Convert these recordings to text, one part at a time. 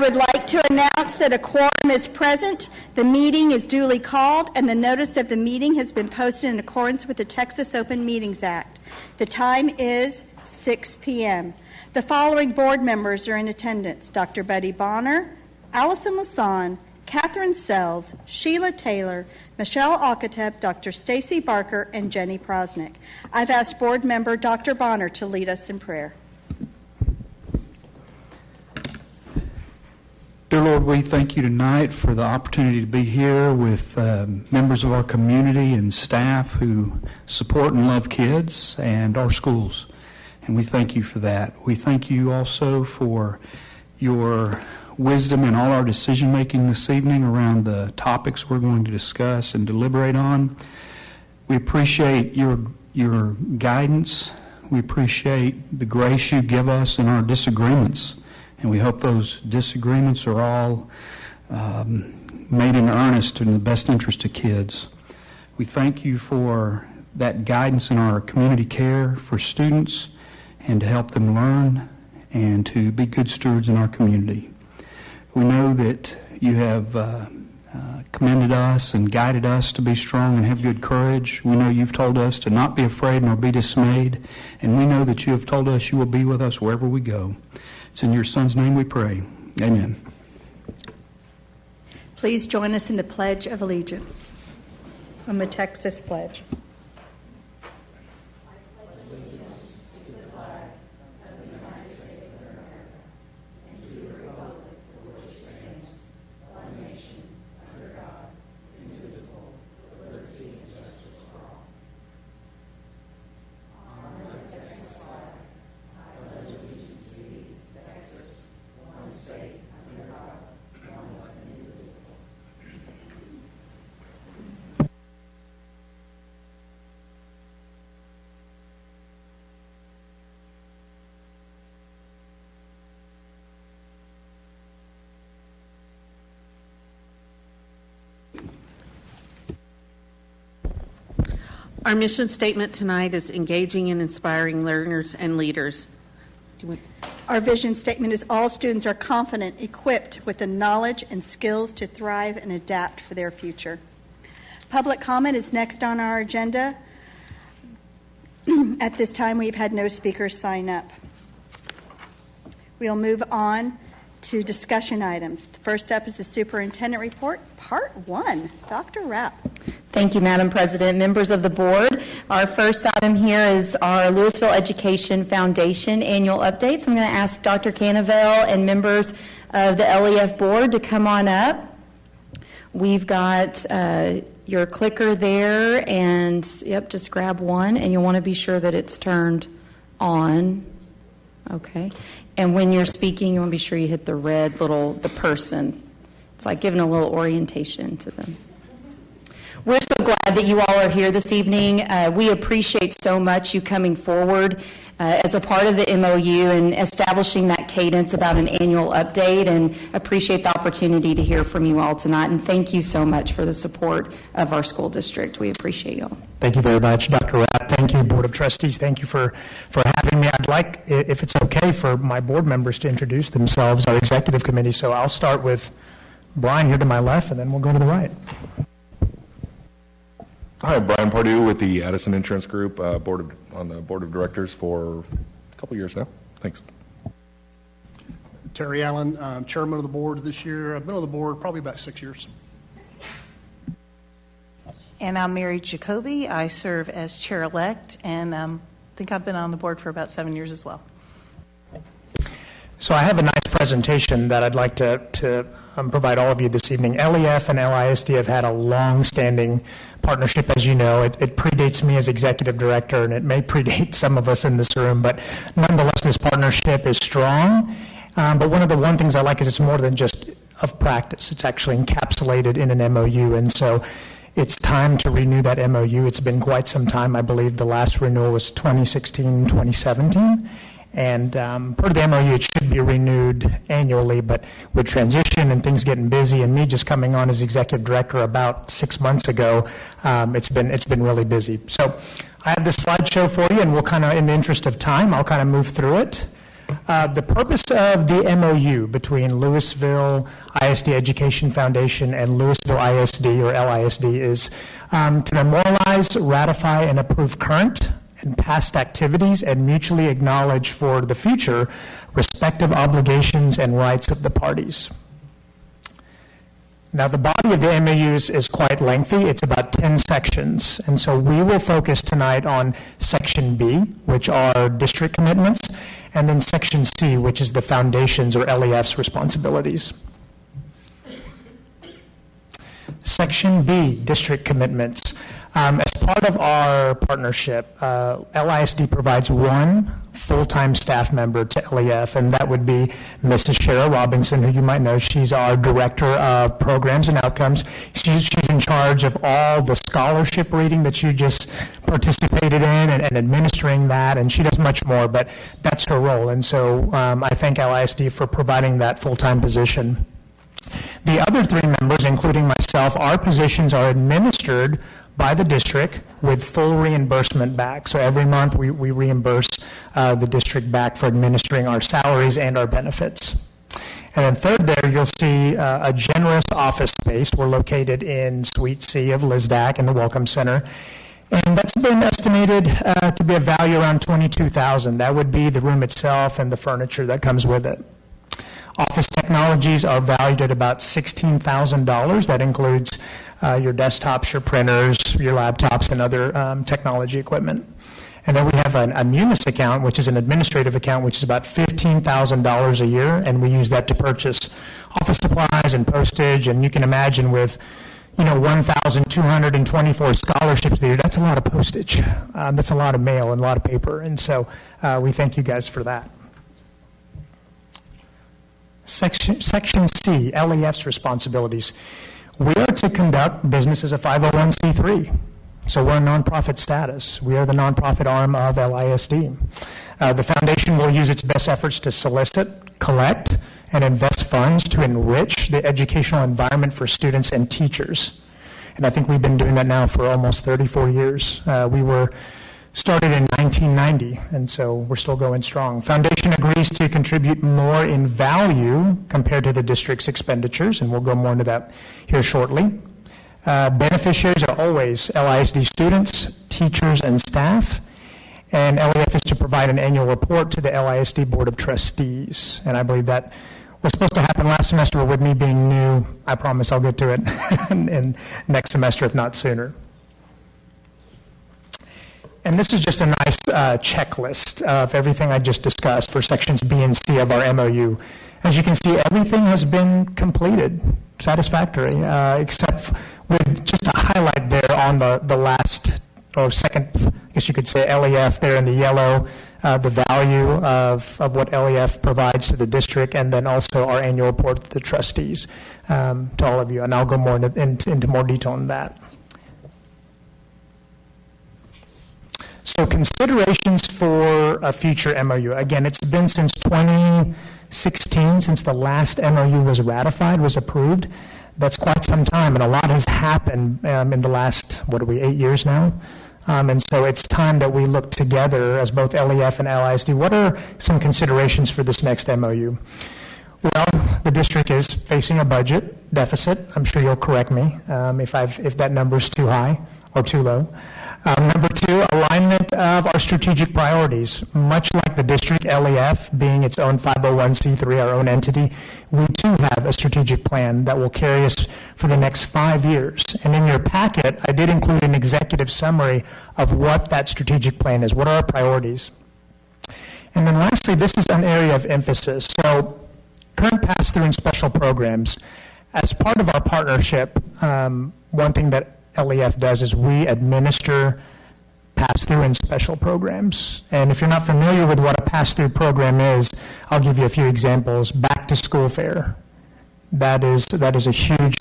would like to announce that a quorum is present. The meeting is duly called, and the notice of the meeting has been posted in accordance with the Texas Open Meetings Act. The time is 6 p.m. The following board members are in attendance: Dr. Betty Bonner, Allison Lasan, Catherine Sells, Sheila Taylor, Michelle Alcatep, Dr. Stacy Barker, and Jenny Prosnick. I've asked board member Dr. Bonner to lead us in prayer. Dear Lord, we thank you tonight for the opportunity to be here with members of our community and staff who support and love kids and our schools. And we thank you for that. We thank you also for your wisdom in all our decision making this evening around the topics we're going to discuss and deliberate on. We appreciate your guidance. We appreciate the grace you give us in our disagreements. And we hope those disagreements are all made in earnest in the best interest of kids. We thank you for that guidance in our community care for students and to help them learn and to be good stewards in our community. We know that you have commended us and guided us to be strong and have good courage. We know you've told us to not be afraid nor be dismayed. And we know that you have told us you will be with us wherever we go. It's in your Son's name we pray. Amen. Please join us in the Pledge of Allegiance. On the Texas Pledge. Our mission statement tonight is engaging and inspiring learners and leaders. Our vision statement is all students are confident, equipped with the knowledge and skills to thrive and adapt for their future. Public comment is next on our agenda. At this time, we've had no speakers sign up. We'll move on to discussion items. The first up is the superintendent report, part 1. Dr. Rapp. Thank you, Madam President. Members of the board, our first item here is our Lewisville Education Foundation annual update. So I'm going to ask Dr. Canavell and members of the LEF board to come on up. We've got your clicker there, and yep, just grab one, and you'll want to be sure that it's turned on. Okay. And when you're speaking, you want to be sure you hit the red the person. It's like giving a little orientation to them. We're so glad that you all are here this evening. We appreciate so much you coming forward as a part of the MOU and establishing that cadence about an annual update, and appreciate the opportunity to hear from you all tonight. And thank you so much for the support of our school district. We appreciate you all. Thank you very much, Dr. Rapp. Thank you, Board of Trustees. Thank you for having me. I'd like, if it's okay, for my board members to introduce themselves, our executive committee. So I'll start with Brian here to my left, and then we'll go to the right. Hi, Brian Pardue with the Addison Insurance Group, on the board of directors for a couple years now. Thanks. Terry Allen, chairman of the board this year. I've been on the board probably about 6 years. And I'm Mary Jacoby. I serve as chair-elect, and I think I've been on the board for about 7 years as well. So I have a nice presentation that I'd like to provide all of you this evening. LEF and LISD have had a long-standing partnership, as you know. It predates me as executive director, and it may predate some of us in this room, but nonetheless, this partnership is strong. But one things I like is it's more than just of practice. It's actually encapsulated in an MOU, and so it's time to renew that MOU. It's been quite some time. I believe the last renewal was 2016, 2017. And per the MOU, it should be renewed annually, but with transition and things getting busy, and me just coming on as executive director about 6 months ago, it's been really busy. So I have this slideshow for you, and we'll kind of, in the interest of time, I'll kind of move through it. The purpose of the MOU between Lewisville ISD Education Foundation and Lewisville ISD, or LISD, is to memorialize, ratify, and approve current and past activities and mutually acknowledge for the future respective obligations and rights of the parties. Now, the body of the MOUs is quite lengthy. It's about 10 sections. And so we will focus tonight on Section B, which are district commitments, and then Section C, which is the foundation's or LEF's responsibilities. Section B, district commitments. As part of our partnership, LISD provides one full-time staff member to LEF, and that would be Mrs. Cheryl Robinson, who you might know. She's our Director of Programs and Outcomes. She's in charge of all the scholarship reading that you just participated in and administering that, and she does much more, but that's her role. And so I thank LISD for providing that full-time position. The other three members, including myself, our positions are administered by the district with full reimbursement back. So every month we reimburse the district back for administering our salaries and our benefits. And then third there, you'll see a generous office space. We're located in Suite C of LISDAC in the Welcome Center. And that's been estimated to be a value around $22,000. That would be the room itself and the furniture that comes with it. Office technologies are valued at about $16,000. That includes your desktops, your printers, your laptops, and other technology equipment. And then we have a Munis account, which is an administrative account, which is about $15,000 a year, and we use that to purchase office supplies and postage. And you can imagine with 1,224 scholarships a year, that's a lot of postage. That's a lot of mail and a lot of paper. And so we thank you guys for that. Section C, LEF's responsibilities. We are to conduct business as a 501c3. So we're a nonprofit status. We are the nonprofit arm of LISD. The foundation will use its best efforts to solicit, collect, and invest funds to enrich the educational environment for students and teachers. And I think we've been doing that now for almost 34 years. We were started in 1990, and so we're still going strong. Foundation agrees to contribute more in value compared to the district's expenditures, and we'll go more into that here shortly. Beneficiaries are always LISD students, teachers, and staff, and LEF is to provide an annual report to the LISD Board of Trustees, and I believe that was supposed to happen last semester, but with me being new, I promise I'll get to it in next semester, if not sooner. And this is just a nice checklist of everything I just discussed for sections B and C of our MOU. As you can see, everything has been completed, satisfactory, except with just a highlight there on the last, or second, I guess you could say LEF there in the yellow, the value of what LEF provides to the district, and then also our annual report to the trustees, to all of you. And I'll go more into more detail on that. So considerations for a future MOU. Again, it's been since 2016 since the last MOU was ratified, was approved. That's quite some time, and a lot has happened in the last, 8 years now? And so it's time that we look together as both LEF and LISD. What are some considerations for this next MOU? Well, the district is facing a budget deficit. I'm sure you'll correct me if that number's too high or too low. Number two, alignment of our strategic priorities. Much like the district, LEF being its own 501c3, our own entity, we too have a strategic plan that will carry us for the next 5 years. And in your packet, I did include an executive summary of what that strategic plan is. What are our priorities? And then lastly, this is an area of emphasis. So current pass-through and special programs. As part of our partnership, one thing that LEF does is we administer pass-through and special programs. And if you're not familiar with what a pass-through program is, I'll give you a few examples. Back to school fair. That is a huge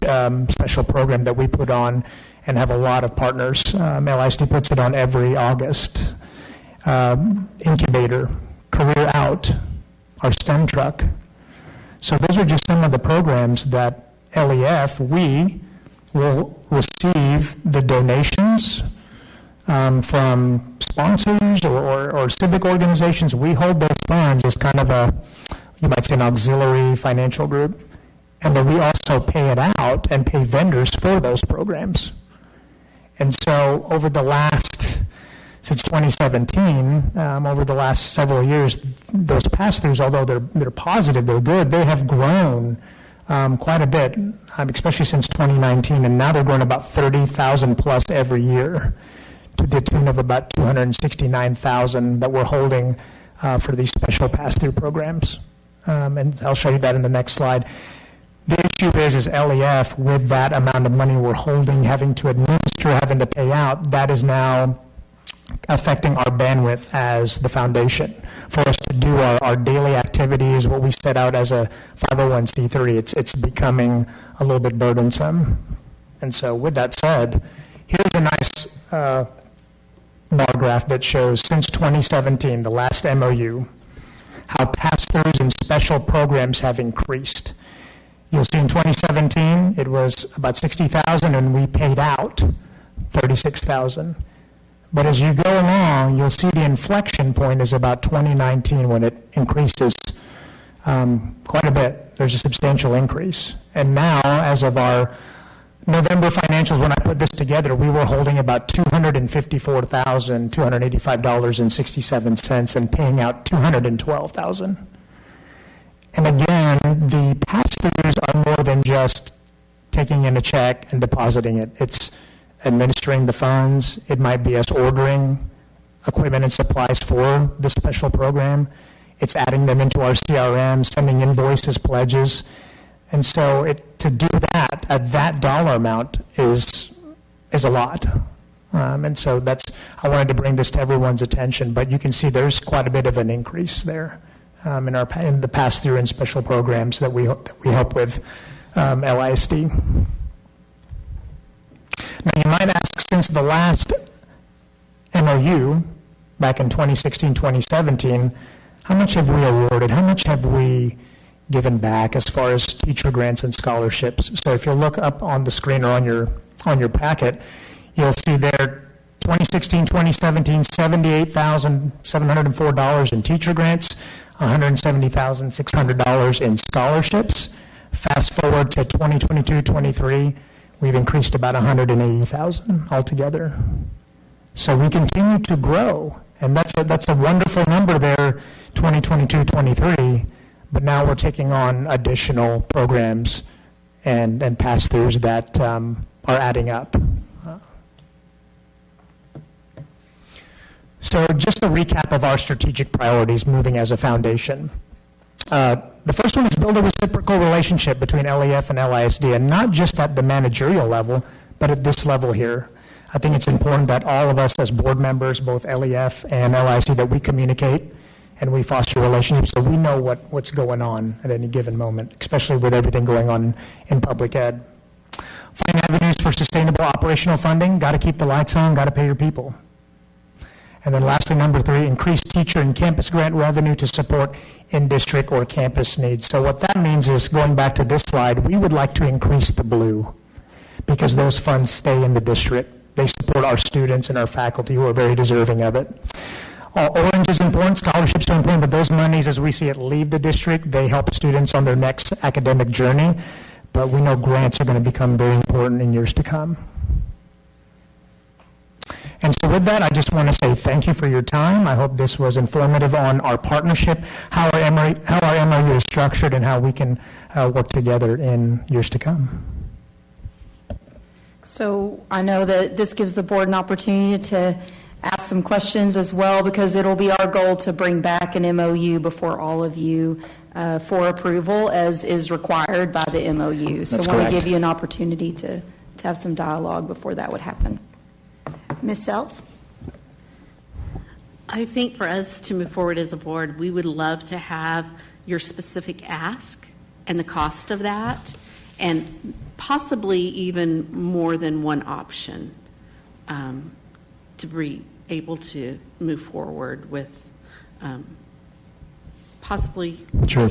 special program that we put on and have a lot of partners. LISD puts it on every August. Incubator, Career Out, our STEM truck. So those are just some of the programs that LEF, we will receive the donations from sponsors or civic organizations. We hold those funds as kind of a, you might say, an auxiliary financial group. And then we also pay it out and pay vendors for those programs. And so over the last, since 2017, over the last several years, those pass-throughs, although they're positive, they're good, they have grown quite a bit, especially since 2019, and now they're growing about 30,000 plus every year, to the tune of about 269,000 that we're holding for these special pass-through programs. And I'll show you that in the next slide. The issue is LEF, with that amount of money we're holding, having to administer, having to pay out, that is now affecting our bandwidth as the foundation for us to do our daily activities, what we set out as a 501c3. It's becoming a little bit burdensome. And so with that said, here's a nice bar graph that shows since 2017, the last MOU, how pass-throughs and special programs have increased. You'll see in 2017, it was about 60,000, and we paid out 36,000. But as you go along, you'll see the inflection point is about 2019 when it increases quite a bit. There's a substantial increase. And now, as of our November financials, when I put this together, we were holding about $254,285.67 and paying out $212,000. And again, the pass-throughs are more than just taking in a check and depositing it. It's administering the funds. It might be us ordering equipment and supplies for the special program. It's adding them into our CRM, sending invoices, pledges. And so to do that at that dollar amount is a lot. And so I wanted to bring this to everyone's attention, but you can see there's quite a bit of an increase there in the pass-through and special programs that we help with LISD. Now, you might ask, since the last MOU back in 2016, 2017, how much have we awarded? How much have we given back as far as teacher grants and scholarships? So if you look up on the screen or on your packet, you'll see there 2016, 2017, $78,704 in teacher grants, $170,600 in scholarships. Fast forward to 2022, 23, we've increased about $180,000 altogether. So we continue to grow, and that's a wonderful number there, 2022, 23. But now we're taking on additional programs and pass-throughs that are adding up. So just a recap of our strategic priorities moving as a foundation. The first one is build a reciprocal relationship between LEF and LISD, and not just at the managerial level, but at this level here. I think it's important that all of us as board members, both LEF and LISD, that we communicate and we foster relationships so we know what's going on at any given moment, especially with everything going on in public ed. Find avenues for sustainable operational funding. Got to keep the lights on, got to pay your people. And then lastly, number 3, increase teacher and campus grant revenue to support in-district or campus needs. So what that means is, going back to this slide, we would like to increase the blue because those funds stay in the district. They support our students and our faculty who are very deserving of it. Orange is important, scholarships are important, but those monies, as we see it, leave the district. They help students on their next academic journey, but we know grants are going to become very important in years to come. And so with that, I just want to say thank you for your time. I hope this was informative on our partnership, how our MOU is structured, and how we can work together in years to come. So I know that this gives the board an opportunity to ask some questions as well, because it'll be our goal to bring back an MOU before all of you for approval, as is required by the MOU. So I want to give you an opportunity to have some dialogue before that would happen. Ms. Sells? I think for us to move forward as a board, we would love to have your specific ask and the cost of that, and possibly even more than one option to be able to move forward with possibly Sure.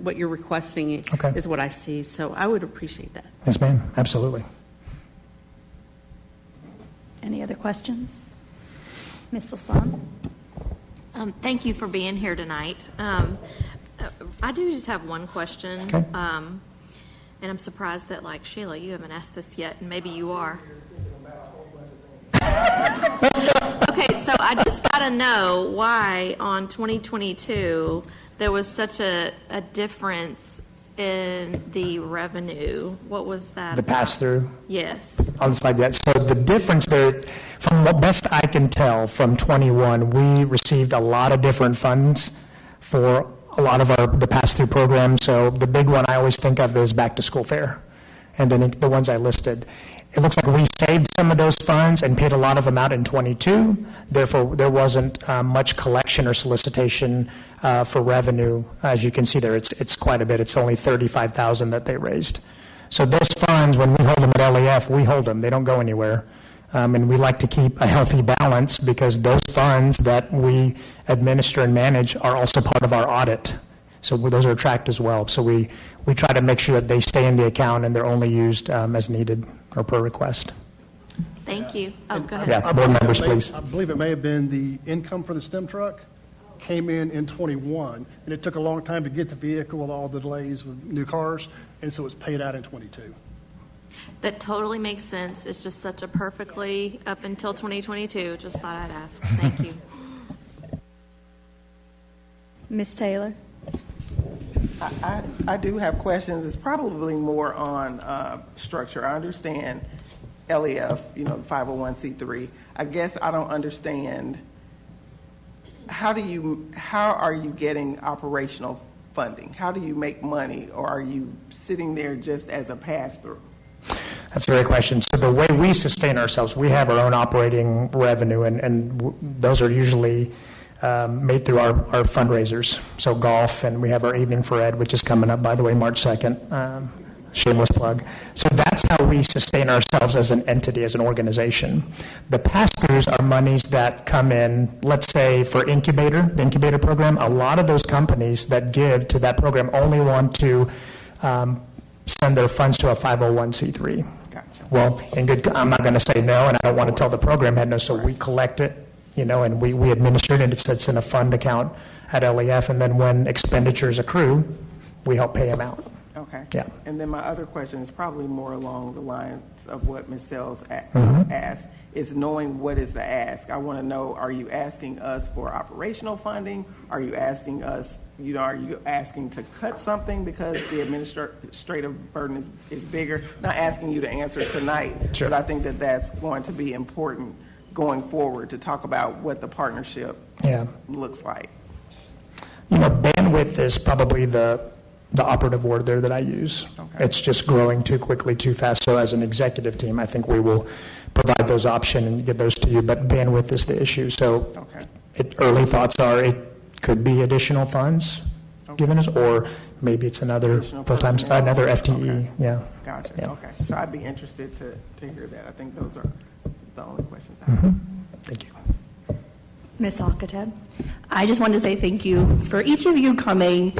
what you're requesting is what I see. So I would appreciate that. Yes, ma'am. Absolutely. Any other questions? Ms. Lasan? Thank you for being here tonight. I do just have one question. Okay. And I'm surprised that, like, Sheila, you haven't asked this yet, and maybe you are. Okay, so I just got to know why on 2022 there was such a difference in the revenue. What was that? The pass-through? Yes. On the slide yet. So the difference there, from what best I can tell from 21, we received a lot of different funds for a lot of the pass-through programs. So the big one I always think of is back-to-school fair, and then the ones I listed. It looks like we saved some of those funds and paid a lot of them out in 22. Therefore, there wasn't much collection or solicitation for revenue. As you can see there, it's quite a bit. It's only $35,000 that they raised. So those funds, when we hold them at LEF, we hold them. They don't go anywhere. And we like to keep a healthy balance because those funds that we administer and manage are also part of our audit. So those are tracked as well. So we try to make sure that they stay in the account and they're only used as needed or per request. Thank you. Oh, go ahead. Yeah, board members, please. I believe it may have been the income for the STEM truck came in 21, and it took a long time to get the vehicle with all the delays with new cars, and so it's paid out in 22. That totally makes sense. It's just such a perfectly up until 2022. Just thought I'd ask. Thank you. Ms. Taylor? I do have questions. It's probably more on structure. I understand LEF, the 501c3. I guess I don't understand, how are you getting operational funding? How do you make money, or are you sitting there just as a pass-through? That's a great question. So the way we sustain ourselves, we have our own operating revenue, and those are usually made through our fundraisers. So golf, and we have our Evening for Ed, which is coming up, by the way, March 2nd. Shameless plug. So that's how we sustain ourselves as an entity, as an organization. The pass-throughs are monies that come in, let's say for the incubator program. A lot of those companies that give to that program only want to send their funds to a 501c3. Gotcha. Well, I'm not going to say no, and I don't want to tell the program head no, so we collect it, and we administer it, and it sits in a fund account at LEF, and then when expenditures accrue, we help pay them out. Okay. Yeah. And then my other question is probably more along the lines of what Ms. Sells asked, is knowing what is the ask. I want to know, are you asking us for operational funding? Are you asking us, are you asking to cut something because the administrative burden is bigger? Not asking you to answer tonight, Sure. but I think that that's going to be important going forward to talk about what the partnership looks like. Bandwidth is probably the operative word there that I use. Okay. It's just growing too quickly, too fast. So as an executive team, I think we will provide those options and get those to you. But bandwidth is the issue. So early thoughts are it could be additional funds given us, or maybe it's another full-time, another FTE. Okay. Yeah. Gotcha. Yeah. Okay. So I'd be interested to hear that. I think those are the only questions I have. Thank you. Ms. Alcatab? I just wanted to say thank you for each of you coming.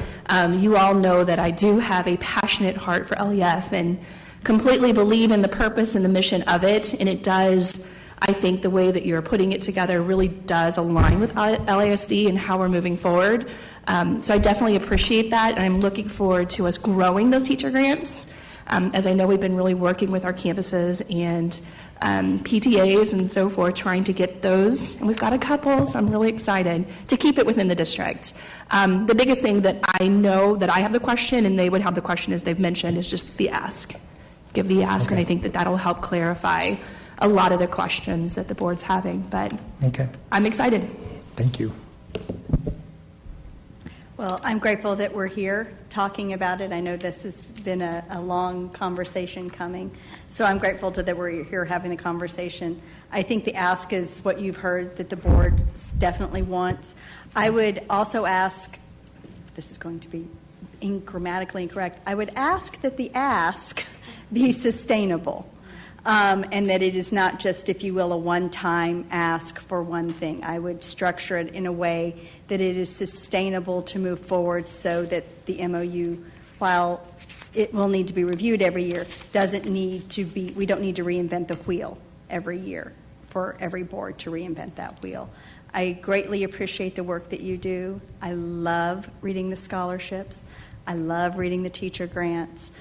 You all know that I do have a passionate heart for LEF and completely believe in the purpose and the mission of it. And it does, I think the way that you're putting it together really does align with LASD and how we're moving forward. So I definitely appreciate that. And I'm looking forward to us growing those teacher grants. As I know, we've been really working with our campuses and PTAs and so forth, trying to get those. And we've got a couple, so I'm really excited to keep it within the district. The biggest thing that I know that I have the question, and they would have the question as they've mentioned, is just the ask. Give the ask, and I think that that'll help clarify a lot of the questions that the board's having. But I'm excited. Thank you. Well, I'm grateful that we're here talking about it. I know this has been a long conversation coming, so I'm grateful that we're here having the conversation. I think the ask is what you've heard that the board definitely wants. I would also ask, this is going to be grammatically incorrect, I would ask that the ask be sustainable. And that it is not just, if you will, a one-time ask for one thing. I would structure it in a way that it is sustainable to move forward so that the MOU, while it will need to be reviewed every year, doesn't need to be, we don't need to reinvent the wheel every year for every board to reinvent that wheel. I greatly appreciate the work that you do. I love reading the scholarships. I love reading the teacher grants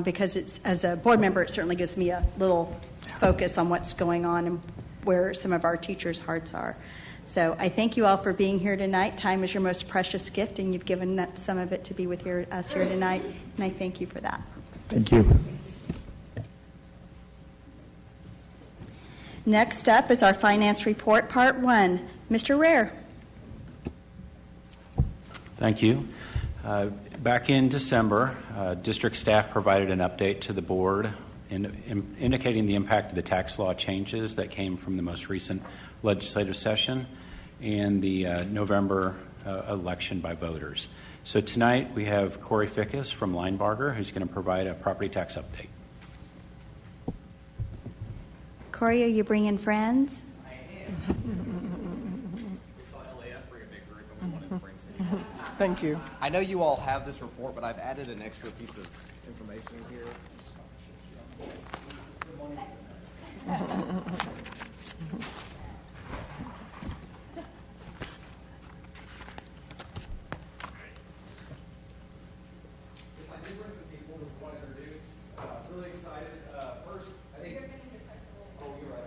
because as a board member, it certainly gives me a little focus on what's going on and where some of our teachers' hearts are. So I thank you all for being here tonight. Time is your most precious gift, and you've given up some of it to be with us here tonight, and I thank you for that. Thank you. Next up is our finance report, part 1. Mr. Rare. Thank you. Back in December, district staff provided an update to the board indicating the impact of the tax law changes that came from the most recent legislative session and the November election by voters. So tonight we have Corey Fickus from Linebarger, who's going to provide a property tax update. Corey, are you bringing friends? I am. We saw LAF bring a big group and we wanted to bring some. Thank you. I know you all have this report, but I've added an extra piece of information here.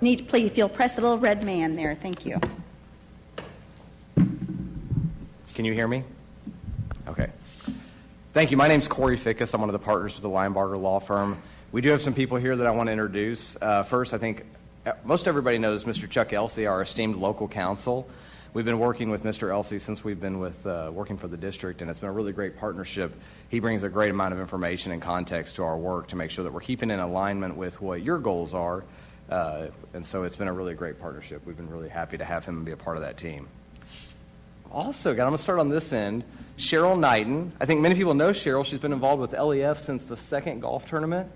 Need to please, if you'll press the little red man there. Thank you. Can you hear me? Okay. Thank you. My name's Corey Fickus. I'm one of the partners with the Linebarger Law Firm. We do have some people here that I want to introduce. First, I think most everybody knows Mr. Chuck Elsey, our esteemed local counsel. We've been working with Mr. Elsey since we've been working for the district, and it's been a really great partnership. He brings a great amount of information and context to our work to make sure that we're keeping in alignment with what your goals are. And so it's been a really great partnership. We've been really happy to have him be a part of that team. Also, I'm going to start on this end. Cheryl Knighton. I think many people know Cheryl. She's been involved with LEF since the second golf tournament.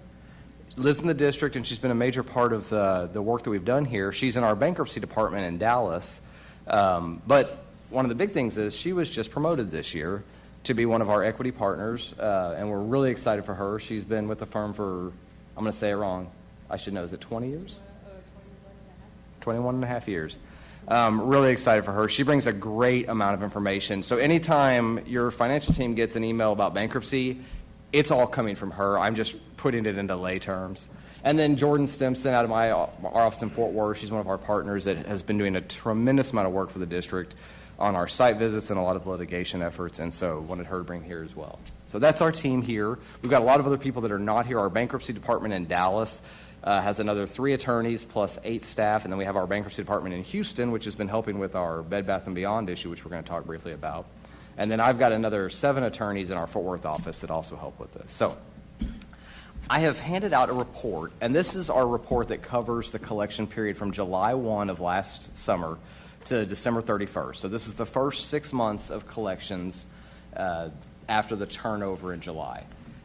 Lives in the district, and she's been a major part of the work that we've done here. She's in our bankruptcy department in Dallas. But one of the big things is she was just promoted this year to be one of our equity partners, and we're really excited for her. She's been with the firm for, I'm going to say it wrong, I should know, is it 20 years? 21 and a half years. Really excited for her. She brings a great amount of information. So anytime your financial team gets an email about bankruptcy, it's all coming from her. I'm just putting it into lay terms. And then Jordan Stimson out of our office in Fort Worth. She's one of our partners that has been doing a tremendous amount of work for the district on our site visits and a lot of litigation efforts, and so wanted her to bring here as well. So that's our team here. We've got a lot of other people that are not here. Our bankruptcy department in Dallas has another 3 attorneys plus 8 staff, and then we have our bankruptcy department in Houston, which has been helping with our Bed Bath & Beyond issue, which we're going to talk briefly about. And then I've got another 7 attorneys in our Fort Worth office that also help with this. So I have handed out a report, and this is our report that covers the collection period from July 1 of last summer to December 31st. So this is the first 6 months of collections after the turnover in July.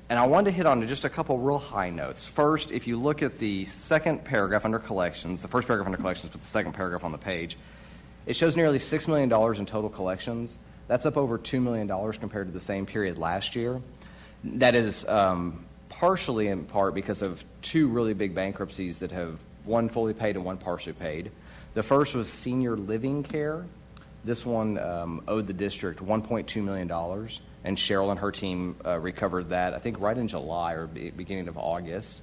And I wanted to hit on just a couple real high notes. First, if you look at the second paragraph under collections, the first paragraph under collections, but the second paragraph on the page, it shows nearly $6 million in total collections. That's up over $2 million compared to the same period last year. That is partially in part because of 2 really big bankruptcies that have one fully paid and one partially paid. The first was senior living care. This one owed the district $1.2 million, and Cheryl and her team recovered that, I think, right in July or beginning of August.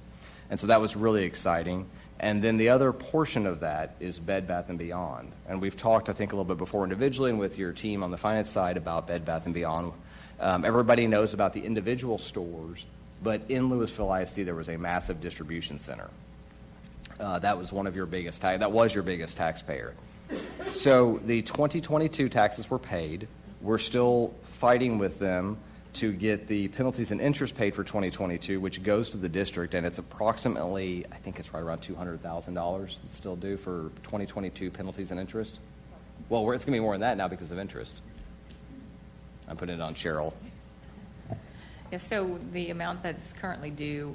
And so that was really exciting. And then the other portion of that is Bed Bath & Beyond. And we've talked, I think, a little bit before individually and with your team on the finance side about Bed Bath & Beyond. Everybody knows about the individual stores, but in Lewisville ISD there was a massive distribution center. That was one of your biggest that was your biggest taxpayer. So the 2022 taxes were paid. We're still fighting with them to get the penalties and interest paid for 2022, which goes to the district, and it's approximately, I think it's right around $200,000 that's still due for 2022 penalties and interest. Well, it's going to be more than that now because of interest. I'm putting it on Cheryl. Yeah, so the amount that's currently due,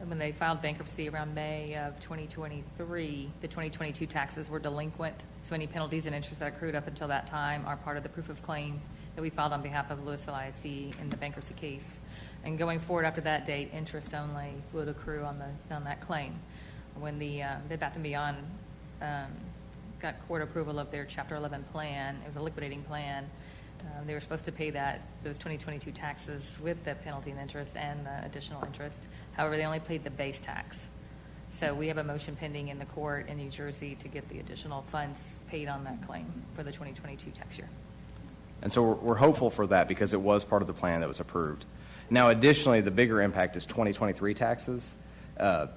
when they filed bankruptcy around May of 2023, the 2022 taxes were delinquent. So any penalties and interest that accrued up until that time are part of the proof of claim that we filed on behalf of Lewisville ISD in the bankruptcy case. And going forward after that date, interest only would accrue on that claim. When the Bed Bath & Beyond got got court approval of their Chapter 11 plan. It was a liquidating plan. They were supposed to pay those 2022 taxes with the penalty and interest and the additional interest. However, they only paid the base tax. So we have a motion pending in the court in New Jersey to get the additional funds paid on that claim for the 2022 tax year. And so we're hopeful for that because it was part of the plan that was approved. Now, additionally, the bigger impact is 2023 taxes.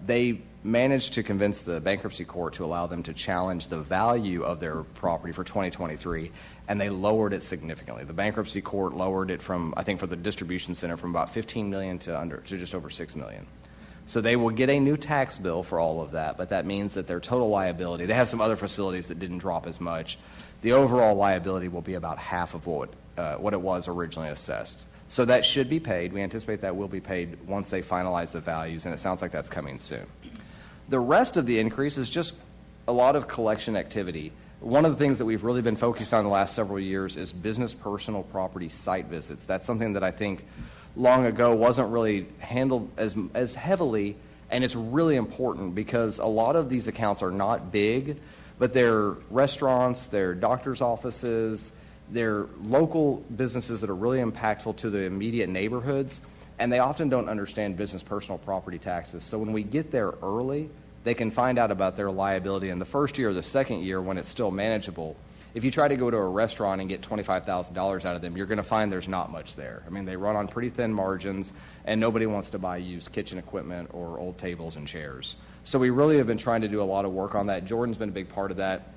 They managed to convince the bankruptcy court to allow them to challenge the value of their property for 2023, and they lowered it significantly. The bankruptcy court lowered it from, I think, for the distribution center from about $15 million to just over $6 million. So they will get a new tax bill for all of that, but that means that their total liability, they have some other facilities that didn't drop as much. The overall liability will be about half of what it was originally assessed. So that should be paid. We anticipate that will be paid once they finalize the values, and it sounds like that's coming soon. The rest of the increase is just a lot of collection activity. One of the things that we've really been focused on the last several years is business personal property site visits. That's something that I think long ago wasn't really handled as heavily, and it's really important because a lot of these accounts are not big, but they're restaurants, they're doctor's offices, they're local businesses that are really impactful to the immediate neighborhoods, and they often don't understand business personal property taxes. So when we get there early, they can find out about their liability in the first year or the second year when it's still manageable. If you try to go to a restaurant and get $25,000 out of them, you're going to find there's not much there. I mean, they run on pretty thin margins, and nobody wants to buy used kitchen equipment or old tables and chairs. So we really have been trying to do a lot of work on that. Jordan's been a big part of that,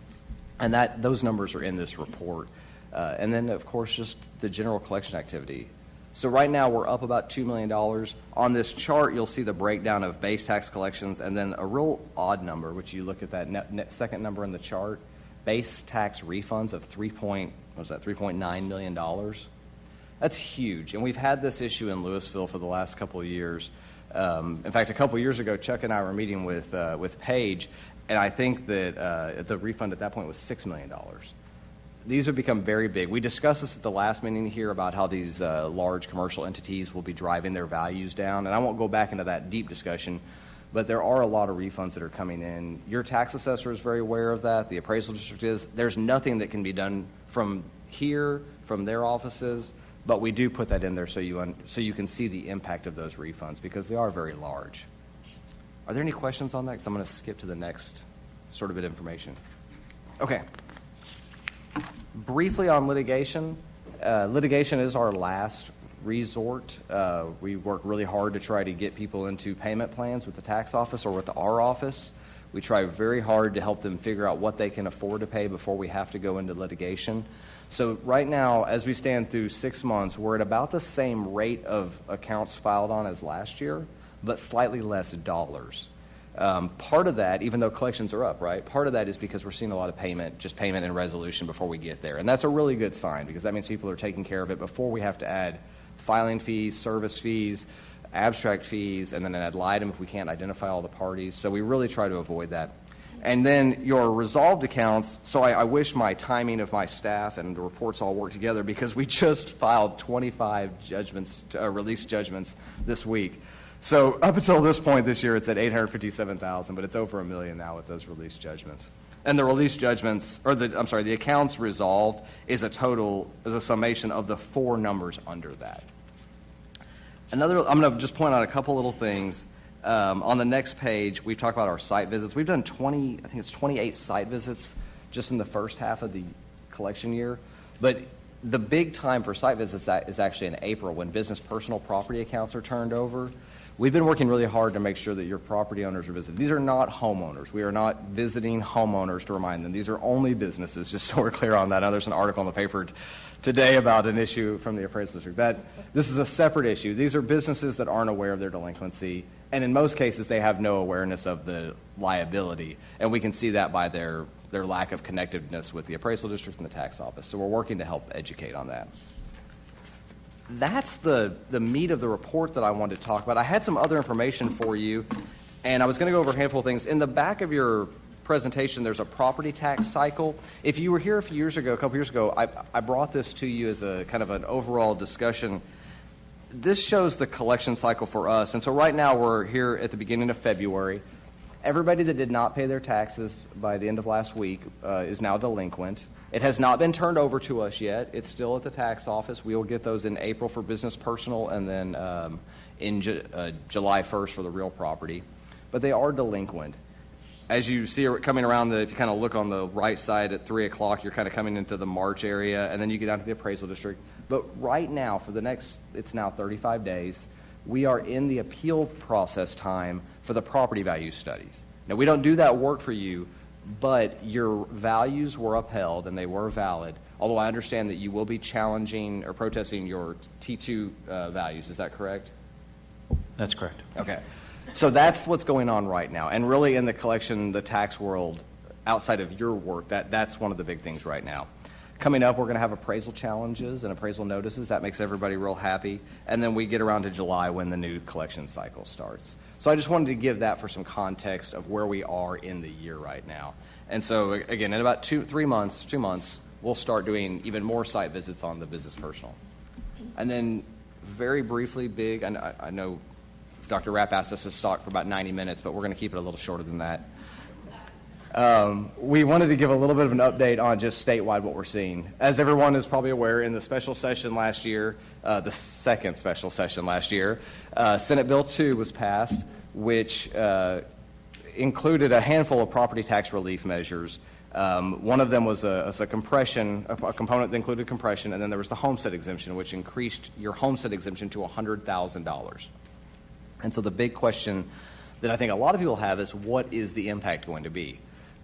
and those numbers are in this report. And then, of course, just the general collection activity. So right now we're up about $2 million. On this chart, you'll see the breakdown of base tax collections and then a real odd number, which you look at that second number in the chart, base tax refunds of $3.9 million. That's huge. And we've had this issue in Lewisville for the last couple of years. In fact, a couple of years ago, Chuck and I were meeting with Paige, and I think that the refund at that point was $6 million. These have become very big. We discussed this at the last meeting here about how these large commercial entities will be driving their values down, and I won't go back into that deep discussion, but there are a lot of refunds that are coming in. Your tax assessor is very aware of that. The appraisal district is. There's nothing that can be done from here, from their offices, but we do put that in there so you can see the impact of those refunds because they are very large. Are there any questions on that? Because I'm going to skip to the next sort of bit of information. Okay. Briefly on litigation. Litigation is our last resort. We work really hard to try to get people into payment plans with the tax office or with our office. We try very hard to help them figure out what they can afford to pay before we have to go into litigation. So right now, as we stand through 6 months, we're at about the same rate of accounts filed on as last year, but slightly less dollars. Part of that, even though collections are up, right, part of that is because we're seeing a lot of payment and resolution before we get there. And that's a really good sign because that means people are taking care of it before we have to add filing fees, service fees, abstract fees, and then an ad litem if we can't identify all the parties. So we really try to avoid that. And then your resolved accounts, so I wish my timing of my staff and the reports all work together because we just filed 25 judgments, release judgments this week. So up until this point this year, it's at $857,000, but it's over $1 million now with those release judgments. And the release judgments, the accounts resolved is a summation of the 4 numbers under that. I'm going to just point out a couple little things. On the next page, we've talked about our site visits. We've done 28 site visits just in the first half of the collection year. But the big time for site visits is actually in April when business personal property accounts are turned over. We've been working really hard to make sure that your property owners are visited. These are not homeowners. We are not visiting homeowners to remind them. These are only businesses, just so we're clear on that. Now, there's an article in the paper today about an issue from the appraisal district. This is a separate issue. These are businesses that aren't aware of their delinquency, and in most cases, they have no awareness of the liability, and we can see that by their lack of connectiveness with the appraisal district and the tax office. So we're working to help educate on that. That's the meat of the report that I wanted to talk about. I had some other information for you, and I was going to go over a handful of things. In the back of your presentation, there's a property tax cycle. If you were here a couple years ago, I brought this to you as a kind of an overall discussion. This shows the collection cycle for us. And so right now we're here at the beginning of February. Everybody that did not pay their taxes by the end of last week is now delinquent. It has not been turned over to us yet. It's still at the tax office. We will get those in April for business personal and then in July 1st for the real property. But they are delinquent. As you see it coming around, if you kind of look on the right side at 3 o'clock, you're kind of coming into the March area, and then you get down to the appraisal district. But right now, for the next, it's now 35 days, we are in the appeal process time for the property value studies. Now, we don't do that work for you, but your values were upheld and they were valid, although I understand that you will be challenging or protesting your T2 values. Is that correct? That's correct. Okay. So that's what's going on right now. And really in the collection, the tax world, outside of your work, that's one of the big things right now. Coming up, we're going to have appraisal challenges and appraisal notices. That makes everybody real happy. And then we get around to July when the new collection cycle starts. So I just wanted to give that for some context of where we are in the year right now. And so, again, in about 2 months, we'll start doing even more site visits on the business personal. And then very briefly, I know Dr. Rapp asked us to talk for about 90 minutes, but we're going to keep it a little shorter than that. We wanted to give a little bit of an update on just statewide what we're seeing. As everyone is probably aware, in the special session last year, the second special session last year, Senate Bill 2 was passed, which included a handful of property tax relief measures. One of them was a compression, a component that included compression, and then there was the homestead exemption, which increased your homestead exemption to $100,000. And so the big question that I think a lot of people have is, what is the impact going to be?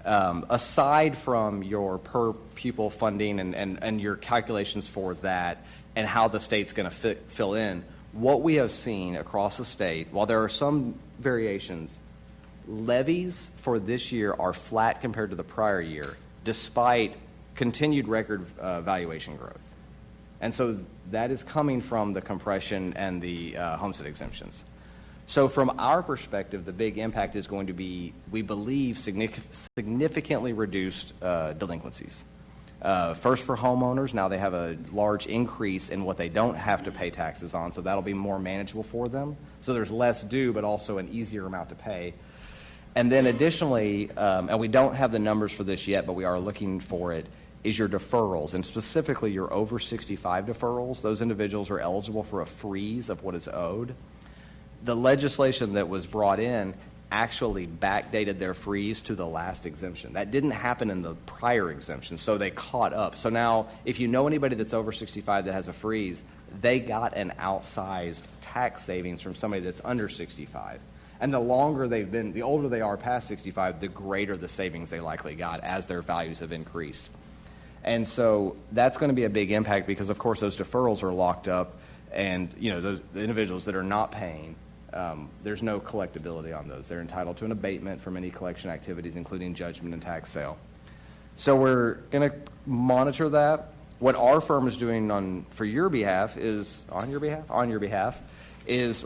Aside from your per pupil funding and your calculations for that and how the state's going to fill in, what we have seen across the state, while there are some variations, levies for this year are flat compared to the prior year, despite continued record valuation growth. And so that is coming from the compression and the homestead exemptions. So from our perspective, the big impact is going to be, we believe, significantly reduced delinquencies. First for homeowners, now they have a large increase in what they don't have to pay taxes on, so that'll be more manageable for them. So there's less due, but also an easier amount to pay. And then additionally, and we don't have the numbers for this yet, but we are looking for it, is your deferrals, and specifically your over 65 deferrals. Those individuals are eligible for a freeze of what is owed. The legislation that was brought in actually backdated their freeze to the last exemption. That didn't happen in the prior exemption, so they caught up. So now, if you know anybody that's over 65 that has a freeze, they got an outsized tax savings from somebody that's under 65. And the longer they've been, the older they are past 65, the greater the savings they likely got as their values have increased. And so that's going to be a big impact because, of course, those deferrals are locked up, and the individuals that are not paying, there's no collectability on those. They're entitled to an abatement from any collection activities, including judgment and tax sale. So we're going to monitor that. What our firm is doing on your behalf is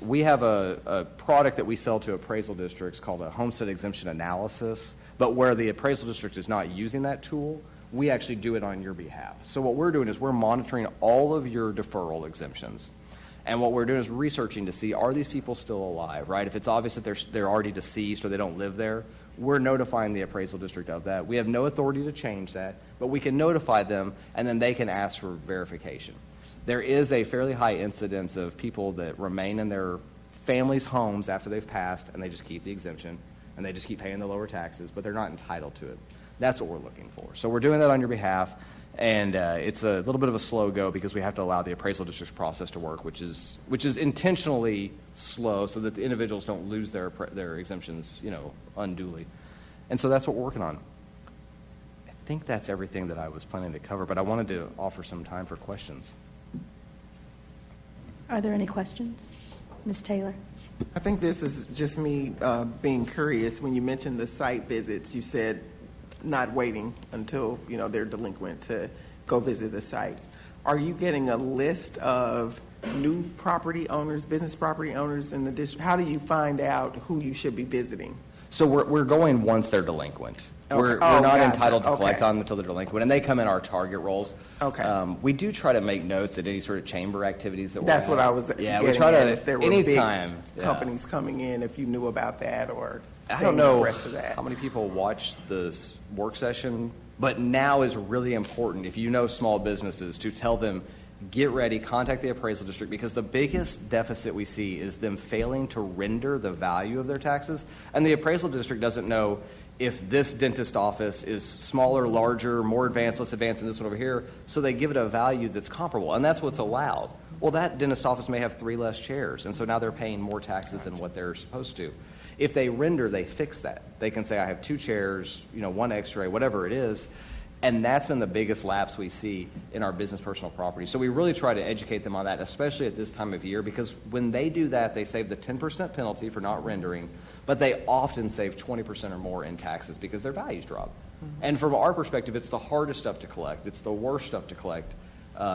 we have a product that we sell to appraisal districts called a homestead exemption analysis, but where the appraisal district is not using that tool, we actually do it on your behalf. So what we're doing is we're monitoring all of your deferral exemptions. And what we're doing is researching to see, are these people still alive, right? If it's obvious that they're already deceased or they don't live there, we're notifying the appraisal district of that. We have no authority to change that, but we can notify them, and then they can ask for verification. There is a fairly high incidence of people that remain in their families' homes after they've passed, and they just keep the exemption, and they just keep paying the lower taxes, but they're not entitled to it. That's what we're looking for. So we're doing that on your behalf. And it's a little bit of a slow go because we have to allow the appraisal district's process to work, which is intentionally slow so that the individuals don't lose their exemptions, unduly. And so that's what we're working on. I think that's everything that I was planning to cover, but I wanted to offer some time for questions. Are there any questions? Ms. Taylor? I think this is just me being curious. When you mentioned the site visits, you said not waiting until they're delinquent to go visit the sites. Are you getting a list of new property owners, business property owners in the district? How do you find out who you should be visiting? So we're going once they're delinquent. Okay. We're Oh, not gotcha. entitled to collect Okay. on them until they're delinquent, and they come in our target rolls. Okay. We do try to make notes at any sort of chamber activities that That's we're what at. I was Yeah, getting we try at, to if there were anytime. big companies coming in, if you knew about that or I staying don't know abreast of that. how many people watch this work session, but now is really important, if you know small businesses, to tell them, get ready, contact the appraisal district, because the biggest deficit we see is them failing to render the value of their taxes. And the appraisal district doesn't know if this dentist office is smaller, larger, more advanced, less advanced than this one over here, so they give it a value that's comparable, and that's what's allowed. Well, that dentist office may have 3 less chairs, and so now they're paying more taxes than what they're supposed to. If they render, they fix that. They can say, I have 2 chairs, 1 x-ray, whatever it is. And that's been the biggest lapse we see in our business personal property. So we really try to educate them on that, especially at this time of year, because when they do that, they save the 10% penalty for not rendering, but they often save 20% or more in taxes because their values drop. And from our perspective, it's the hardest stuff to collect. It's the worst stuff to collect.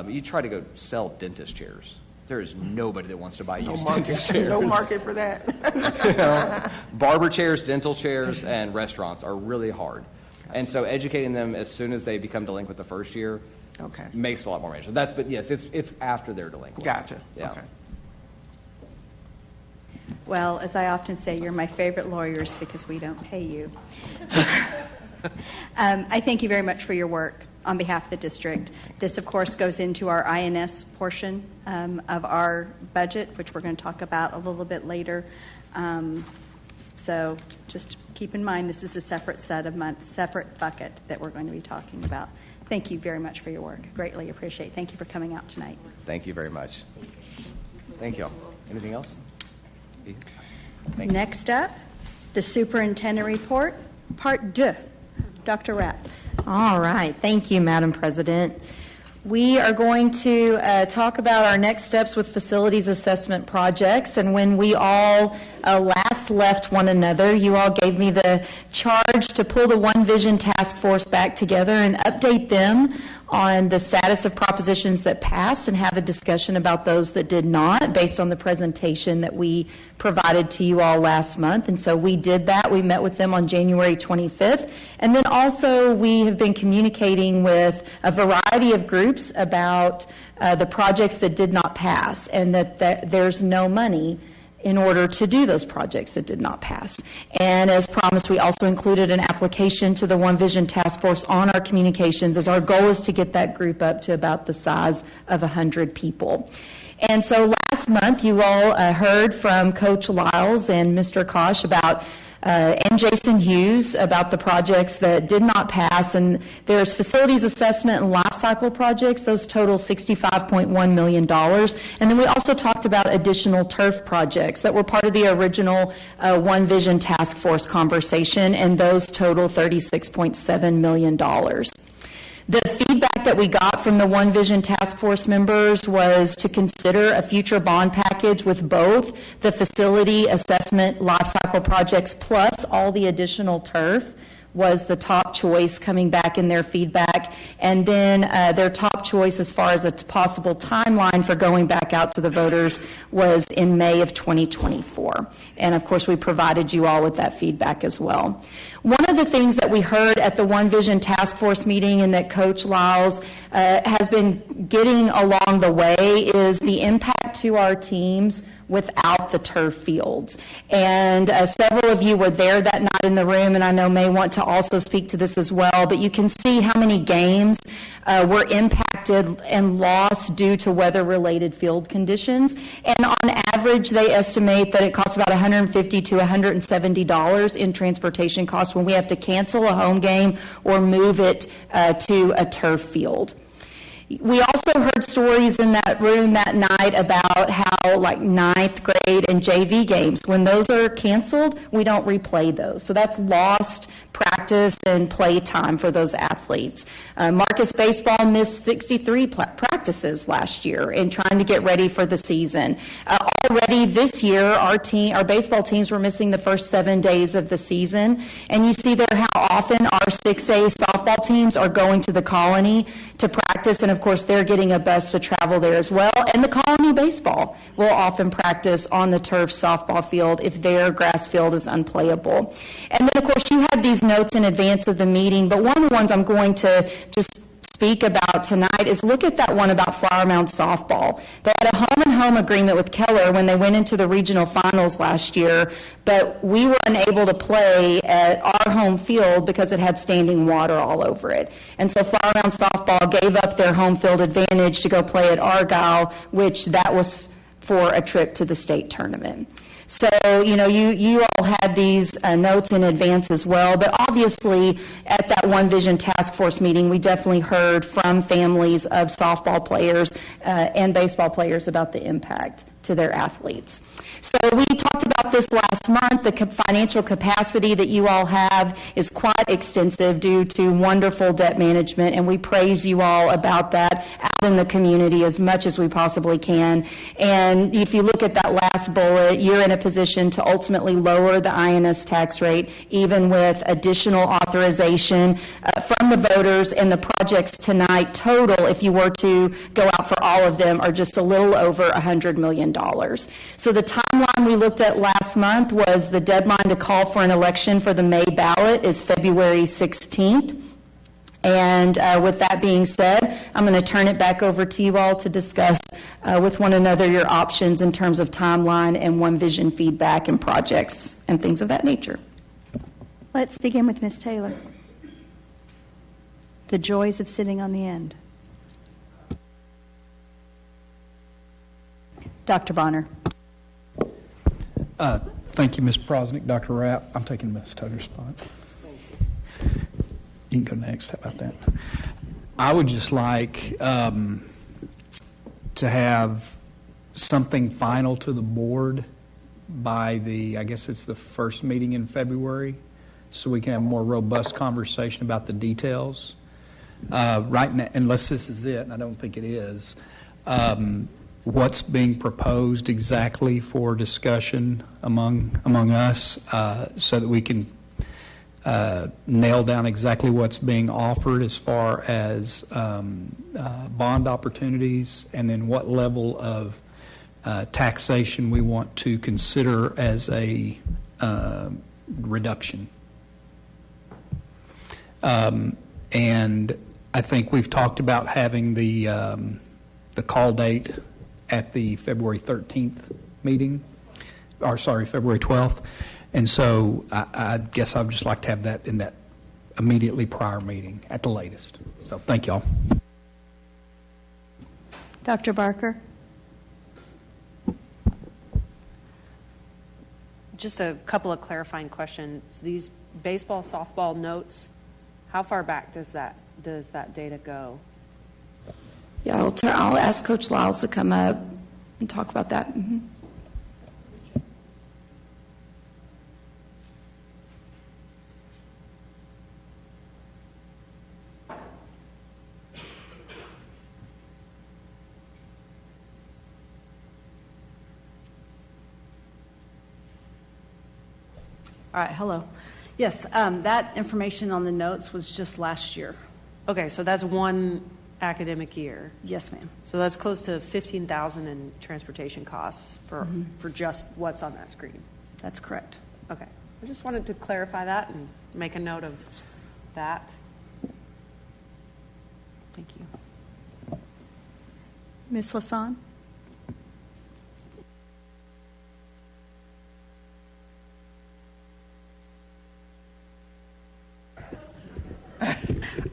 You try to go sell dentist chairs. There is nobody that wants to buy used dentist chairs. No market for that. Barber chairs, dental chairs, and restaurants are really hard. And so educating them as soon as they become delinquent the first year makes a lot more money. But yes, it's after they're delinquent. Gotcha. Yeah. Okay. Well, as I often say, you're my favorite lawyers because we don't pay you. I thank you very much for your work on behalf of the district. This, of course, goes into our INS portion of our budget, which we're going to talk about a little bit later. So just keep in mind, this is a separate separate bucket that we're going to be talking about. Thank you very much for your work. Greatly appreciate it. Thank you for coming out tonight. Thank you very much. Thank you. Anything else? Next up, the superintendent report, part 2. Dr. Rapp. All right. Thank you, Madam President. We are going to talk about our next steps with facilities assessment projects. And when we all last left one another, you all gave me the charge to pull the One Vision Task Force back together and update them on the status of propositions that passed and have a discussion about those that did not, based on the presentation that we provided to you all last month. And so we did that. We met with them on January 25th. And then also we have been communicating with a variety of groups about the projects that did not pass, and that there's no money in order to do those projects that did not pass. And as promised, we also included an application to the One Vision Task Force on our communications, as our goal is to get that group up to about the size of 100 people. And so last month, you all heard from Coach Lyles and Mr. Kosh about and Jason Hughes about the projects that did not pass. And there's facilities assessment and life cycle projects. Those total $65.1 million. And then we also talked about additional turf projects that were part of the original One Vision Task Force conversation, and those total $36.7 million. The feedback that we got from the One Vision Task Force members was to consider a future bond package with both the facility assessment life cycle projects plus all the additional turf was the top choice coming back in their feedback. And then their top choice as far as a possible timeline for going back out to the voters was in May of 2024. And of course, we provided you all with that feedback as well. One of the things that we heard at the One Vision Task Force meeting and that Coach Lyles has been getting along the way is the impact to our teams without the turf fields. And several of you were there that night in the room, and I know may want to also speak to this as well, but you can see how many games were impacted and lost due to weather-related field conditions. And on average, they estimate that it costs about $150 to $170 in transportation costs when we have to cancel a home game or move it to a turf field. We also heard stories in that room that night about how, like, 9th grade and JV games, when those are canceled, we don't replay those. So that's lost practice and play time for those athletes. Marcus Baseball missed 63 practices last year in trying to get ready for the season. All already this year, our baseball teams were missing the first 7 days of the season. And you see there how often our 6A softball teams are going to the Colony to practice. And of course, they're getting a bus to travel there as well. And the Colony baseball will often practice on the turf softball field if their grass field is unplayable. And then of course, you had these notes in advance of the meeting, but one of the ones I'm going to just speak about tonight is look at that one about Flower Mound softball. They had a home-and-home agreement with Keller when they went into the regional finals last year, but we were unable to play at our home field because it had standing water all over it. And so Flower Mound softball gave up their home field advantage to go play at Argyle, which that was for a trip to the state tournament. So, you all had these notes in advance as well, but obviously at that One Vision Task Force meeting, we definitely heard from families of softball players and baseball players about the impact to their athletes. So we talked about this last month. The financial capacity that you all have is quite extensive due to wonderful debt management, and we praise you all about that out in the community as much as we possibly can. And if you look at that last bullet, you're in a position to ultimately lower the INS tax rate, even with additional authorization from the voters, and the projects tonight total, if you were to go out for all of them, are just a little over $100 million. So the timeline we looked at last month was the deadline to call for an election for the May ballot is February 16th. And with that being said, I'm going to turn it back over to you all to discuss with one another your options in terms of timeline and One Vision feedback and projects and things of that nature. Let's begin with Ms. Taylor. The joys of sitting on the end. Dr. Bonner. Thank you, Ms. Prosnick. Dr. Rapp, I'm taking Ms. Taylor's spot. You can go next. How about that? I would just like to have something final to the board by I guess it's the first meeting in February, so we can have a more robust conversation about the details. Right now, unless this is it, and I don't think it is, what's being proposed exactly for discussion among us, so that we can nail down exactly what's being offered as far as bond opportunities, and then what level of taxation we want to consider as a reduction. And I think we've talked about having the call date at the February 13th meeting, or sorry, February 12th. And so I guess I'd just like to have that in that immediately prior meeting at the latest. So thank y'all. Dr. Barker. Just a couple of clarifying questions. These baseball, softball notes, how far back does that data go? Yeah, I'll ask Coach Lyles to come up and talk about that. Mm-hmm. All right, hello. Yes, that information on the notes was just last year. Okay, so that's one academic year. Yes, ma'am. So that's close to $15,000 in transportation costs for just what's on that screen. That's correct. Okay, I just wanted to clarify that and make a note of that. Thank you. Ms. Lasan.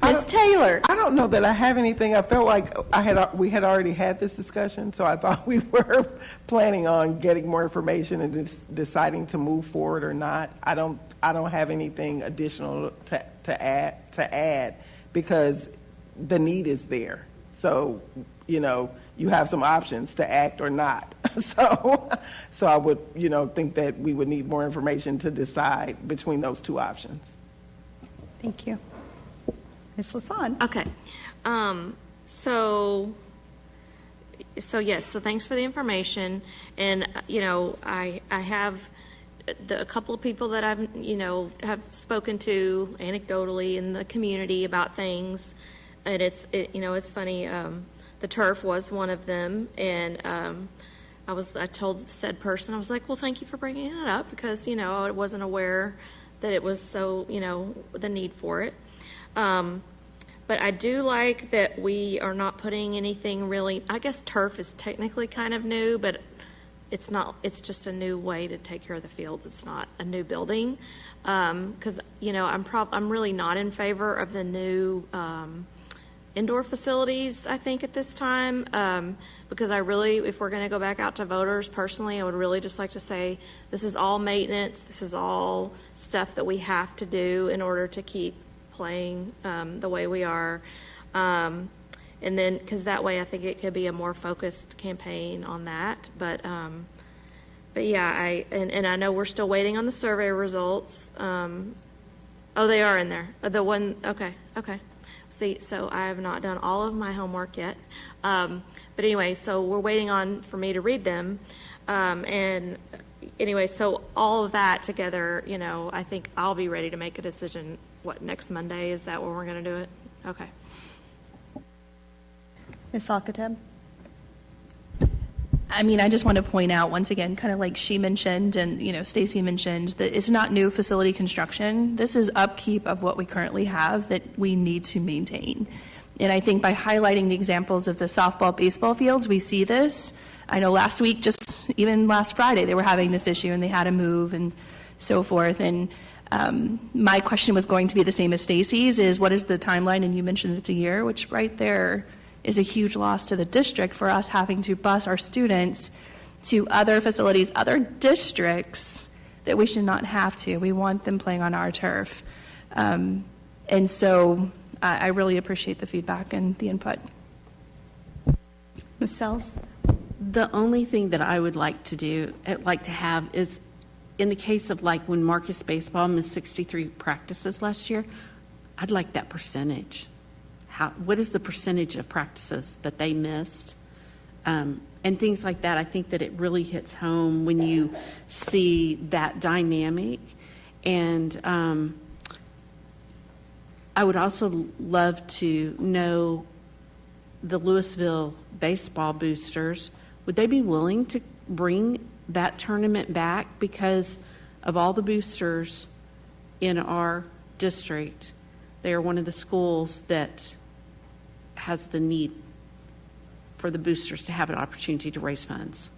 Ms. Taylor. I don't know that I have anything. I felt like we had already had this discussion, so I thought we were planning on getting more information and deciding to move forward or not. I don't have anything additional to add because the need is there. So, you have some options to act or not. So I would, think that we would need more information to decide between those two options. Thank you. Ms. Lasan. Okay. So yes, so thanks for the information. And, I have a couple of people that I've, have spoken to anecdotally in the community about things. And it's funny. The turf was one of them. And I told said person, I was like, well, thank you for bringing it up because, I wasn't aware that it was so, the need for it. But I do like that we are not putting anything really, I guess turf is technically kind of new, but it's not, it's just a new way to take care of the fields. It's not a new building. Because, I'm really not in favor of the new indoor facilities, I think, at this time. Because if we're going to go back out to voters, personally, I would really just like to say this is all maintenance. This is all stuff that we have to do in order to keep playing the way we are. And then, because that way I think it could be a more focused campaign on that. But yeah, and I know we're still waiting on the survey results. Oh, they are in there. The one, okay. See, so I have not done all of my homework yet. But anyway, so we're waiting for me to read them. And anyway, so all of that together, I think I'll be ready to make a decision. What, next Monday? Is that when we're going to do it? Okay. Ms. Alcatab? I just want to point out once again, kind of like she mentioned and, Stacy mentioned, that it's not new facility construction. This is upkeep of what we currently have that we need to maintain. And I think by highlighting the examples of the softball, baseball fields, we see this. I know last week, even last Friday, they were having this issue and they had to move and so forth. And my question was going to be the same as Stacy's, is what is the timeline? And you mentioned it's a year, which right there is a huge loss to the district for us having to bus our students to other facilities, other districts that we should not have to. We want them playing on our turf. And so I really appreciate the feedback and the input. Ms. Sells? The only thing that I would like to have is, in the case of like when Marcus Baseball missed 63 practices last year, I'd like that percentage. What is the percentage of practices that they missed? And things like that. I think that it really hits home when you see that dynamic. And I would also love to know the Lewisville baseball boosters, would they be willing to bring that tournament back? Because of all the boosters in our district, they are one of the schools that has the need for the boosters to have an opportunity to raise funds.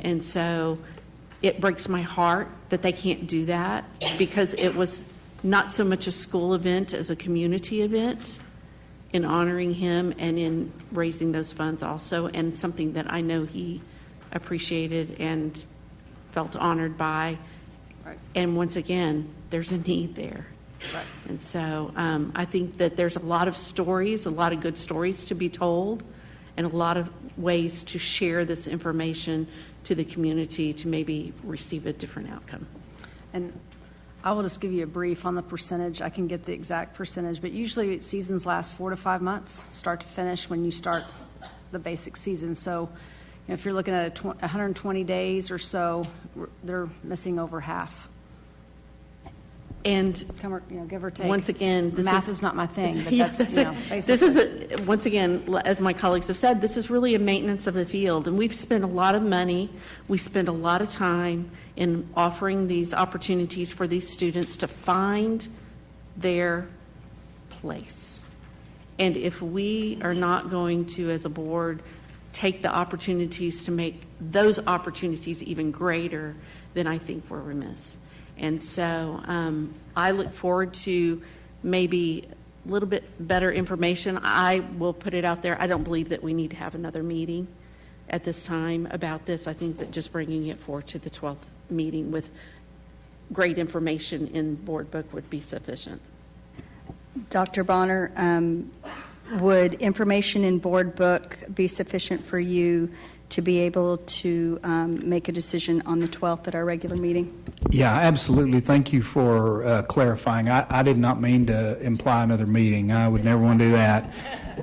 And so it breaks my heart that they can't do that, because it was not so much a school event as a community event in honoring him and in raising those funds also, and something that I know he appreciated and felt honored by. Right. And once again, there's a need there. Right. And so I think that there's a lot of stories, a lot of good stories to be told, and a lot of ways to share this information to the community to maybe receive a different outcome. And I will just give you a brief on the percentage. I can get the exact percentage, but usually seasons last 4 to 5 months, start to finish, when you start the basic season. So if you're looking at 120 days or so, they're missing over half. And give or take. Once again, math is not my thing, but yes, that's this is once again, as my colleagues have said, this is really a maintenance of the field, and we've spent a lot of money, we spend a lot of time in offering these opportunities for these students to find their place. And if we are not going to, as a board, take the opportunities to make those opportunities even greater, then I think we're remiss. And so I look forward to maybe a little bit better information. I will put it out there. I don't believe that we need to have another meeting at this time about this. I think that just bringing it forward to the 12th meeting with great information in board book would be sufficient. Dr. Bonner, would information in board book be sufficient for you to be able to make a decision on the 12th at our regular meeting? Yeah, absolutely. Thank you for clarifying. I did not mean to imply another meeting. I would never want to do that.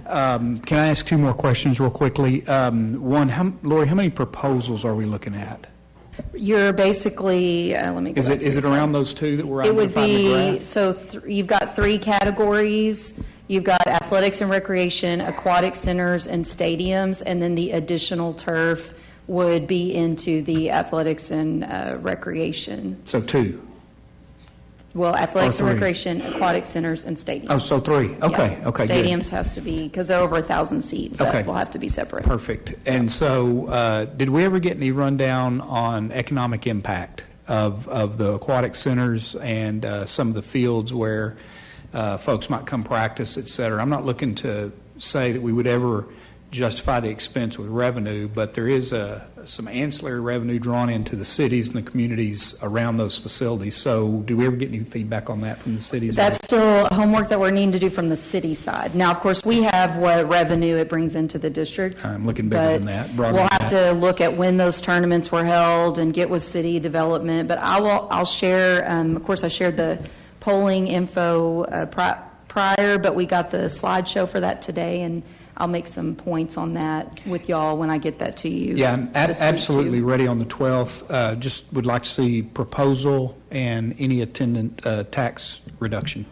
Can I ask two more questions real quickly? One, Lori, how many proposals are we looking at? You're basically, let me go Is back it to the around slide. those two that were It would identified in the be, graph? so you've got three categories. You've got athletics and recreation, aquatic centers and stadiums, and then the additional turf would be into the athletics and recreation. So two. Well, athletics and three. recreation, aquatic centers, and stadiums. Oh, so three. Okay, Yeah. okay, good. Stadiums has to be, because they're over 1,000 seats, Okay. that will have to be separate. Perfect. And so, did we ever get any rundown on economic impact of the aquatic centers and some of the fields where folks might come practice, et cetera? I'm not looking to say that we would ever justify the expense with revenue, but there is some ancillary revenue drawn into the cities and the communities around those facilities. So do we ever get any feedback on that from the cities? That's still homework that we're needing to do from the city side. Now, of course, we have what revenue it brings into the district. I'm looking bigger than that. broader We'll than have that. to look at when those tournaments were held and get with city development. But I'll share, of course, I shared the polling info prior, but we got the slideshow for that today, and I'll make some points on that with y'all when I get that to you. Yeah, I'm this week, absolutely too. ready on the 12th. Just would like to see proposal and any attendant tax reduction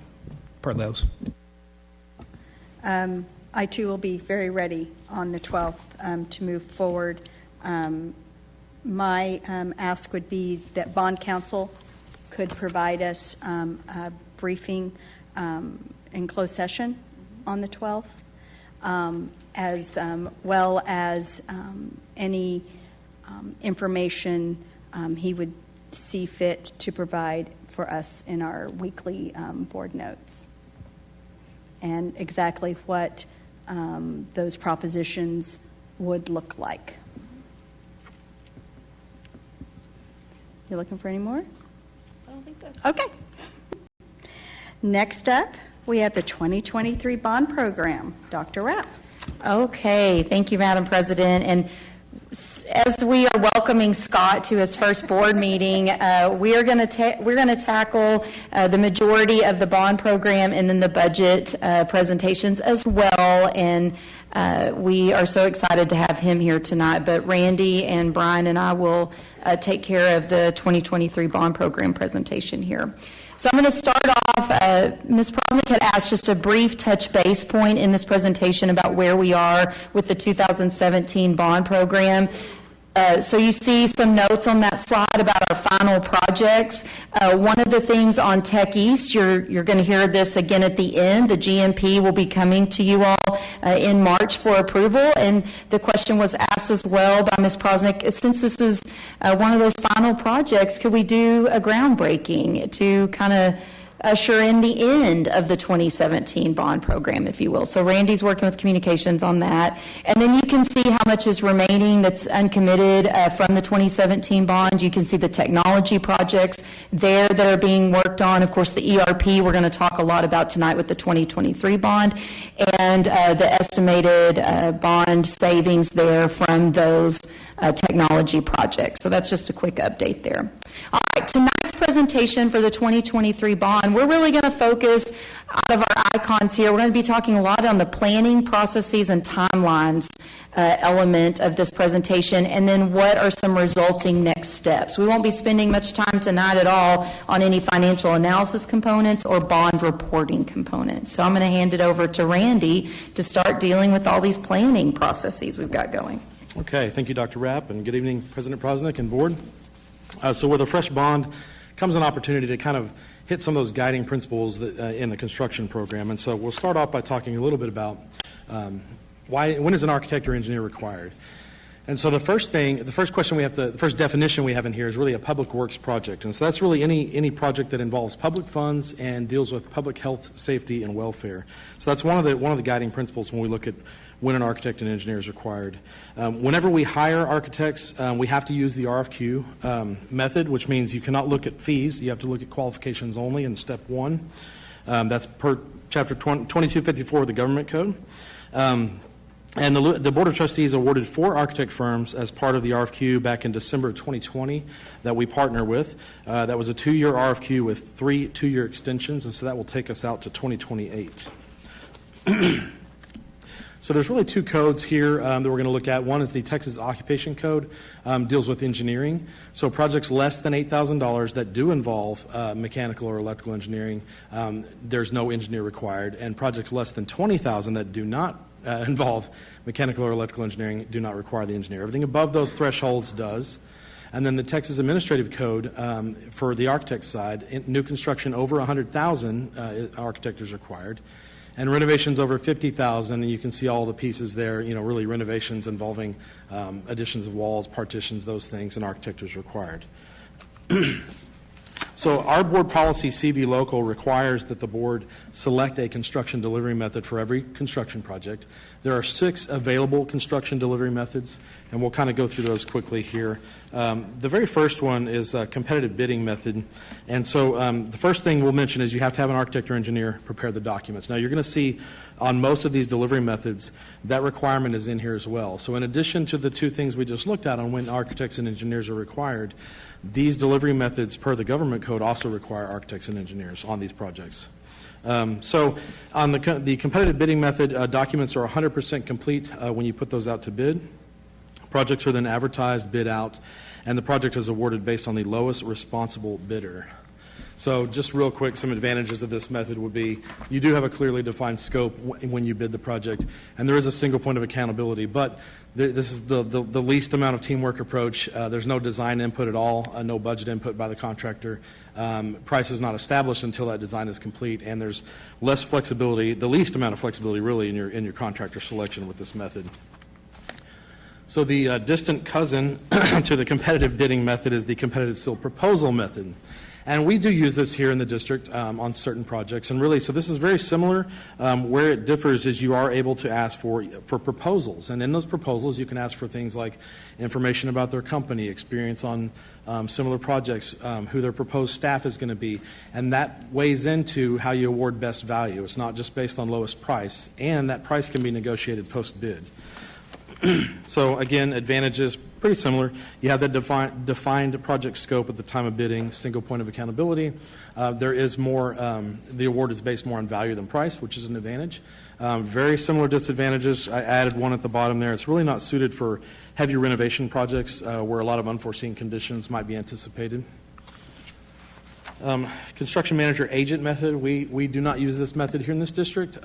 per those. I too will be very ready on the 12th to move forward. My ask would be that bond counsel could provide us a briefing in closed session on the 12th, as well as any information he would see fit to provide for us in our weekly board notes, and exactly what those propositions would look like. You're looking for any more? I don't think so. Okay. Next up, we have the 2023 bond program. Dr. Rapp. Okay, thank you, Madam President. And as we are welcoming Scott to his first board meeting, we're going to tackle the majority of the bond program and then the budget presentations as well. And we are so excited to have him here tonight. But Randy and Brian and I will take care of the 2023 bond program presentation here. So I'm going to start off, Ms. Prosnick had asked just a brief touch base point in this presentation about where we are with the 2017 bond program. So you see some notes on that slide about our final projects. One of the things on Tech East, you're going to hear this again at the end. The GMP will be coming to you all in March for approval. And the question was asked as well by Ms. Prosnick, since this is one of those final projects, could we do a groundbreaking to kind of usher in the end of the 2017 bond program, if you will. So Randy's working with communications on that. And then you can see how much is remaining that's uncommitted from the 2017 bond. You can see the technology projects there that are being worked on. Of course, the ERP we're going to talk a lot about tonight with the 2023 bond, and the estimated bond savings there from those technology projects. So that's just a quick update there. All right, tonight's presentation for the 2023 bond, we're really going to focus out of our icons here. We're going to be talking a lot on the planning processes and timelines element of this presentation, and then what are some resulting next steps. We won't be spending much time tonight at all on any financial analysis components or bond reporting components. So I'm going to hand it over to Randy to start dealing with all these planning processes we've got going. Okay, thank you, Dr. Rapp, and good evening, President Prosnick and board. So with a fresh bond comes an opportunity to kind of hit some of those guiding principles that, in the construction program. And so we'll start off by talking a little bit about when is an architect or engineer required? And so the first definition we have in here is really a public works project. And so that's really any project that involves public funds and deals with public health, safety, and welfare. So that's one of the guiding principles when we look at when an architect and engineer is required. Whenever we hire architects, we have to use the RFQ method, which means you cannot look at fees. You have to look at qualifications only in step one. That's per Chapter 2254 of the Government Code. And the Board of Trustees awarded 4 architect firms as part of the RFQ back in December of 2020 that we partner with. That was a 2-year RFQ with 3 2-year extensions, and so that will take us out to 2028. So there's really 2 codes here that we're going to look at. One is the Texas Occupation Code, deals with engineering. So projects less than $8,000 that do involve mechanical or electrical engineering, there's no engineer required. And projects less than $20,000 that do not involve mechanical or electrical engineering do not require the engineer. Everything above those thresholds does. And then the Texas Administrative Code for the architect side, new construction over $100,000 architect is required. And renovations over $50,000, and you can see all the pieces there, really renovations involving additions of walls, partitions, those things, and architect is required. So our board policy, CV Local, requires that the board select a construction delivery method for every construction project. There are 6 available construction delivery methods, and we'll kind of go through those quickly here. The very first one is a competitive bidding method. And so the first thing we'll mention is you have to have an architect or engineer prepare the documents. Now, you're going to see on most of these delivery methods, that requirement is in here as well. So in addition to the 2 things we just looked at on when architects and engineers are required, these delivery methods per the government code also require architects and engineers on these projects. So on the competitive bidding method, documents are 100% complete when you put those out to bid. Projects are then advertised, bid out, and the project is awarded based on the lowest responsible bidder. So just real quick, some advantages of this method would be you do have a clearly defined scope when you bid the project, and there is a single point of accountability, but this is the least amount of teamwork approach. There's no design input at all, no budget input by the contractor. Price is not established until that design is complete, and there's less flexibility, the least amount of flexibility really in your contractor selection with this method. So the distant cousin to the competitive bidding method is the competitive seal proposal method. And we do use this here in the district on certain projects. And really, so this is very similar. Where it differs is you are able to ask for proposals. And in those proposals, you can ask for things like information about their company, experience on similar projects, who their proposed staff is going to be. And that weighs into how you award best value. It's not just based on lowest price. And that price can be negotiated post-bid. So again, advantages, pretty similar. You have the defined project scope at the time of bidding, single point of accountability. There is more, the award is based more on value than price, which is an advantage. Very similar disadvantages. I added one at the bottom there. It's really not suited for heavy renovation projects where a lot of unforeseen conditions might be anticipated. Construction manager agent method, we do not use this method here in this district.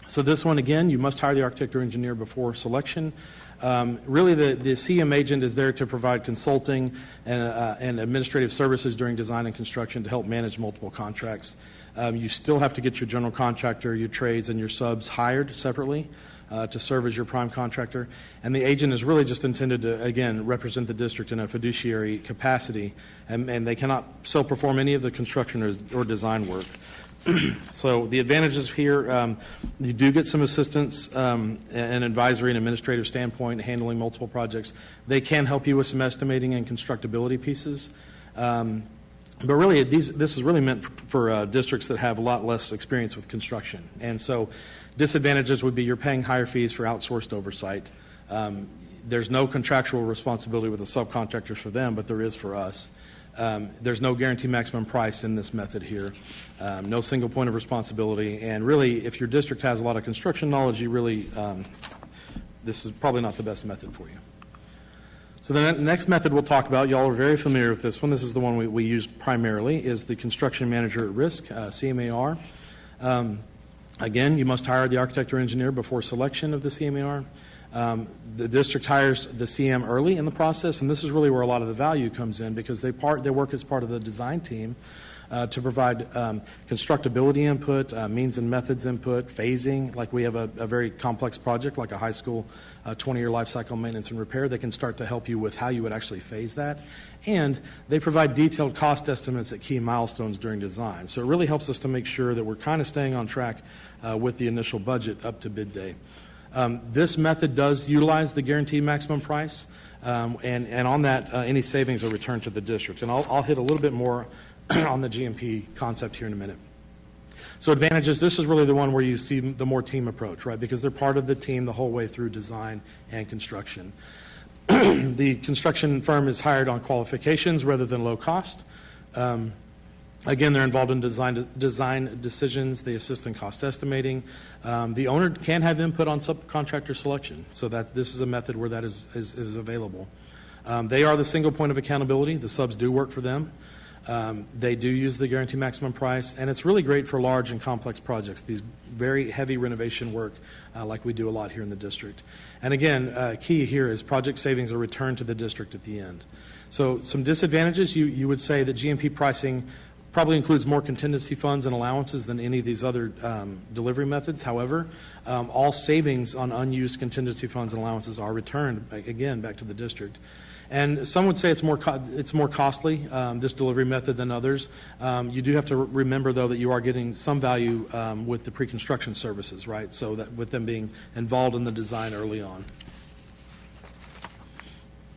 So this one, again, you must hire the architect or engineer before selection. Really, the CM agent is there to provide consulting and administrative services during design and construction to help manage multiple contracts. You still have to get your general contractor, your trades, and your subs hired separately to serve as your prime contractor. And the agent is really just intended to, again, represent the district in a fiduciary capacity, and they cannot self-perform any of the construction or design work. So the advantages here, you do get some assistance and advisory and administrative standpoint handling multiple projects. They can help you with some estimating and constructability pieces. But really, this is really meant for districts that have a lot less experience with construction. And so disadvantages would be you're paying higher fees for outsourced oversight. There's no contractual responsibility with the subcontractors for them, but there is for us. There's no guaranteed maximum price in this method here, no single point of responsibility, and really, if your district has a lot of construction knowledge, you really, this is probably not the best method for you. So the next method we'll talk about, y'all are very familiar with this one, this is the one we use primarily, is the construction manager at risk, CMAR. Again, you must hire the architect or engineer before selection of the CMAR. The district hires the CM early in the process, and this is really where a lot of the value comes in because they work as part of the design team to provide constructability input, means and methods input, phasing. Like we have a very complex project like a high school 20-year life cycle maintenance and repair. They can start to help you with how you would actually phase that. And they provide detailed cost estimates at key milestones during design. So it really helps us to make sure that we're kind of staying on track with the initial budget up to bid day. This method does utilize the guaranteed maximum price, and on that, any savings are returned to the district. And I'll hit a little bit more on the GMP concept here in a minute. So advantages, this is really the one where you see the more team approach, right? Because they're part of the team the whole way through design and construction. The construction firm is hired on qualifications rather than low cost. Again, they're involved in design decisions. They assist in cost estimating. The owner can have input on subcontractor selection, so this is a method where that is available. They are the single point of accountability. The subs do work for them. They do use the guarantee maximum price, and it's really great for large and complex projects, these very heavy renovation work like we do a lot here in the district. And again, key here is project savings are returned to the district at the end. So some disadvantages, you would say that GMP pricing probably includes more contingency funds and allowances than any of these other delivery methods. However, all savings on unused contingency funds and allowances are returned, again, back to the district. And some would say it's more costly, this delivery method, than others. You do have to remember, though, that you are getting some value with the pre-construction services, right? So that with them being involved in the design early on.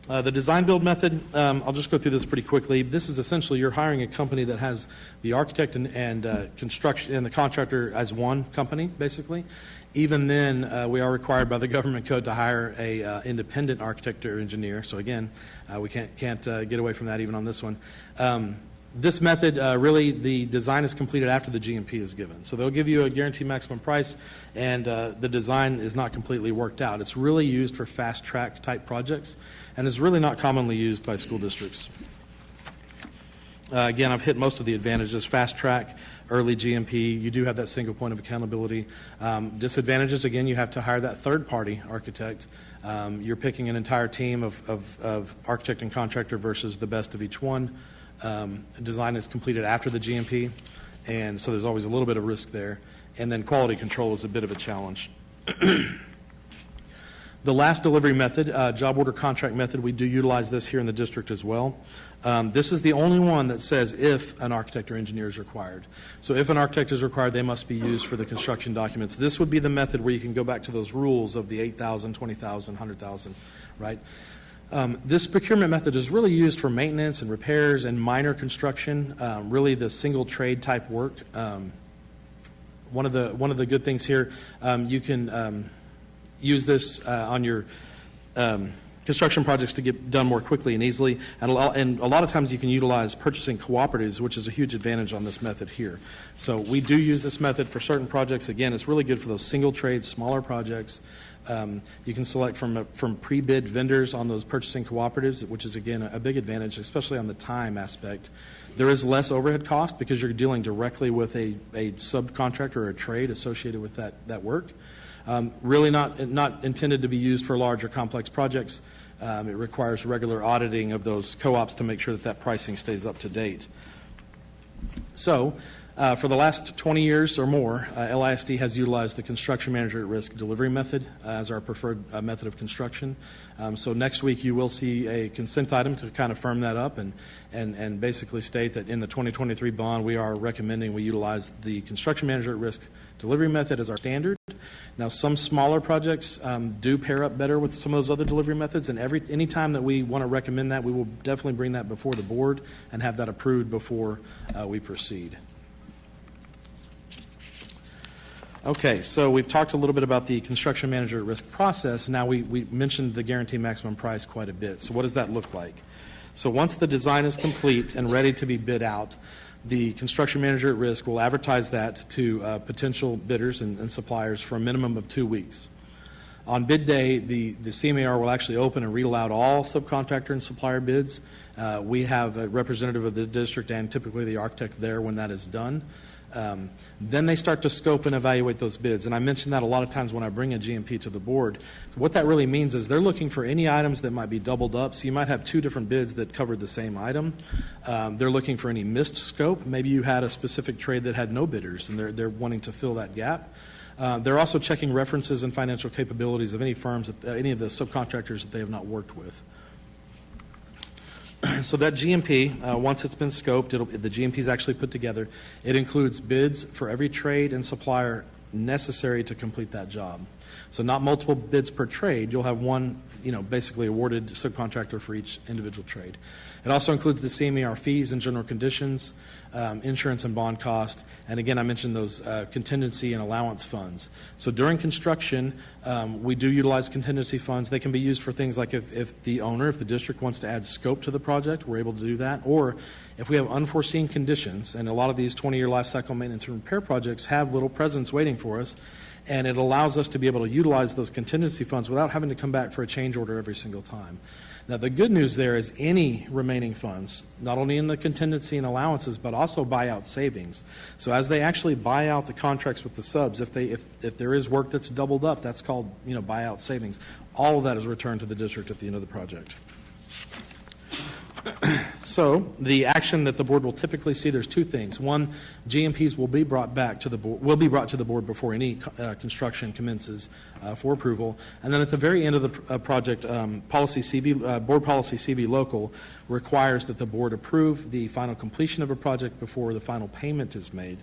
The design build method, I'll just go through this pretty quickly. This is essentially you're hiring a company that has the architect and construction and the contractor as one company, basically. Even then, we are required by the government code to hire a independent architect or engineer. So again, we can't get away from that even on this one. This method, really, the design is completed after the GMP is given. So they'll give you a guaranteed maximum price, and the design is not completely worked out. It's really used for fast-track type projects, and is really not commonly used by school districts. Again, I've hit most of the advantages. Fast track, early GMP, you do have that single point of accountability. Disadvantages, again, you have to hire that third-party architect. You're picking an entire team of architect and contractor versus the best of each one. Design is completed after the GMP, and so there's always a little bit of risk there. And then quality control is a bit of a challenge. The last delivery method, job order contract method, we do utilize this here in the district as well. This is the only one that says if an architect or engineer is required. So if an architect is required, they must be used for the construction documents. This would be the method where you can go back to those rules of the 8,000, 20,000, 100,000, right? This procurement method is really used for maintenance and repairs and minor construction, really the single trade type work. One of the good things here, you can use this on your construction projects to get done more quickly and easily. And a lot of times you can utilize purchasing cooperatives, which is a huge advantage on this method here. So we do use this method for certain projects. Again, it's really good for those single trade, smaller projects. You can select from pre-bid vendors on those purchasing cooperatives, which is, again, a big advantage, especially on the time aspect. There is less overhead cost because you're dealing directly with a subcontractor or a trade associated with that work. Really not intended to be used for large or complex projects. It requires regular auditing of those co-ops to make sure that pricing stays up to date. So for the last 20 years or more, LISD has utilized the construction manager at risk delivery method as our preferred method of construction. So next week you will see a consent item to kind of firm that up and basically state that in the 2023 bond we are recommending we utilize the construction manager at risk delivery method as our standard. Now, some smaller projects do pair up better with some of those other delivery methods, and any time that we want to recommend that, we will definitely bring that before the board and have that approved before we proceed. Okay, so we've talked a little bit about the construction manager at risk process. Now we mentioned the guaranteed maximum price quite a bit. So what does that look like? So once the design is complete and ready to be bid out, the construction manager at risk will advertise that to potential bidders and suppliers for a minimum of 2 weeks. On bid day, the CMAR will actually open and read aloud all subcontractor and supplier bids. We have a representative of the district and typically the architect there when that is done. Then they start to scope and evaluate those bids. And I mentioned that a lot of times when I bring a GMP to the board. What that really means is they're looking for any items that might be doubled up. So you might have 2 different bids that covered the same item. They're looking for any missed scope. Maybe you had a specific trade that had no bidders and they're wanting to fill that gap. They're also checking references and financial capabilities of any firms, any of the subcontractors that they have not worked with. So that GMP, once it's been scoped, the GMP is actually put together. It includes bids for every trade and supplier necessary to complete that job. So not multiple bids per trade. You'll have one, basically awarded subcontractor for each individual trade. It also includes the CMER fees and general conditions, insurance and bond cost, and again, I mentioned those contingency and allowance funds. So during construction, we do utilize contingency funds. They can be used for things like if the district wants to add scope to the project, we're able to do that, or if we have unforeseen conditions, and a lot of these 20-year life cycle maintenance and repair projects have little presents waiting for us, and it allows us to be able to utilize those contingency funds without having to come back for a change order every single time. Now, the good news there is any remaining funds, not only in the contingency and allowances, but also buyout savings. So as they actually buy out the contracts with the subs, if there is work that's doubled up, that's called buyout savings. All of that is returned to the district at the end of the project. So the action that the board will typically see, there's two things. One, GMPs will be brought back to the board, before any construction commences for approval. And then at the very end of the project, board policy CV local requires that the board approve the final completion of a project before the final payment is made.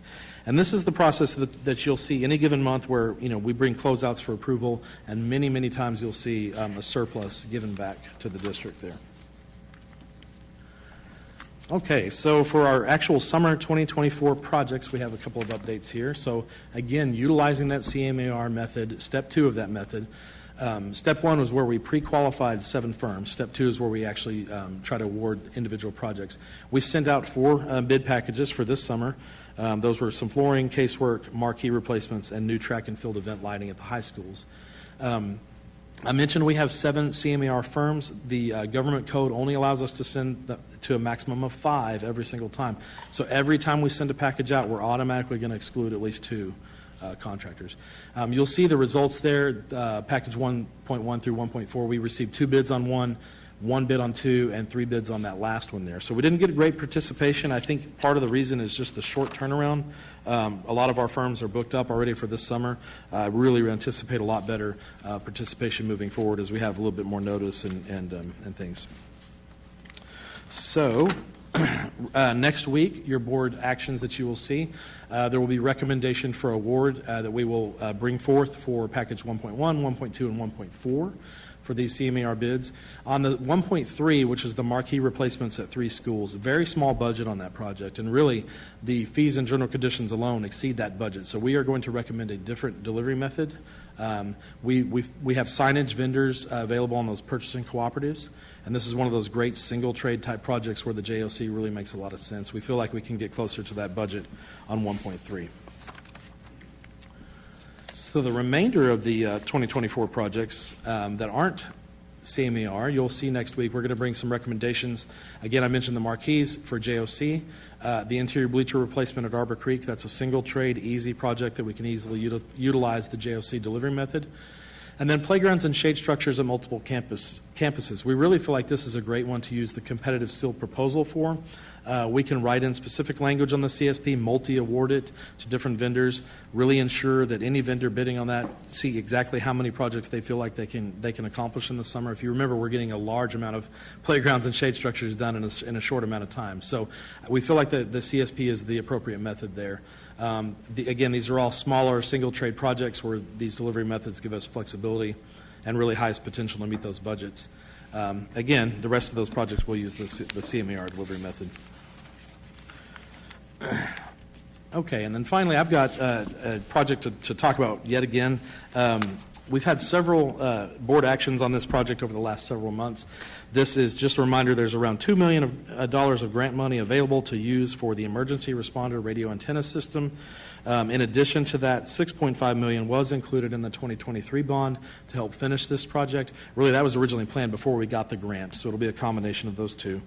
And this is the process that you'll see any given month where we bring closeouts for approval, and many, many times you'll see a surplus given back to the district there. Okay, so for our actual summer 2024 projects, we have a couple of updates here. So again, utilizing that CMAR method, step 2 of that method. Step 1 was where we pre-qualified 7 firms. Step 2 is where we actually try to award individual projects. We sent out 4 bid packages for this summer. Those were some flooring, casework, marquee replacements, and new track and field event lighting at the high schools. I mentioned we have 7 CMAR firms. The government code only allows us to send to a maximum of 5 every single time. So every time we send a package out, we're automatically going to exclude at least 2 contractors. You'll see the results there, package 1.1 through 1.4. We received 2 bids on 1 bid on 2, and 3 bids on that last one there. So we didn't get great participation. I think part of the reason is just the short turnaround. A lot of our firms are booked up already for this summer. Really anticipate a lot better participation moving forward as we have a little bit more notice and things. So next week, your board actions that you will see, there will be recommendation for award that we will bring forth for package 1.1, 1.2, and 1.4. for these CMAR bids. On the 1.3, which is the marquee replacements at 3 schools, a very small budget on that project, and really the fees and general conditions alone exceed that budget. So we are going to recommend a different delivery method. We have signage vendors available on those purchasing cooperatives, and this is one of those great single trade type projects where the JOC really makes a lot of sense. We feel like we can get closer to that budget on 1.3. So the remainder of the 2024 projects that aren't CMAR, you'll see next week. We're going to bring some recommendations. Again, I mentioned the marquees for JOC. The interior bleacher replacement at Arbor Creek, that's a single trade, easy project that we can easily utilize the JOC delivery method. And then playgrounds and shade structures at multiple campuses. We really feel like this is a great one to use the competitive sealed proposal for. We can write in specific language on the CSP, multi-award it to different vendors, really ensure that any vendor bidding on that see exactly how many projects they feel like they can accomplish in the summer. If you remember, we're getting a large amount of playgrounds and shade structures done in a short amount of time. So we feel like the CSP is the appropriate method there. Again, these are all smaller single trade projects where these delivery methods give us flexibility and really highest potential to meet those budgets. Again, the rest of those projects will use the CMAR delivery method. Okay, and then finally, I've got a project to talk about yet again. We've had several board actions on this project over the last several months. This is just a reminder, there's around $2 million of grant money available to use for the emergency responder radio antenna system. In addition to that, $6.5 million was included in the 2023 bond to help finish this project. Really, that was originally planned before we got the grant, so it'll be a combination of those two.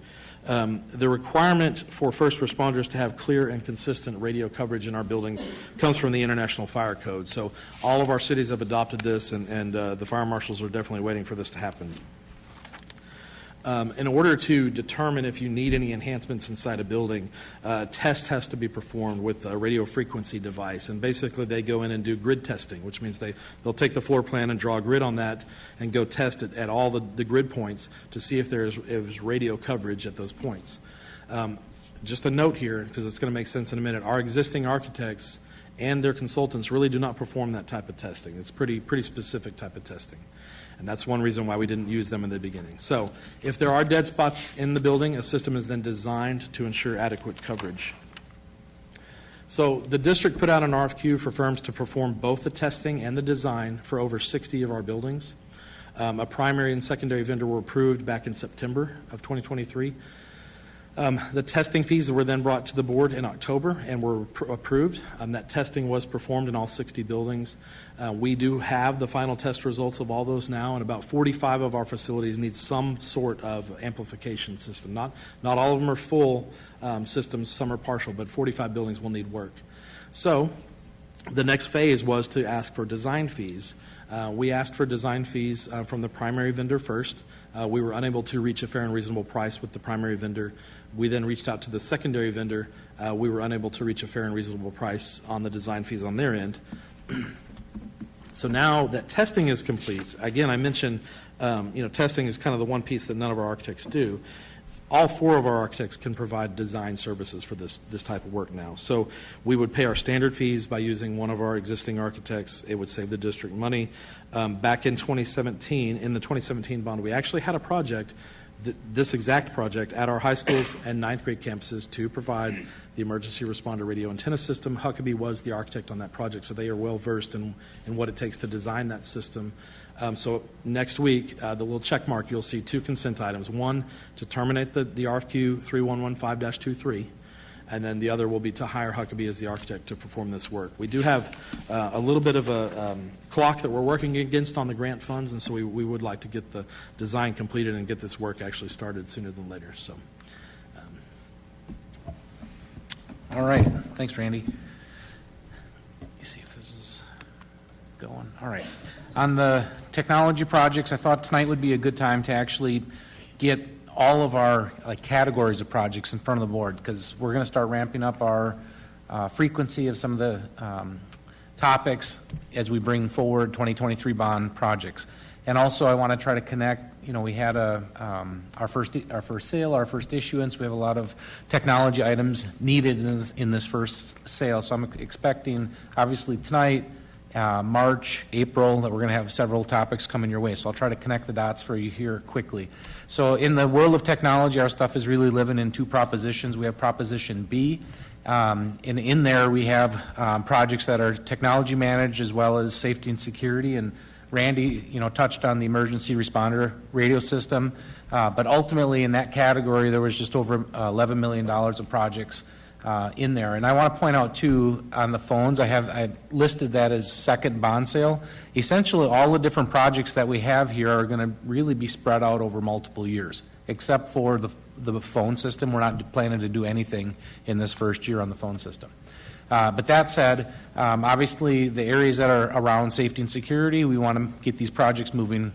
The requirement for first responders to have clear and consistent radio coverage in our buildings comes from the International Fire Code. So all of our cities have adopted this, and the fire marshals are definitely waiting for this to happen. In order to determine if you need any enhancements inside a building, a test has to be performed with a radio frequency device. And basically, they go in and do grid testing, which means they'll take the floor plan and draw a grid on that and go test it at all the grid points to see if there's radio coverage at those points. Just a note here, because it's going to make sense in a minute, our existing architects and their consultants really do not perform that type of testing. It's pretty specific type of testing. And that's one reason why we didn't use them in the beginning. So if there are dead spots in the building, a system is then designed to ensure adequate coverage. So the district put out an RFQ for firms to perform both the testing and the design for over 60 of our buildings. A primary and secondary vendor were approved back in September of 2023. The testing fees were then brought to the board in October and were approved. That testing was performed in all 60 buildings. We do have the final test results of all those now, and about 45 of our facilities need some sort of amplification system. Not all of them are full systems, some are partial, but 45 buildings will need work. So the next phase was to ask for design fees. We asked for design fees from the primary vendor first. We were unable to reach a fair and reasonable price with the primary vendor. We then reached out to the secondary vendor. We were unable to reach a fair and reasonable price on the design fees on their end. So now that testing is complete, again, I mentioned testing is kind of the one piece that none of our architects do. All 4 of our architects can provide design services for this type of work now. So we would pay our standard fees by using one of our existing architects. It would save the district money. Back in 2017, in the 2017 bond, we actually had a project, this exact project, at our high schools and 9th grade campuses to provide the emergency responder radio antenna system. Huckabee was the architect on that project, so they are well versed in what it takes to design that system. So next week, the little check mark, you'll see 2 consent items. One, to terminate the RFQ 3115-23, and then the other will be to hire Huckabee as the architect to perform this work. We do have a little bit of a clock that we're working against on the grant funds, and so we would like to get the design completed and get this work actually started sooner than later. So, all right. Thanks, Randy. Let me see if this is going. All right. On the technology projects, I thought tonight would be a good time to actually get all of our categories of projects in front of the board, because we're going to start ramping up our frequency of some of the topics as we bring forward 2023 bond projects. And also, I want to try to connect. We had our first sale, our first issuance. We have a lot of technology items needed in this first sale. So I'm expecting, obviously, tonight, March, April, that we're going to have several topics coming your way. So I'll try to connect the dots for you here quickly. So in the world of technology, our stuff is really living in 2 propositions. We have Proposition B, and in there we have projects that are technology managed as well as safety and security. And Randy, touched on the emergency responder radio system, but ultimately in that category there was just over $11 million of projects in there. And I want to point out too, on the phones, I listed that as second bond sale. Essentially all the different projects that we have here are going to really be spread out over multiple years, except for the phone system. We're not planning to do anything in this first year on the phone system. But that said, obviously the areas that are around safety and security, we want to get these projects moving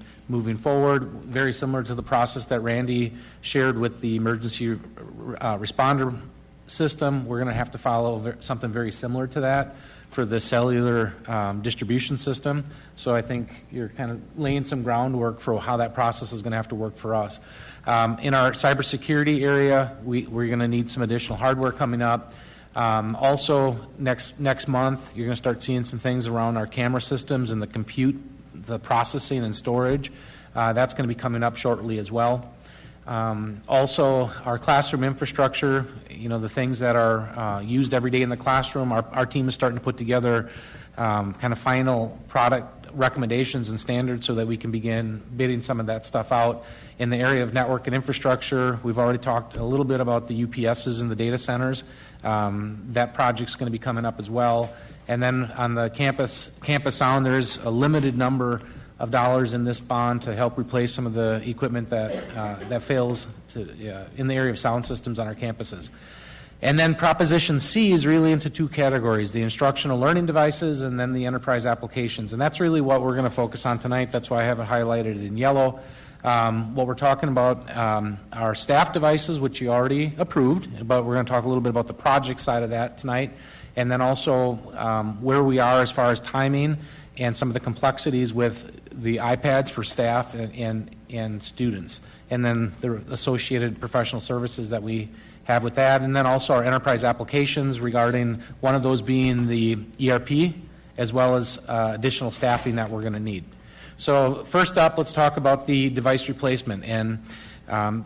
forward, very similar to the process that Randy shared with the emergency responder system. We're going to have to follow something very similar to that for the cellular distribution system. So I think you're kind of laying some groundwork for how that process is going to have to work for us. In our cybersecurity area, we're going to need some additional hardware coming up. Also, next month, you're going to start seeing some things around our camera systems and the compute, the processing and storage. That's going to be coming up shortly as well. Also, our classroom infrastructure, the things that are used every day in the classroom, our team is starting to put together kind of final product recommendations and standards so that we can begin bidding some of that stuff out. In the area of network and infrastructure, we've already talked a little bit about the UPSs and the data centers. That project's going to be coming up as well. And then on the campus sound, there's a limited number of dollars in this bond to help replace some of the equipment that fails in the area of sound systems on our campuses. And then Proposition C is really into 2 categories, the instructional learning devices and then the enterprise applications. And that's really what we're going to focus on tonight. That's why I have it highlighted in yellow. What we're talking about are staff devices, which you already approved, but we're going to talk a little bit about the project side of that tonight. And then also where we are as far as timing and some of the complexities with the iPads for staff and students. And then the associated professional services that we have with that, and then also our enterprise applications regarding one of those being the ERP, as well as additional staffing that we're going to need. So first up, let's talk about the device replacement. And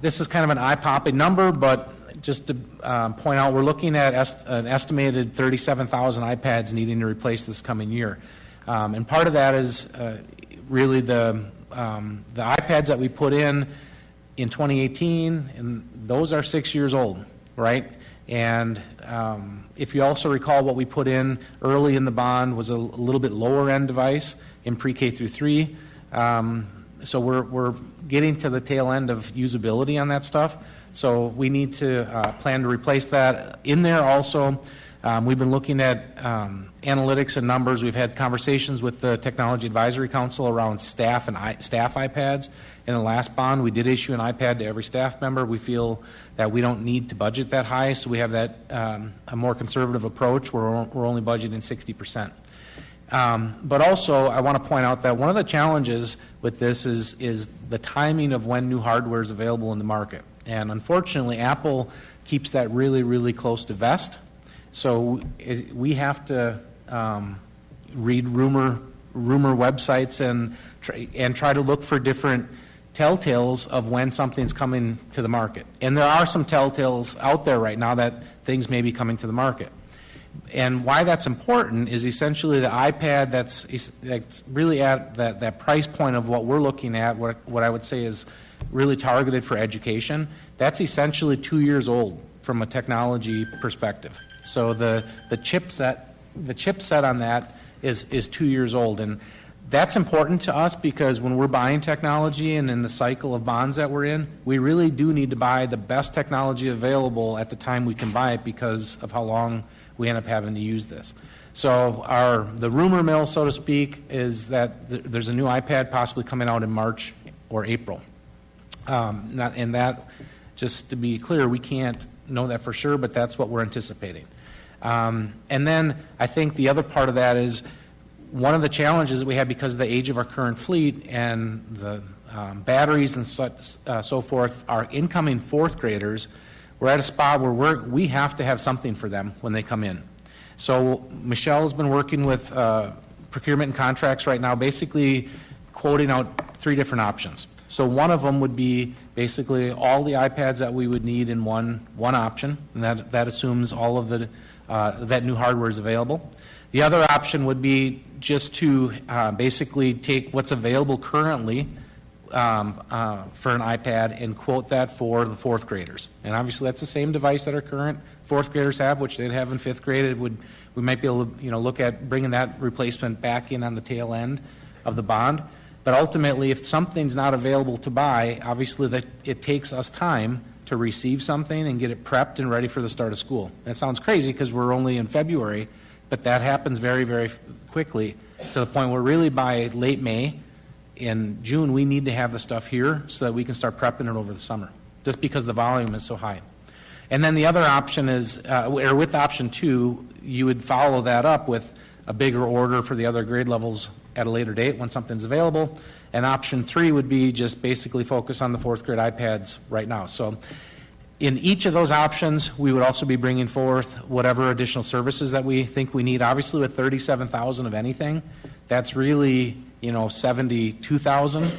this is kind of an eye-popping number, but just to point out, we're looking at an estimated 37,000 iPads needing to replace this coming year. And part of that is really the iPads that we put in 2018, and those are 6 years old, right? And if you also recall, what we put in early in the bond was a little bit lower end device in pre-K through 3. So we're getting to the tail end of usability on that stuff. So we need to plan to replace that. In there also, we've been looking at analytics and numbers. We've had conversations with the Technology Advisory Council around staff and staff iPads. In the last bond, we did issue an iPad to every staff member. We feel that we don't need to budget that high, so we have that a more conservative approach where we're only budgeting 60%. But also, I want to point out that one of the challenges with this is the timing of when new hardware is available in the market. And unfortunately, Apple keeps that really, really close to vest. So we have to read rumor websites and try to look for different telltales of when something's coming to the market. And there are some telltales out there right now that things may be coming to the market. And why that's important is essentially the iPad that's really at that price point of what we're looking at, what I would say is really targeted for education. That's essentially 2 years old from a technology perspective. So the chipset on that is 2 years old, and that's important to us because when we're buying technology and in the cycle of bonds that we're in, we really do need to buy the best technology available at the time we can buy it because of how long we end up having to use this. So the rumor mill, so to speak, is that there's a new iPad possibly coming out in March or April. And that, just to be clear, we can't know that for sure, but that's what we're anticipating. And then I think the other part of that is one of the challenges that we have because of the age of our current fleet and the batteries and so forth, our incoming fourth graders, we're at a spot where we have to have something for them when they come in. So Michelle's been working with procurement and contracts right now, basically quoting out 3 different options. So one of them would be basically all the iPads that we would need in one option, and that assumes all of that new hardware is available. The other option would be just to basically take what's available currently for an iPad and quote that for the fourth graders. And obviously that's the same device that our current fourth graders have, which they'd have in fifth grade. We might be able to look at bringing that replacement back in on the tail end of the bond. But ultimately, if something's not available to buy, obviously that it takes us time to receive something and get it prepped and ready for the start of school. And it sounds crazy because we're only in February, but that happens very, very quickly to the point where really by late May, in June, we need to have the stuff here so that we can start prepping it over the summer, just because the volume is so high. And then the other option is, or with option 2, you would follow that up with a bigger order for the other grade levels at a later date when something's available. And option 3 would be just basically focus on the fourth grade iPads right now. So in each of those options, we would also be bringing forth whatever additional services that we think we need. Obviously, with 37,000 of anything, that's really 72,000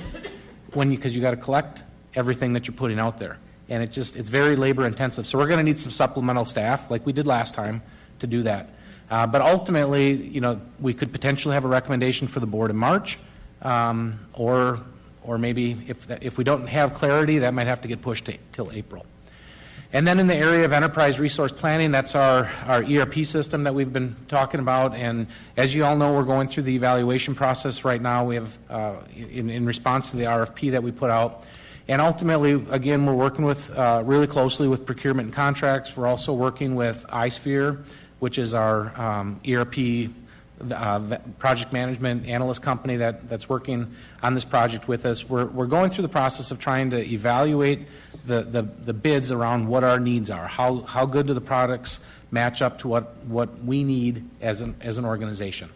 because you got to collect everything that you're putting out there, and it's very labor intensive. So we're going to need some supplemental staff, like we did last time, to do that. But ultimately, we could potentially have a recommendation for the board in March, or maybe if we don't have clarity, that might have to get pushed till April. And then in the area of enterprise resource planning, that's our ERP system that we've been talking about. And as you all know, we're going through the evaluation process right now. We have, in response to the RFP that we put out. And ultimately, again, we're working with really closely with procurement and contracts. We're also working with iSphere, which is our ERP project management analyst company that's working on this project with us. We're going through the process of trying to evaluate the bids around what our needs are. How good do the products match up to what we need as an organization?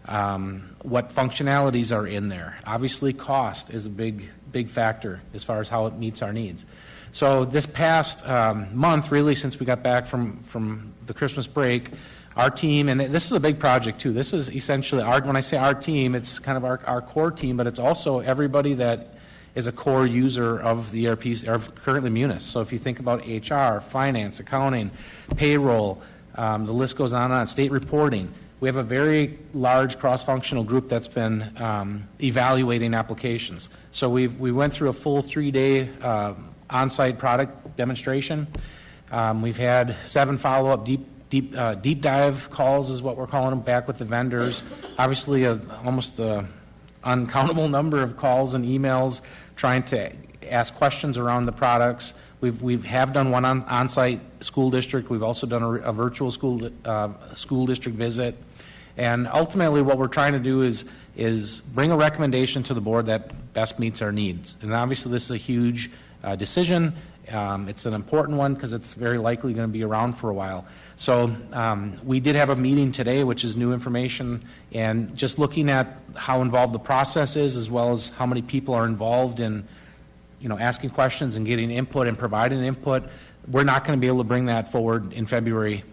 What functionalities are in there? Obviously, cost is a big factor as far as how it meets our needs. So this past month, really since we got back from the Christmas break, our team, and this is a big project too, this is essentially, when I say our team, it's kind of our core team, but it's also everybody that is a core user of the ERPs, or currently Munis. So if you think about HR, finance, accounting, payroll, the list goes on, state reporting. We have a very large cross-functional group that's been evaluating applications. So we went through a full 3-day on-site product demonstration. We've had 7 follow-up deep dive calls, is what we're calling them, back with the vendors. Obviously, almost uncountable number of calls and emails trying to ask questions around the products. We have done one on-site school district. We've also done a virtual school district visit. And ultimately, what we're trying to do is bring a recommendation to the board that best meets our needs. And obviously, this is a huge decision. It's an important one because it's very likely going to be around for a while. So we did have a meeting today, which is new information, and just looking at how involved the process is, as well as how many people are involved in, asking questions and getting input and providing input. We're not going to be able to bring that forward in February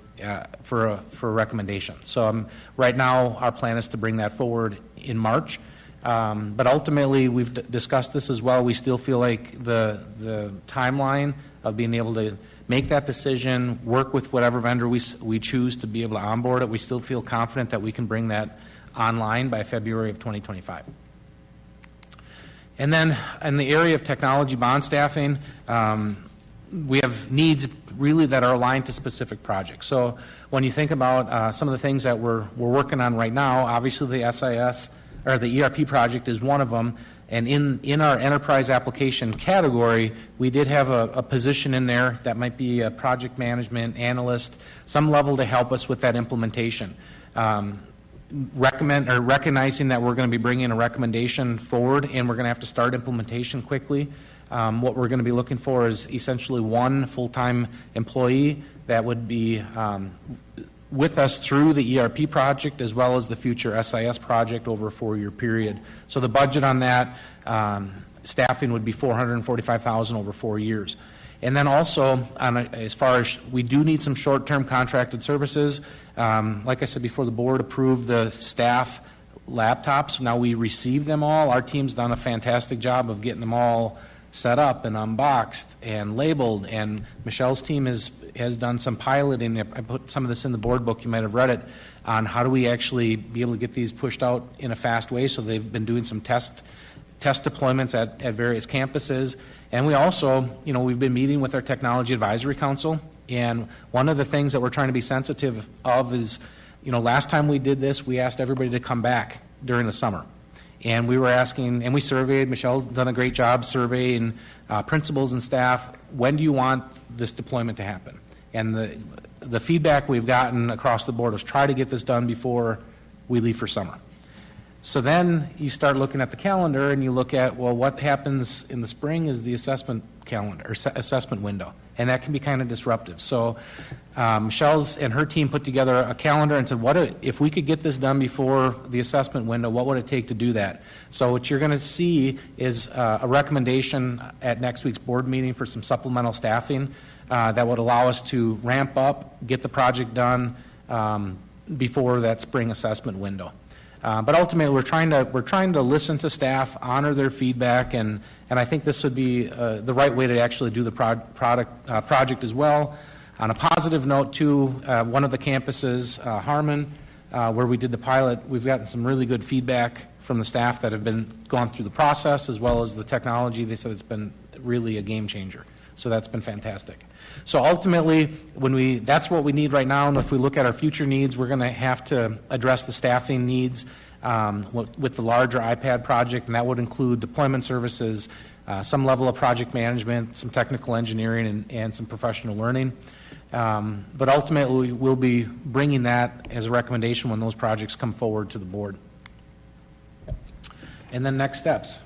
for a recommendation. So right now, our plan is to bring that forward in March. But ultimately, we've discussed this as well. We still feel like the timeline of being able to make that decision, work with whatever vendor we choose to be able to onboard it, we still feel confident that we can bring that online by February of 2025. And then in the area of technology bond staffing, we have needs really that are aligned to specific projects. So when you think about some of the things that we're working on right now, obviously the SIS or the ERP project is one of them. And in our enterprise application category, we did have a position in there that might be a project management analyst, some level to help us with that implementation. Recognizing that we're going to be bringing a recommendation forward and we're going to have to start implementation quickly. What we're going to be looking for is essentially one full-time employee that would be with us through the ERP project as well as the future SIS project over a 4-year period. So the budget on that staffing would be $445,000 over 4 years. And then also, as far as we do need some short-term contracted services, like I said before, the board approved the staff laptops. Now we received them all. Our team's done a fantastic job of getting them all set up and unboxed and labeled, and Michelle's team has done some piloting. I put some of this in the board book, you might have read it, on how do we actually be able to get these pushed out in a fast way. So they've been doing some test deployments at various campuses. And we also, we've been meeting with our Technology Advisory Council, and one of the things that we're trying to be sensitive of is, last time we did this, we asked everybody to come back during the summer. And we were asking, and we surveyed, Michelle's done a great job surveying principals and staff, when do you want this deployment to happen? And the feedback we've gotten across the board was try to get this done before we leave for summer. So then you start looking at the calendar and you look at, well, what happens in the spring is the assessment calendar, or assessment window. And that can be kind of disruptive. So Michelle's and her team put together a calendar and said, if we could get this done before the assessment window, what would it take to do that? So what you're going to see is a recommendation at next week's board meeting for some supplemental staffing that would allow us to ramp up, get the project done before that spring assessment window. But ultimately, we're trying to listen to staff, honor their feedback, and I think this would be the right way to actually do the project as well. On a positive note, too, one of the campuses, Harmon, where we did the pilot, we've gotten some really good feedback from the staff that have gone through the process as well as the technology. They said it's been really a game changer. So that's been fantastic. So ultimately, that's what we need right now, and if we look at our future needs, we're going to have to address the staffing needs with the larger iPad project, and that would include deployment services, some level of project management, some technical engineering, and some professional learning. But ultimately, we'll be bringing that as a recommendation when those projects come forward to the board. And then next steps.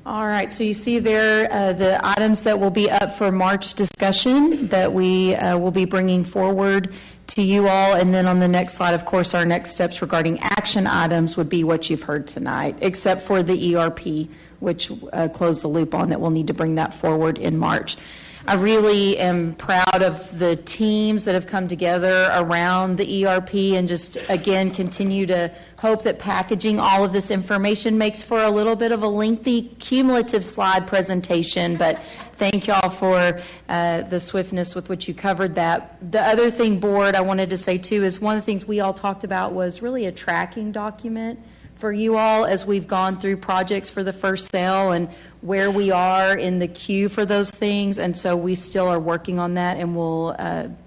All right, so you see there the items that will be up for March discussion that we will be bringing forward to you all. And then on the next slide, of course, our next steps regarding action items would be what you've heard tonight, except for the ERP, which closed the loop on that. We'll need to bring that forward in March. I really am proud of the teams that have come together around the ERP and just, again, continue to hope that packaging all of this information makes for a little bit of a lengthy cumulative slide presentation, but thank y'all for the swiftness with which you covered that. The other thing, board, I wanted to say too is one of the things we all talked about was really a tracking document for you all as we've gone through projects for the first sale and where we are in the queue for those things. And so we still are working on that, and we'll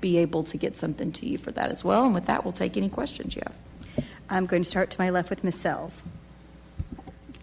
be able to get something to you for that as well. And with that, we'll take any questions you have. I'm going to start to my left with Ms. Sells.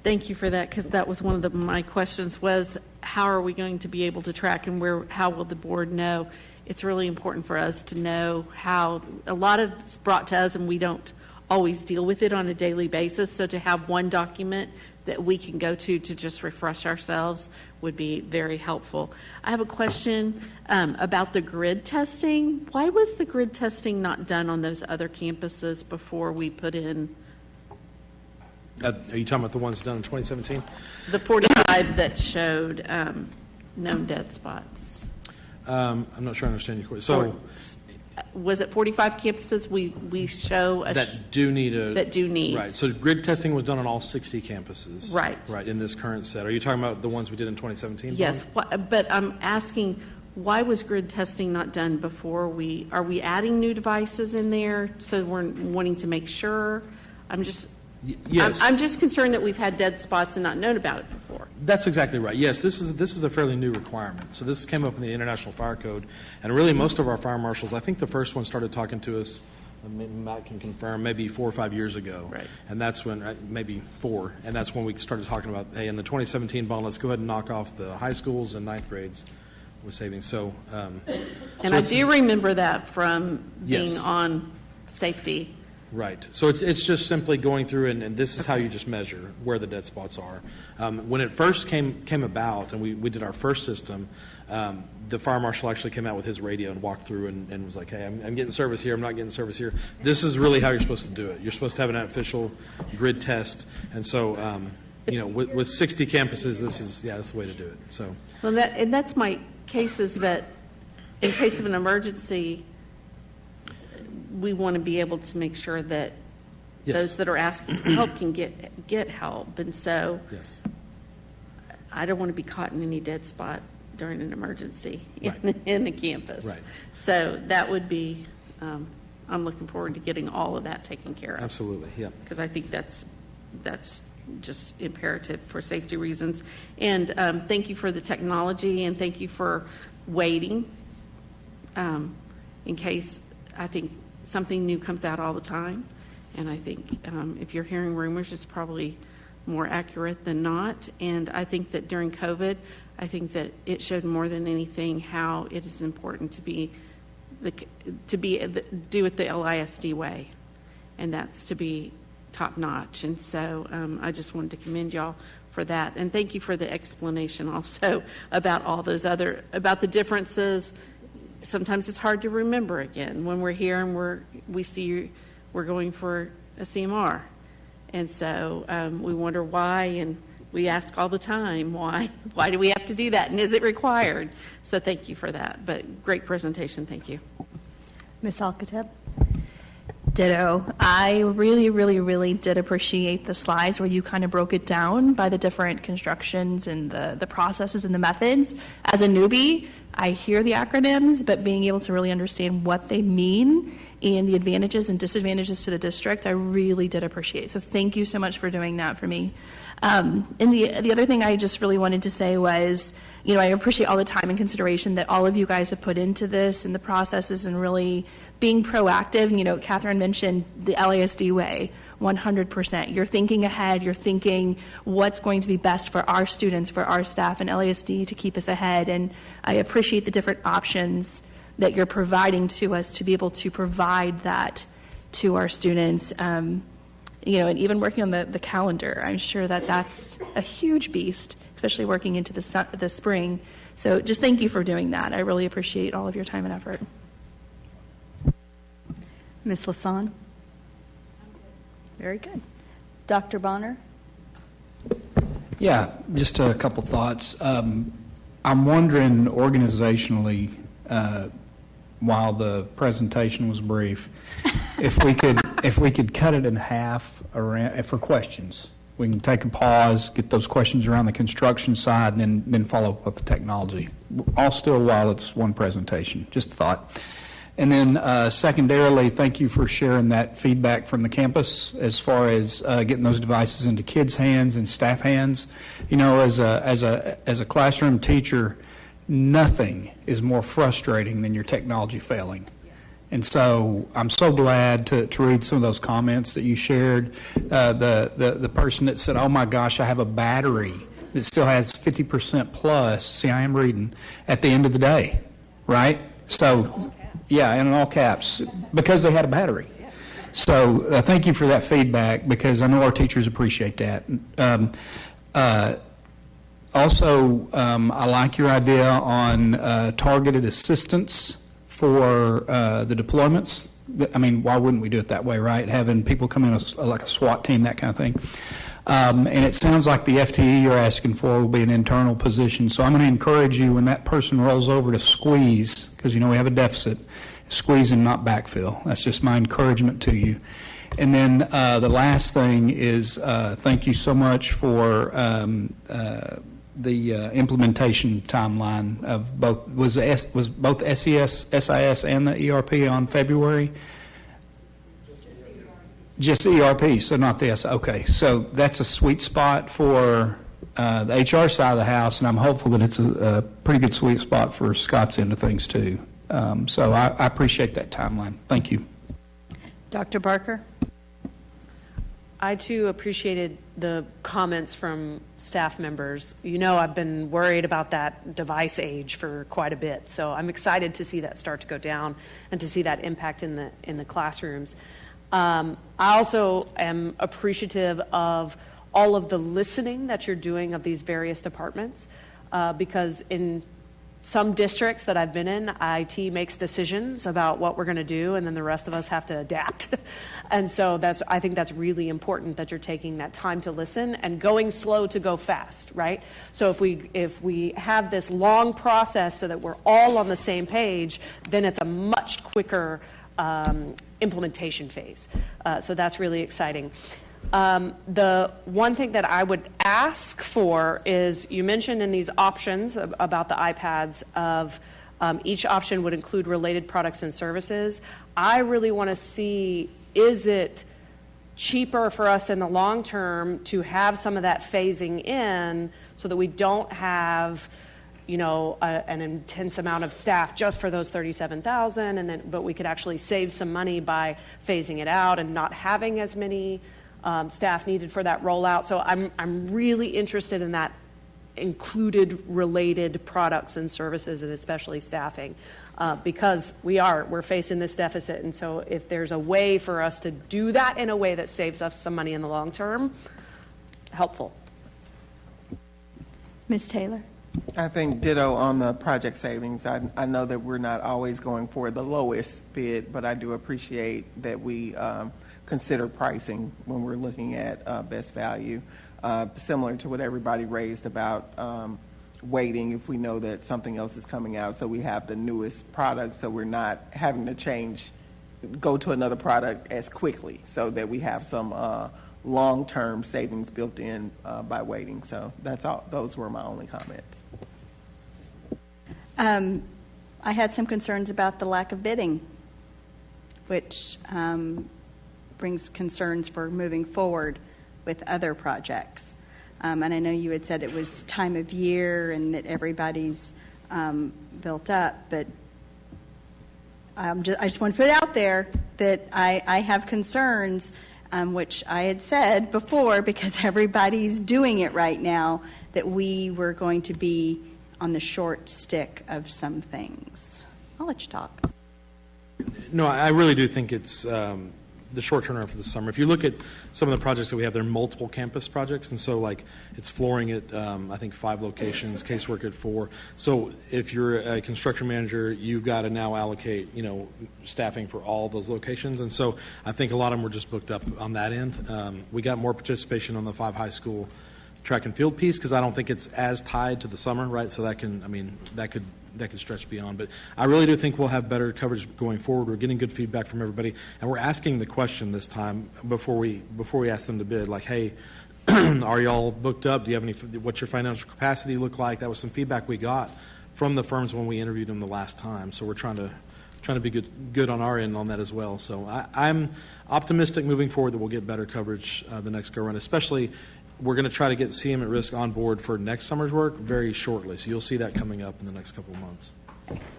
Thank you for that, because that was one of my questions was, how are we going to be able to track, and how will the board know? It's really important for us to know how, a lot of it's brought to us and we don't always deal with it on a daily basis. So to have one document that we can go to just refresh ourselves would be very helpful. I have a question about the grid testing. Why was the grid testing not done on those other campuses before we put in? Are you talking about the ones done in 2017? The 45 that showed known dead spots. I'm not sure I understand your question. So, was it 45 campuses we show that do need right? So grid testing was done on all 60 campuses, right in this current set. Are you talking about the ones we did in 2017? Yes, but I'm asking, why was grid testing not done before are we adding new devices in there? So we're wanting to make sure. Yes. I'm just concerned that we've had dead spots and not known about it before. That's exactly right. Yes, this is a fairly new requirement. So this came up in the International Fire Code, and really most of our fire marshals, I think the first one started talking to us, Matt can confirm, maybe 4 or 5 years ago. Right. And that's when, maybe 4, and that's when we started talking about, hey, in the 2017 bond, let's go ahead and knock off the high schools and 9th grades with savings. So, and I do remember that from being on safety. Right. So it's just simply going through, and this is how you just measure where the dead spots are. When it first came about, and we did our first system, the fire marshal actually came out with his radio and walked through and was like, hey, I'm getting service here, I'm not getting service here. This is really how you're supposed to do it. You're supposed to have an official grid test. And so, with 60 campuses, that's the way to do it. So. Well, that's my case, is that in case of an emergency, we want to be able to make sure that those that are asking for help can get help. And so I don't want to be caught in any dead spot during an emergency in the campus. Right. So that would be, I'm looking forward to getting all of that taken care of. Absolutely, yeah. Because I think that's just imperative for safety reasons. And thank you for the technology, and thank you for waiting in case, I think, something new comes out all the time, and I think if you're hearing rumors, it's probably more accurate than not. And I think that during COVID, I think that it showed more than anything how it is important to do it the LISD way, and that's to be top notch. And so I just wanted to commend y'all for that, and thank you for the explanation also about all those about the differences. Sometimes it's hard to remember again when we're here and we see we're going for a CMR. And so we wonder why, and we ask all the time, why do we have to do that, and is it required? So thank you for that. But great presentation, thank you. Ms. Alcatab? Ditto. I really, really, really did appreciate the slides where you kind of broke it down by the different constructions and the processes and the methods. As a newbie, I hear the acronyms, but being able to really understand what they mean and the advantages and disadvantages to the district, I really did appreciate. So thank you so much for doing that for me. And the other thing I just really wanted to say was, I appreciate all the time and consideration that all of you guys have put into this and the processes and really being proactive. Catherine mentioned the LASD way, 100%. You're thinking ahead. You're thinking what's going to be best for our students, for our staff, and LASD to keep us ahead. And I appreciate the different options that you're providing to us to be able to provide that to our students. And even working on the calendar, I'm sure that's a huge beast, especially working into the spring. So just thank you for doing that. I really appreciate all of your time and effort. Ms. Lasan? Very good. Dr. Bonner? Yeah, just a couple thoughts. I'm wondering organizationally, while the presentation was brief, if we could cut it in half around for questions. We can take a pause, get those questions around the construction side, and then follow up with the technology. All still while it's one presentation. Just a thought. And then secondarily, thank you for sharing that feedback from the campus as far as getting those devices into kids' hands and staff hands. You know, as a classroom teacher, nothing is more frustrating than your technology failing. And so I'm so glad to read some of those comments that you shared. The person that said, oh my gosh, I have a battery that still has 50% plus, see, I am reading, at the end of the day, right? So, yeah, and in all caps, because they had a battery. So thank you for that feedback, because I know our teachers appreciate that. Also, I like your idea on targeted assistance for the deployments. I mean, why wouldn't we do it that way, right? Having people come in like a SWAT team, that kind of thing. And it sounds like the FTE you're asking for will be an internal position. So I'm going to encourage you, when that person rolls over, to squeeze, because you know we have a deficit, squeeze and not backfill. That's just my encouragement to you. And then the last thing is thank you so much for the implementation timeline of both. Was both SES, SIS, and the ERP on February? Just ERP, so not the S. Okay, so that's a sweet spot for the HR side of the house, and I'm hopeful that it's a pretty good sweet spot for Scott's end of things too. So I appreciate that timeline. Thank you. Dr. Barker? I too appreciated the comments from staff members. You know, I've been worried about that device age for quite a bit, so I'm excited to see that start to go down and to see that impact in the classrooms. I also am appreciative of all of the listening that you're doing of these various departments, because in some districts that I've been in, IT makes decisions about what we're going to do, and then the rest of us have to adapt. And so I think that's really important, that you're taking that time to listen and going slow to go fast, right? So if we have this long process so that we're all on the same page, then it's a much quicker implementation phase. So that's really exciting. The one thing that I would ask for is, you mentioned in these options about the iPads of each option would include related products and services. I really want to see, is it cheaper for us in the long term to have some of that phasing in so that we don't have, you know, an intense amount of staff just for those 37,000, but we could actually save some money by phasing it out and not having as many staff needed for that rollout. So I'm really interested in that included related products and services, and especially staffing, because we're facing this deficit. And so if there's a way for us to do that in a way that saves us some money in the long term, helpful. Ms. Taylor? I think ditto on the project savings. I know that we're not always going for the lowest bid, but I do appreciate that we consider pricing when we're looking at best value, similar to what everybody raised about waiting if we know that something else is coming out, so we have the newest product, so we're not having to go to another product as quickly, so that we have some long-term savings built in by waiting. So that's all. Those were my only comments. I had some concerns about the lack of bidding, which brings concerns for moving forward with other projects. And I know you had said it was time of year and that everybody's built up, but I just want to put it out there that I have concerns, which I had said before, because everybody's doing it right now, that we were going to be on the short stick of some things. I'll let you talk. No, I really do think it's the short turnaround for the summer. If you look at some of the projects that we have, they're multiple campus projects, and so like it's flooring at I think 5 locations, casework at 4. So if you're a construction manager, you've got to now allocate, you know, staffing for all those locations, and so I think a lot of them were just booked up on that end. We got more participation on the 5 high school track and field piece, because I don't think it's as tied to the summer, right? So that could stretch beyond. But I really do think we'll have better coverage going forward. We're getting good feedback from everybody, and we're asking the question this time before we ask them to bid, like, hey, are y'all booked up? Do you have any? What's your financial capacity look like? That was some feedback we got from the firms when we interviewed them the last time. So we're trying to be good on our end on that as well. So I'm optimistic moving forward that we'll get better coverage the next go around. Especially, we're going to try to get CM at Risk on board for next summer's work very shortly. So you'll see that coming up in the next couple of months.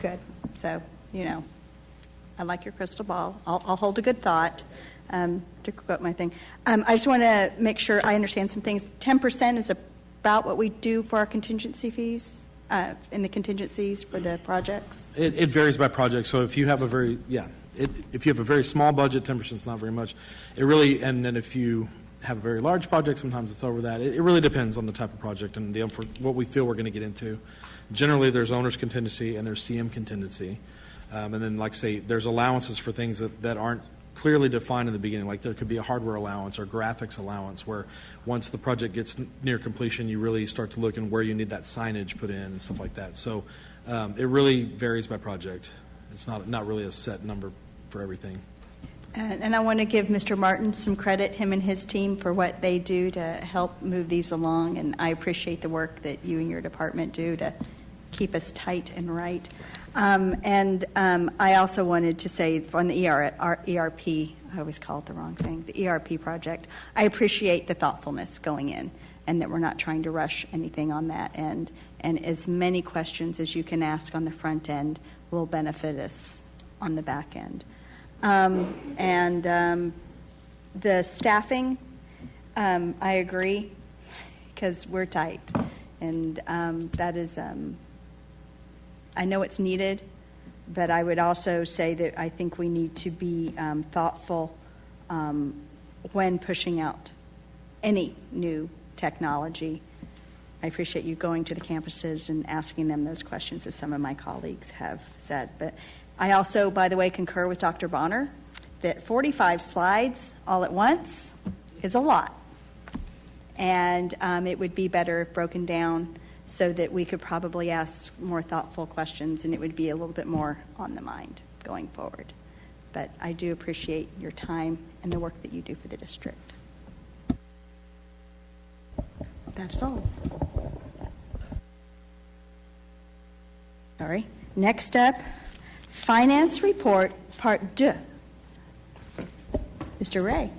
Good. So, I like your crystal ball. I'll hold a good thought. To quote my thing. I just want to make sure I understand some things. 10% is about what we do for our contingency fees, in the contingencies for the projects? It varies by project. So if you have a very small budget, 10% is not very much. And then if you have a very large project, sometimes it's over that. It really depends on the type of project and what we feel we're going to get into. Generally, there's owner's contingency and there's CM contingency. And then, like I say, there's allowances for things that aren't clearly defined in the beginning. Like there could be a hardware allowance or graphics allowance where once the project gets near completion, you really start to look in where you need that signage put in and stuff like that. So it really varies by project. It's not really a set number for everything. And I want to give Mr. Martin some credit, him and his team, for what they do to help move these along. And I appreciate the work that you and your department do to keep us tight and right. I also wanted to say on the ERP, I always call it the wrong thing, the ERP project, I appreciate the thoughtfulness going in and that we're not trying to rush anything on that end. And as many questions as you can ask on the front end will benefit us on the back end. The staffing, I agree, because we're tight. And that is... I know it's needed, but I would also say that I think we need to be thoughtful when pushing out any new technology. I appreciate you going to the campuses and asking them those questions, as some of my colleagues have said. But I also, by the way, concur with Dr. Bonner that 45 slides all at once is a lot. And it would be better if broken down so that we could probably ask more thoughtful questions and it would be a little bit more on the mind going forward. But I do appreciate your time and the work that you do for the district. That's all. Sorry. Next up, Finance Report, Part 2. Mr. Rare.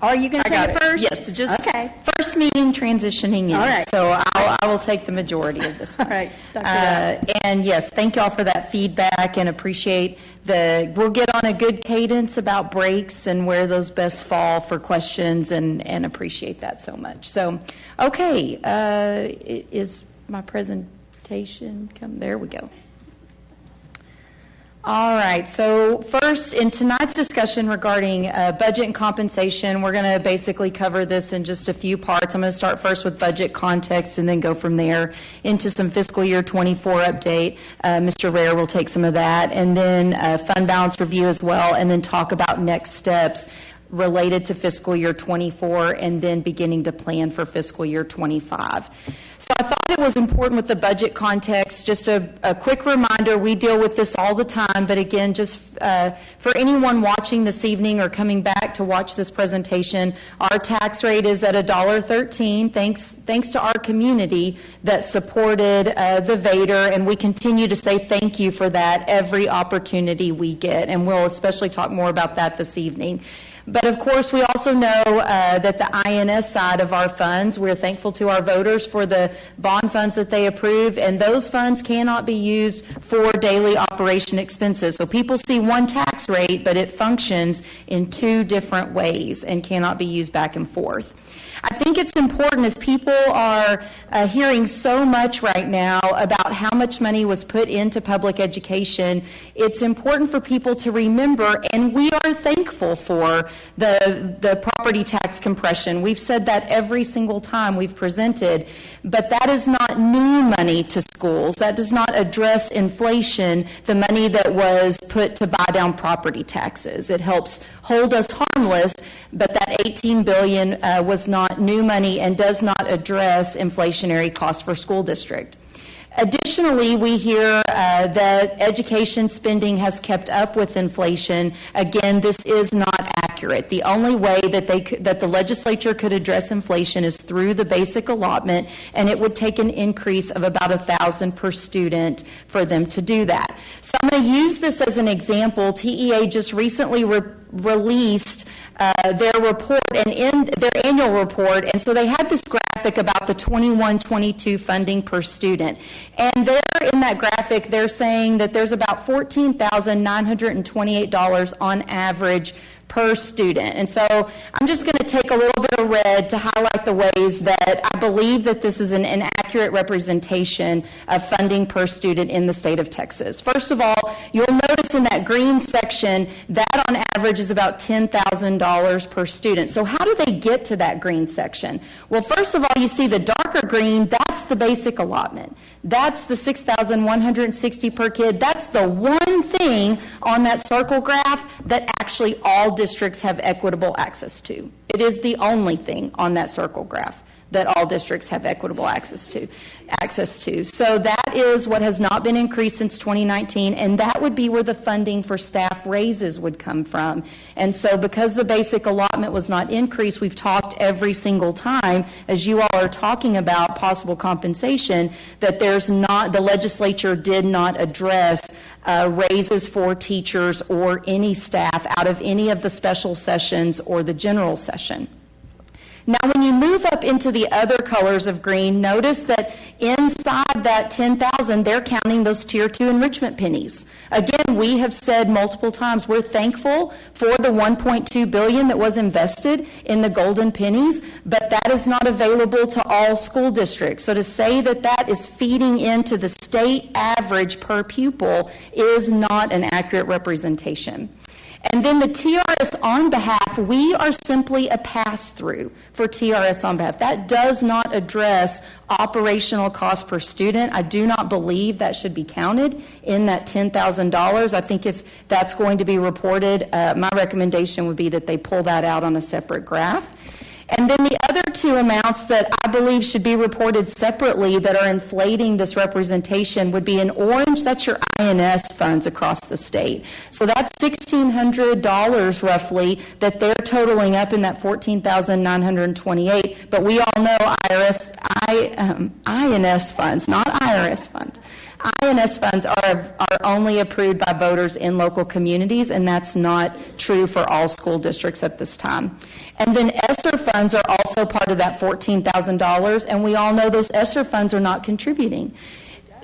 Are you going to take it first? Yes, just okay. First meeting transitioning in. All right. So I will take the majority of this one. All right. And yes, thank y'all for that feedback and appreciate we'll get on a good cadence about breaks and where those best fall for questions and appreciate that so much. So, okay, is my presentation come? There we go. All right, so first, in tonight's discussion regarding budget and compensation, we're going to basically cover this in just a few parts. I'm going to start first with budget context and then go from there into some fiscal year 24 update. Mr. Rare will take some of that, and then fund balance review as well, and then talk about next steps related to fiscal year 24 and then beginning to plan for fiscal year 25. So I thought it was important with the budget context, just a quick reminder, we deal with this all the time, but again, just for anyone watching this evening or coming back to watch this presentation, our tax rate is at $1.13, thanks to our community that supported the Vader, and we continue to say thank you for that every opportunity we get, and we'll especially talk more about that this evening. But of course, we also know that the INS side of our funds, we're thankful to our voters for the bond funds that they approve, and those funds cannot be used for daily operation expenses. So people see one tax rate, but it functions in two different ways and cannot be used back and forth. I think it's important, as people are hearing so much right now about how much money was put into public education, it's important for people to remember, and we are thankful for the property tax compression. We've said that every single time we've presented, but that is not new money to schools. That does not address inflation, the money that was put to buy down property taxes. It helps hold us harmless, but that $18 billion was not new money and does not address inflationary costs for school district. Additionally, we hear that education spending has kept up with inflation. Again, this is not accurate. The only way that that the legislature could address inflation is through the basic allotment, and it would take an increase of about $1,000 per student for them to do that. So I'm going to use this as an example. TEA just recently released their report and in their annual report, and so they had this graphic about the 21-22 funding per student. And there in that graphic, they're saying that there's about $14,928 on average per student. And so I'm just going to take a little bit of red to highlight the ways that I believe that this is an inaccurate representation of funding per student in the state of Texas. First of all, you'll notice in that green section that on average is about $10,000 per student. So how do they get to that green section? Well, first of all, you see the darker green, that's the basic allotment. That's the $6,160 per kid. That's the one thing on that circle graph that actually all districts have equitable access to. It is the only thing on that circle graph that all districts have equitable access to. So that is what has not been increased since 2019, and that would be where the funding for staff raises would come from. And so because the basic allotment was not increased, we've talked every single time, as you all are talking about possible compensation, that the legislature did not address raises for teachers or any staff out of any of the special sessions or the general session. Now, when you move up into the other colors of green, notice that inside that 10,000, they're counting those Tier 2 enrichment pennies. Again, we have said multiple times we're thankful for the $1.2 billion that was invested in the golden pennies, but that is not available to all school districts. So to say that that is feeding into the state average per pupil is not an accurate representation. And then the TRS on behalf, we are simply a pass-through for TRS on behalf. That does not address operational cost per student. I do not believe that should be counted in that $10,000. I think if that's going to be reported, my recommendation would be that they pull that out on a separate graph. And then the other two amounts that I believe should be reported separately that are inflating this representation would be in orange, that's your INS funds across the state. So that's $1,600 roughly that they're totaling up in that $14,928. But we all know INS funds, not IRS funds. INS funds are only approved by voters in local communities, and that's not true for all school districts at this time. And then ESSER funds are also part of that $14,000, and we all know those ESSER funds are not contributing.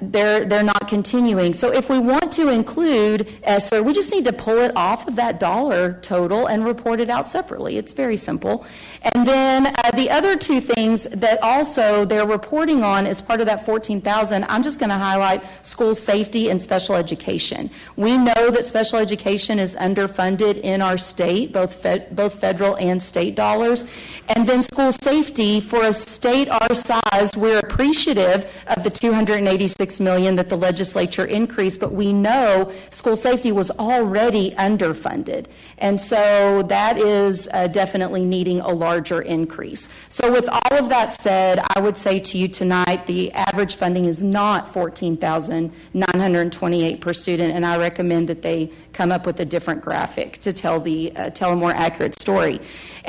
They're not continuing. So if we want to include ESSER, we just need to pull it off of that dollar total and report it out separately. It's very simple. And then the other two things that also they're reporting on as part of that $14,000, I'm just going to highlight school safety and special education. We know that special education is underfunded in our state, both federal and state dollars. And then school safety, for a state our size, we're appreciative of the $286 million that the legislature increased, but we know school safety was already underfunded. And so that is definitely needing a larger increase. So with all of that said, I would say to you tonight, the average funding is not $14,928 per student, and I recommend that they come up with a different graphic to tell a more accurate story.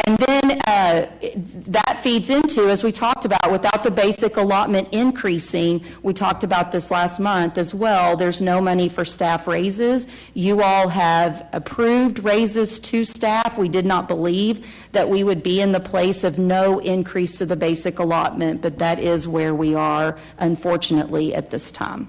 And then that feeds into, as we talked about, without the basic allotment increasing, we talked about this last month as well, there's no money for staff raises. You all have approved raises to staff. We did not believe that we would be in the place of no increase to the basic allotment, but that is where we are, unfortunately, at this time.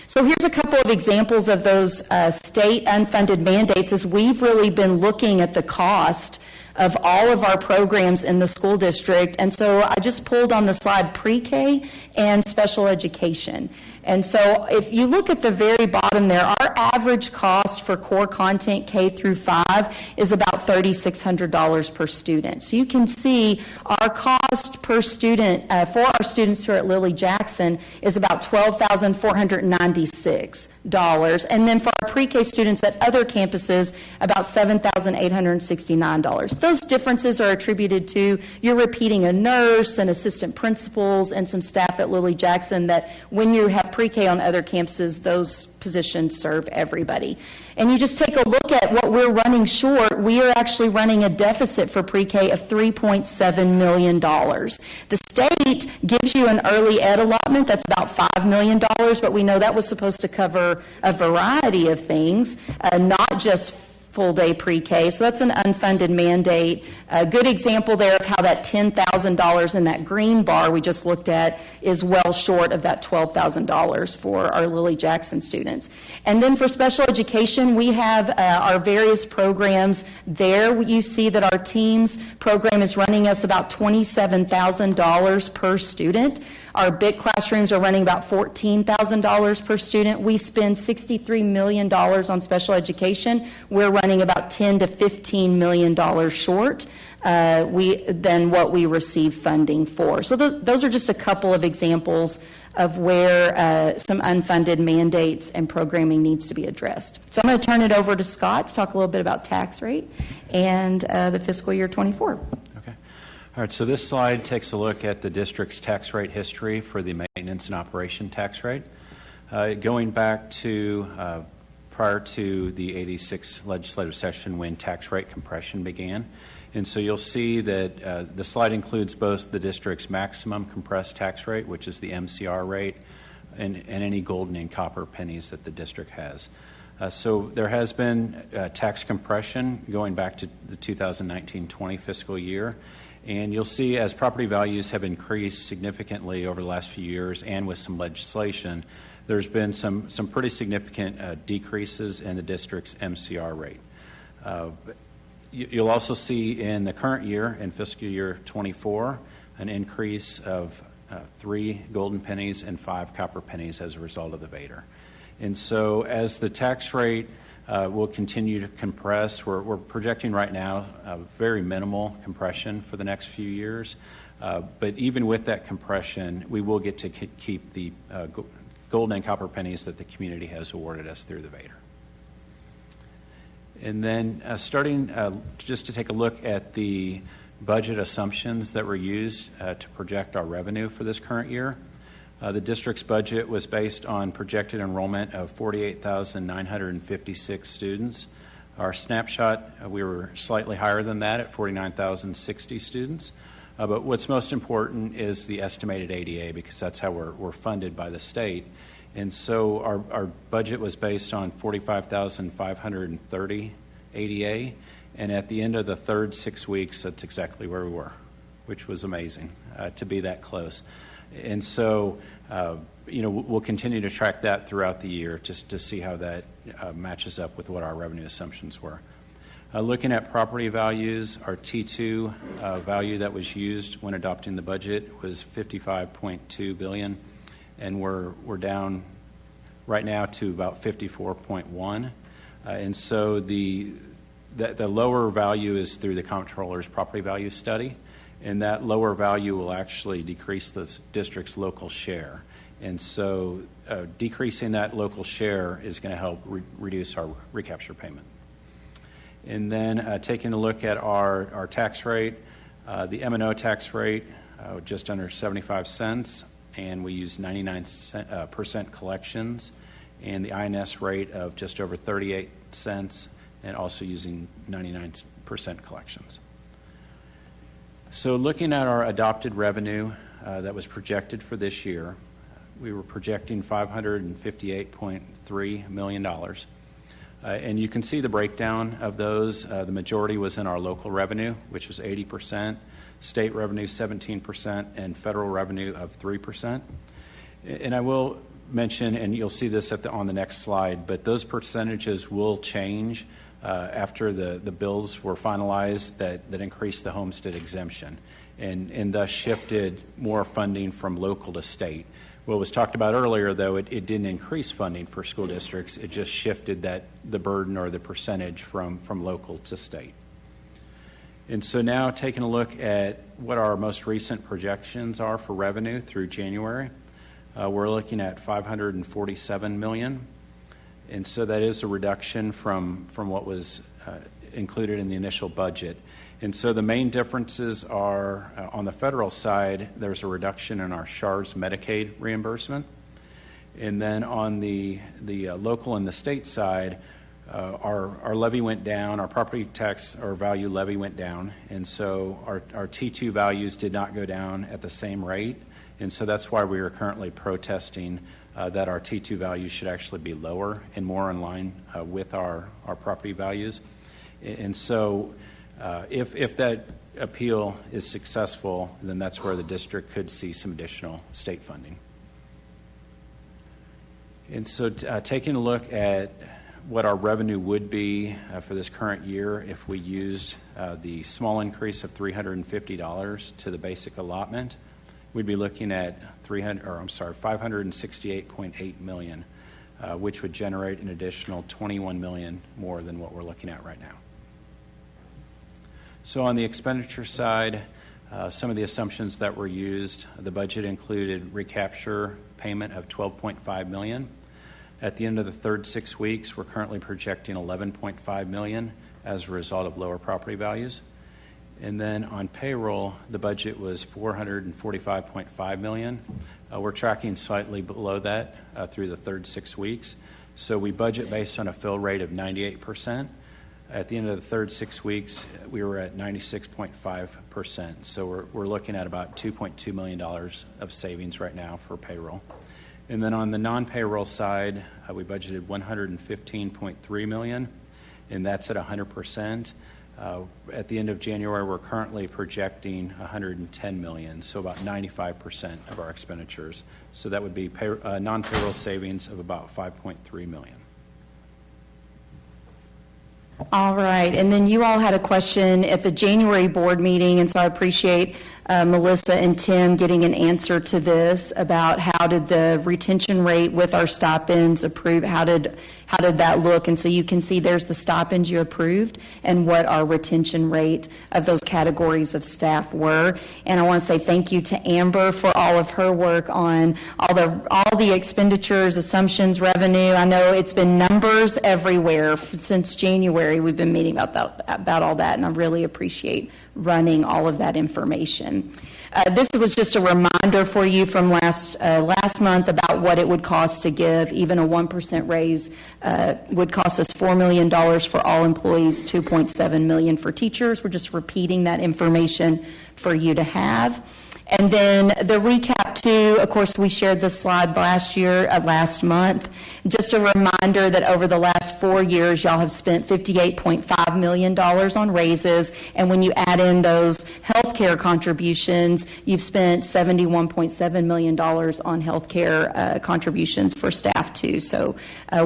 So here's a couple of examples of those state unfunded mandates as we've really been looking at the cost of all of our programs in the school district. And so I just pulled on the slide pre-K and special education. And so if you look at the very bottom there, our average cost for core content K through 5 is about $3,600 per student. So you can see our cost per student for our students who are at Lily Jackson is about $12,496. And then for our pre-K students at other campuses, about $7,869. Those differences are attributed to you're repeating a nurse and assistant principals and some staff at Lily Jackson that when you have pre-K on other campuses, those positions serve everybody. And you just take a look at what we're running short. We are actually running a deficit for pre-K of $3.7 million. The state gives you an early ed allotment that's about $5 million, but we know that was supposed to cover a variety of things, not just full-day pre-K. So that's an unfunded mandate. A good example there of how that $10,000 in that green bar we just looked at is well short of that $12,000 for our Lily Jackson students. And then for special education, we have our various programs there. You see that our teams program is running us about $27,000 per student. Our big classrooms are running about $14,000 per student. We spend $63 million on special education. We're running about $10 to $15 million short than what we receive funding for. So those are just a couple of examples of where some unfunded mandates and programming needs to be addressed. So I'm going to turn it over to Scott to talk a little bit about tax rate and the fiscal year 24. All right, so this slide takes a look at the district's tax rate history for the maintenance and operation tax rate. Going back to prior to the 86 legislative session when tax rate compression began. And so you'll see that the slide includes both the district's maximum compressed tax rate, which is the MCR rate, and any golden and copper pennies that the district has. So there has been tax compression going back to the 2019-20 fiscal year. And you'll see as property values have increased significantly over the last few years and with some legislation, there's been some pretty significant decreases in the district's MCR rate. You'll also see in the current year, in fiscal year 24, an increase of 3 golden pennies and 5 copper pennies as a result of the VADR. And so as the tax rate will continue to compress. We're projecting right now very minimal compression for the next few years. But even with that compression, we will get to keep the golden and copper pennies that the community has awarded us through the VADR. And then starting just to take a look at the budget assumptions that were used to project our revenue for this current year. The district's budget was based on projected enrollment of 48,956 students. Our snapshot, we were slightly higher than that at 49,060 students. But what's most important is the estimated ADA because that's how we're funded by the state. And so our budget was based on 45,530 ADA. And at the end of the third 6 weeks, that's exactly where we were, which was amazing to be that close. And so, we'll continue to track that throughout the year just to see how that matches up with what our revenue assumptions were. Looking at property values, our T2 value that was used when adopting the budget was $55.2 billion, and we're down right now to about 54.1. And so the lower value is through the comptroller's property value study. And that lower value will actually decrease the district's local share. And so decreasing that local share is going to help reduce our recapture payment. And then taking a look at our tax rate, the M&O tax rate, just under 75 cents, and we use 99% collections, and the INS rate of just over 38 cents, and also using 99% collections. So looking at our adopted revenue that was projected for this year, we were projecting $558.3 million. And you can see the breakdown of those. The majority was in our local revenue, which was 80%, state revenue 17%, and federal revenue of 3%. And I will mention, and you'll see this on the next slide, but those percentages will change after the bills were finalized that increased the homestead exemption and thus shifted more funding from local to state. What was talked about earlier, though, it didn't increase funding for school districts. It just shifted the burden or the percentage from local to state. And so now taking a look at what our most recent projections are for revenue through January, we're looking at $547 million. And so that is a reduction from what was included in the initial budget. And so the main differences are on the federal side, there's a reduction in our SHARS Medicaid reimbursement. And then on the local and the state side, our levy went down, our property tax or value levy went down. And so our T2 values did not go down at the same rate. And so that's why we are currently protesting that our T2 values should actually be lower and more in line with our property values. And so if that appeal is successful, then that's where the district could see some additional state funding. And so taking a look at what our revenue would be for this current year if we used the small increase of $350 to the basic allotment, we'd be looking at $568.8 million, which would generate an additional $21 million more than what we're looking at right now. So on the expenditure side, some of the assumptions that were used, the budget included recapture payment of $12.5 million. At the end of the third 6 weeks, we're currently projecting $11.5 million as a result of lower property values. And then on payroll, the budget was $445.5 million. We're tracking slightly below that through the third 6 weeks. So we budget based on a fill rate of 98%. At the end of the third 6 weeks, we were at 96.5%. So we're looking at about $2.2 million of savings right now for payroll. And then on the non-payroll side, we budgeted $115.3 million, and that's at 100%. At the end of January, we're currently projecting $110 million, so about 95% of our expenditures. So that would be non-payroll savings of about $5.3 million. All right, and then you all had a question at the January board meeting, and so I appreciate Melissa and Tim getting an answer to this about how did the retention rate with our stipends approve, how did that look? And so you can see there's the stipends you approved and what our retention rate of those categories of staff were. And I want to say thank you to Amber for all of her work on all the expenditures, assumptions, revenue. I know it's been numbers everywhere since January. We've been meeting about all that, and I really appreciate running all of that information. This was just a reminder for you from last month about what it would cost to give. Even a 1% raise would cost us $4 million for all employees, $2.7 million for teachers. We're just repeating that information for you to have. And then the recap too, of course, we shared this slide last month. Just a reminder that over the last 4 years, y'all have spent $58.5 million on raises. And when you add in those healthcare contributions, you've spent $71.7 million on healthcare contributions for staff too. So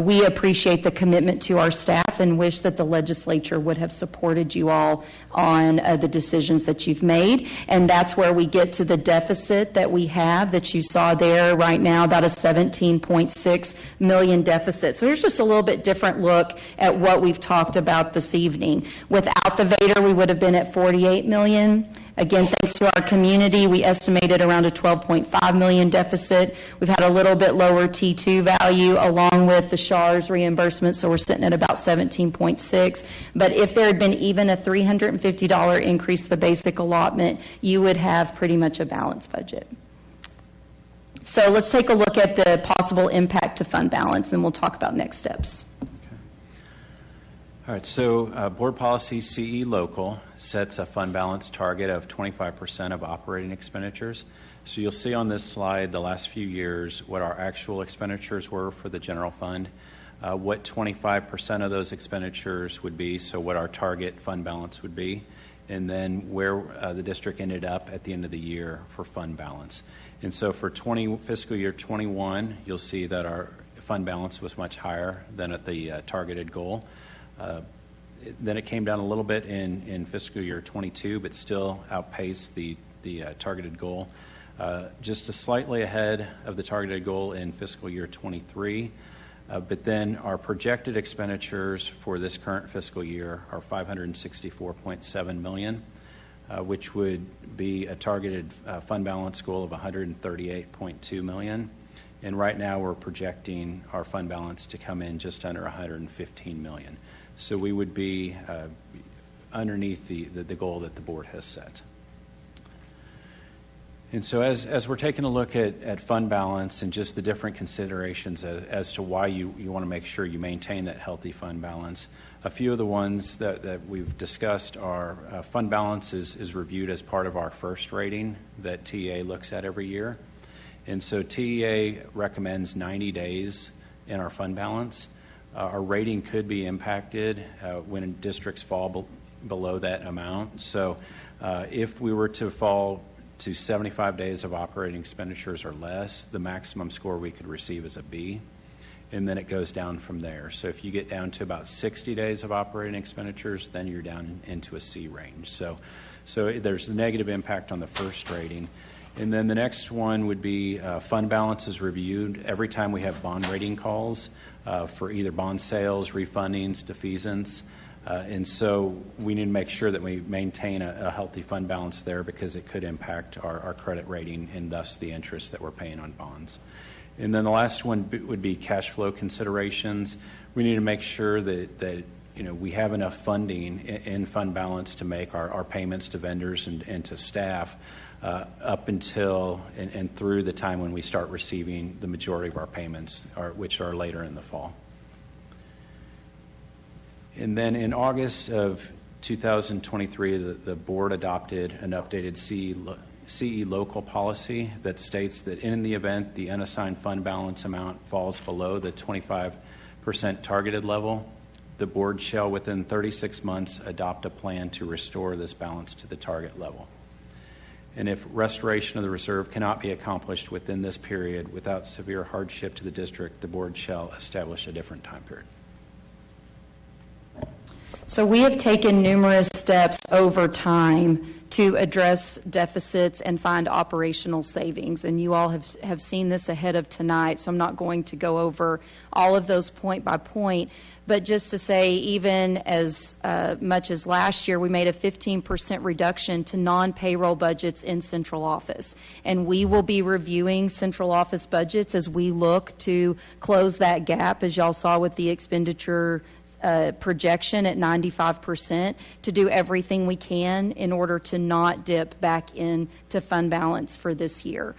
we appreciate the commitment to our staff and wish that the legislature would have supported you all on the decisions that you've made. And that's where we get to the deficit that we have that you saw there right now, about a $17.6 million deficit. So here's just a little bit different look at what we've talked about this evening. Without the Vader, we would have been at $48 million. Again, thanks to our community, we estimated around a $12.5 million deficit. We've had a little bit lower T2 value along with the SHARS reimbursement, so we're sitting at about 17.6. But if there had been even a $350 increase to the basic allotment, you would have pretty much a balanced budget. So let's take a look at the possible impact to fund balance, and we'll talk about next steps. All right, so Board Policy CE Local sets a fund balance target of 25% of operating expenditures. So you'll see on this slide the last few years what our actual expenditures were for the general fund, what 25% of those expenditures would be, so what our target fund balance would be, and then where the district ended up at the end of the year for fund balance. And so for fiscal year 21, you'll see that our fund balance was much higher than at the targeted goal. Then it came down a little bit in fiscal year 22, but still outpaced the targeted goal. just slightly ahead of the targeted goal in fiscal year 23. But then our projected expenditures for this current fiscal year are $564.7 million, which would be a targeted fund balance goal of $138.2 million. And right now we're projecting our fund balance to come in just under $115 million. So we would be underneath the goal that the board has set. And so as we're taking a look at fund balance and just the different considerations as to why you want to make sure you maintain that healthy fund balance, a few of the ones that we've discussed are fund balance is reviewed as part of our first rating that TEA looks at every year. And so TEA recommends 90 days in our fund balance. Our rating could be impacted when districts fall below that amount. So if we were to fall to 75 days of operating expenditures or less, the maximum score we could receive is a B, and then it goes down from there. So if you get down to about 60 days of operating expenditures, then you're down into a C range. So there's a negative impact on the first rating. And then the next one would be fund balance is reviewed every time we have bond rating calls for either bond sales, refundings, defeasance. And so we need to make sure that we maintain a healthy fund balance there because it could impact our credit rating and thus the interest that we're paying on bonds. And then the last one would be cash flow considerations. We need to make sure that we have enough funding in fund balance to make our payments to vendors and to staff up until and through the time when we start receiving the majority of our payments, which are later in the fall. And then in August of 2023, the board adopted an updated CE local policy that states that in the event the unassigned fund balance amount falls below the 25% targeted level, the board shall within 36 months adopt a plan to restore this balance to the target level. And if restoration of the reserve cannot be accomplished within this period without severe hardship to the district, the board shall establish a different time period. So we have taken numerous steps over time to address deficits and find operational savings. And you all have seen this ahead of tonight, so I'm not going to go over all of those point by point. But just to say, even as much as last year, we made a 15% reduction to non-payroll budgets in central office. And we will be reviewing central office budgets as we look to close that gap, as y'all saw with the expenditure projection at 95%, to do everything we can in order to not dip back into fund balance for this year.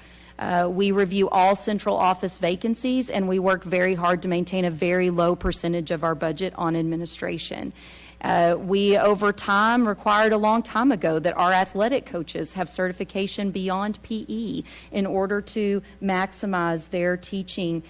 We review all central office vacancies, and we work very hard to maintain a very low percentage of our budget on administration. We, over time, required a long time ago that our athletic coaches have certification beyond PE in order to maximize their teaching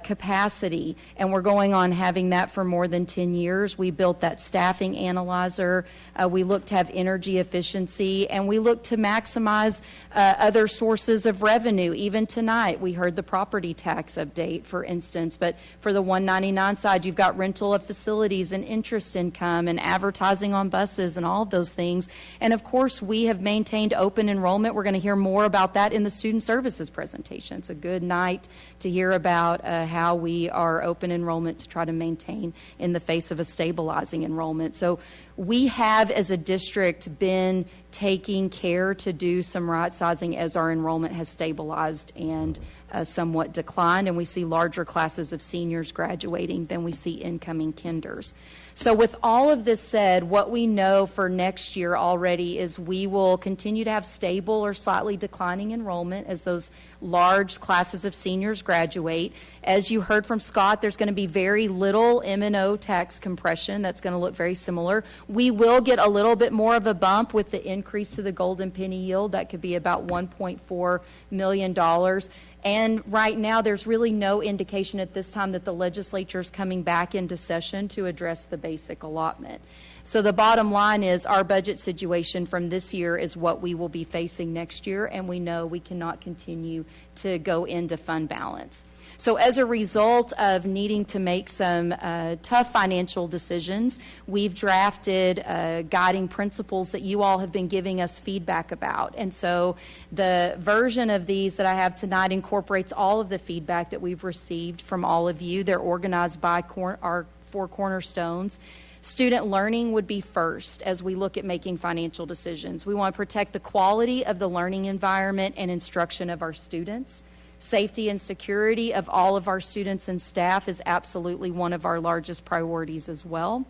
capacity. And we're going on having that for more than 10 years. We built that staffing analyzer. We look to have energy efficiency, and we look to maximize other sources of revenue. Even tonight, we heard the property tax update, for instance. But for the 199 side, you've got rental of facilities and interest income and advertising on buses and all of those things. And of course, we have maintained open enrollment. We're going to hear more about that in the student services presentation. It's a good night to hear about how we are open enrollment to try to maintain in the face of a stabilizing enrollment. So we have, as a district, been taking care to do some right sizing as our enrollment has stabilized and somewhat declined, and we see larger classes of seniors graduating than we see incoming kinders. So with all of this said, what we know for next year already is we will continue to have stable or slightly declining enrollment as those large classes of seniors graduate. As you heard from Scott, there's going to be very little M&O tax compression. That's going to look very similar. We will get a little bit more of a bump with the increase to the golden penny yield. That could be about $1.4 million. And right now, there's really no indication at this time that the legislature is coming back into session to address the basic allotment. So the bottom line is our budget situation from this year is what we will be facing next year, and we know we cannot continue to go into fund balance. So as a result of needing to make some tough financial decisions, we've drafted guiding principles that you all have been giving us feedback about. And so the version of these that I have tonight incorporates all of the feedback that we've received from all of you. They're organized by our 4 cornerstones. Student learning would be first as we look at making financial decisions. We want to protect the quality of the learning environment and instruction of our students. Safety and security of all of our students and staff is absolutely one of our largest priorities as well.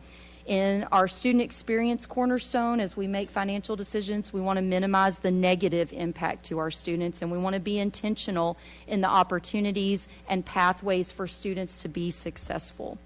In our student experience cornerstone, as we make financial decisions, we want to minimize the negative impact to our students, and we want to be intentional in the opportunities and pathways for students to be successful.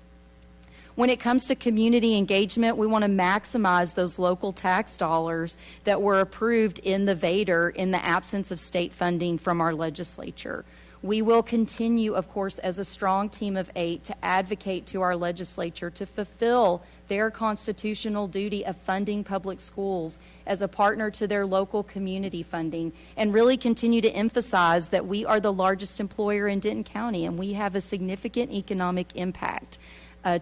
When it comes to community engagement, we want to maximize those local tax dollars that were approved in the VADER in the absence of state funding from our legislature. We will continue, of course, as a strong team of 8 to advocate to our legislature to fulfill their constitutional duty of funding public schools as a partner to their local community funding, and really continue to emphasize that we are the largest employer in Denton County and we have a significant economic impact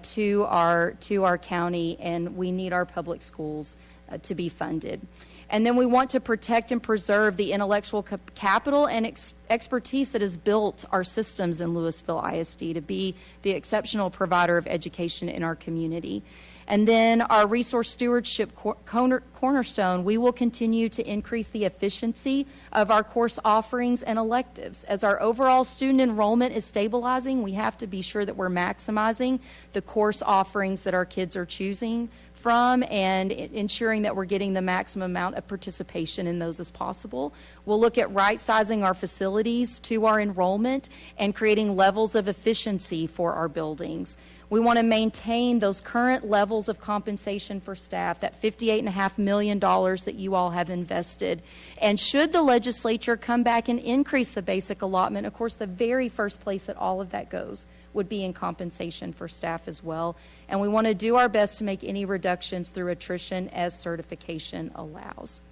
to our county, and we need our public schools to be funded. And then we want to protect and preserve the intellectual capital and expertise that has built our systems in Lewisville ISD to be the exceptional provider of education in our community. And then our resource stewardship cornerstone, we will continue to increase the efficiency of our course offerings and electives. As our overall student enrollment is stabilizing, we have to be sure that we're maximizing the course offerings that our kids are choosing from and ensuring that we're getting the maximum amount of participation in those as possible. We'll look at right-sizing our facilities to our enrollment and creating levels of efficiency for our buildings. We want to maintain those current levels of compensation for staff, that $58.5 million that you all have invested. And should the legislature come back and increase the basic allotment, of course, the very first place that all of that goes would be in compensation for staff as well. And we want to do our best to make any reductions through attrition as certification allows.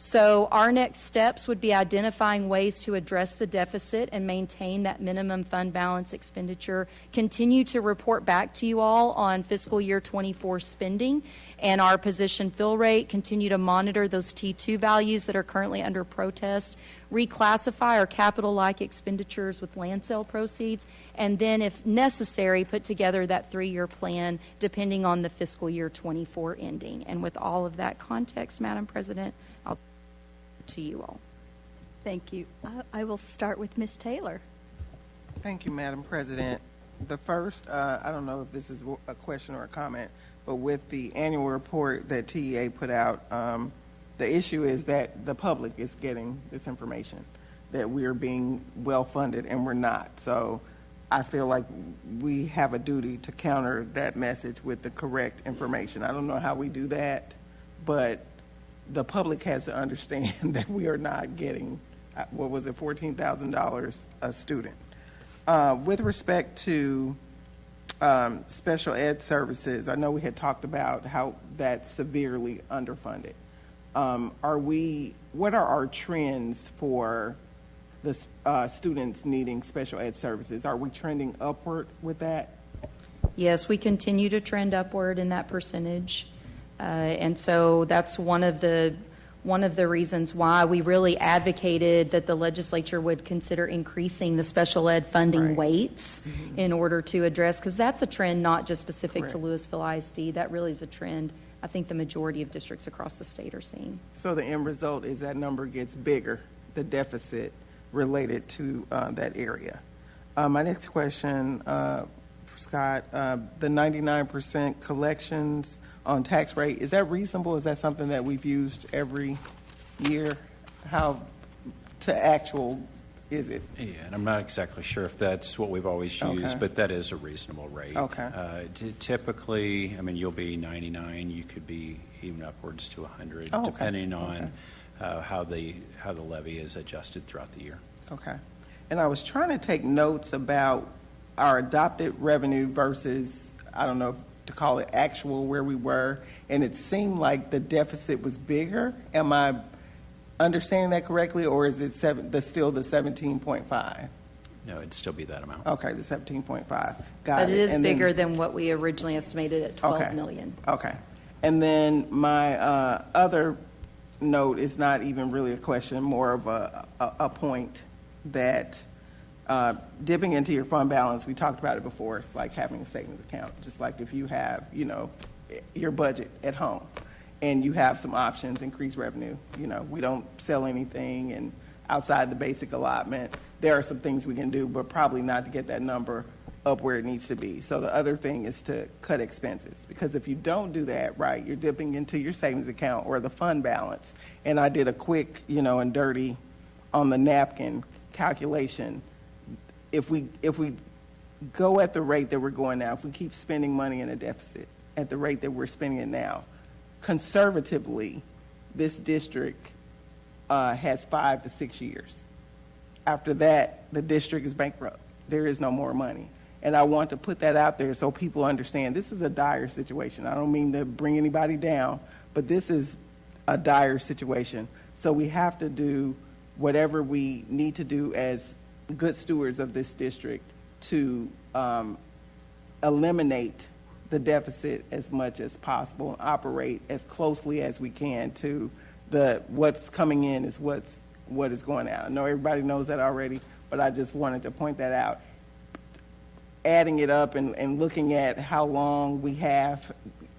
So our next steps would be identifying ways to address the deficit and maintain that minimum fund balance expenditure, continue to report back to you all on fiscal year 24 spending and our position fill rate, continue to monitor those T2 values that are currently under protest, reclassify our capital-like expenditures with land sale proceeds, and then, if necessary, put together that 3-year plan depending on the fiscal year 24 ending. And with all of that context, Madam President, I'll to you all. Thank you. I will start with Ms. Taylor. Thank you, Madam President. The first, I don't know if this is a question or a comment, but with the annual report that TEA put out, the issue is that the public is getting this information, that we're being well-funded and we're not. So I feel like we have a duty to counter that message with the correct information. I don't know how we do that, but the public has to understand that we are not getting, what was it, $14,000 a student. With respect to special ed services, I know we had talked about how that's severely underfunded. What are our trends for the students needing special ed services? Are we trending upward with that? Yes, we continue to trend upward in that percentage. And so that's one of the reasons why we really advocated that the legislature would consider increasing the special ed funding weights in order to address, because that's a trend not just specific to Lewisville ISD. That really is a trend I think the majority of districts across the state are seeing. So the end result is that number gets bigger, the deficit related to that area. My next question for Scott, the 99% collections on tax rate, is that reasonable? Is that something that we've used every year? How to actual is it? Yeah, and I'm not exactly sure if that's what we've always used, but that is a reasonable rate. Okay. Typically, I mean, you'll be 99. You could be even upwards to 100, depending on how the levy is adjusted throughout the year. Okay. And I was trying to take notes about our adopted revenue versus, I don't know, to call it actual where we were, and it seemed like the deficit was bigger. Am I understanding that correctly, or is it still the 17.5? No, it'd still be that amount. Okay, the 17.5. Got it. But it is And then- bigger than what we originally estimated at 12 million. Okay. And then my other note is not even really a question, more of a point that dipping into your fund balance, we talked about it before, it's like having a savings account, just like if you have, your budget at home and you have some options, increase revenue, we don't sell anything and outside the basic allotment, there are some things we can do, but probably not to get that number up where it needs to be. So the other thing is to cut expenses, because if you don't do that, right, you're dipping into your savings account or the fund balance. And I did a quick, and dirty on the napkin calculation. If we go at the rate that we're going now, if we keep spending money in a deficit at the rate that we're spending it now, conservatively, this district has 5 to 6 years. After that, the district is bankrupt. There is no more money. And I want to put that out there so people understand this is a dire situation. I don't mean to bring anybody down, but this is a dire situation. So we have to do whatever we need to do as good stewards of this district to eliminate the deficit as much as possible and operate as closely as we can to what's coming in is what is going out. I know everybody knows that already, but I just wanted to point that out. Adding it up and looking at how long we have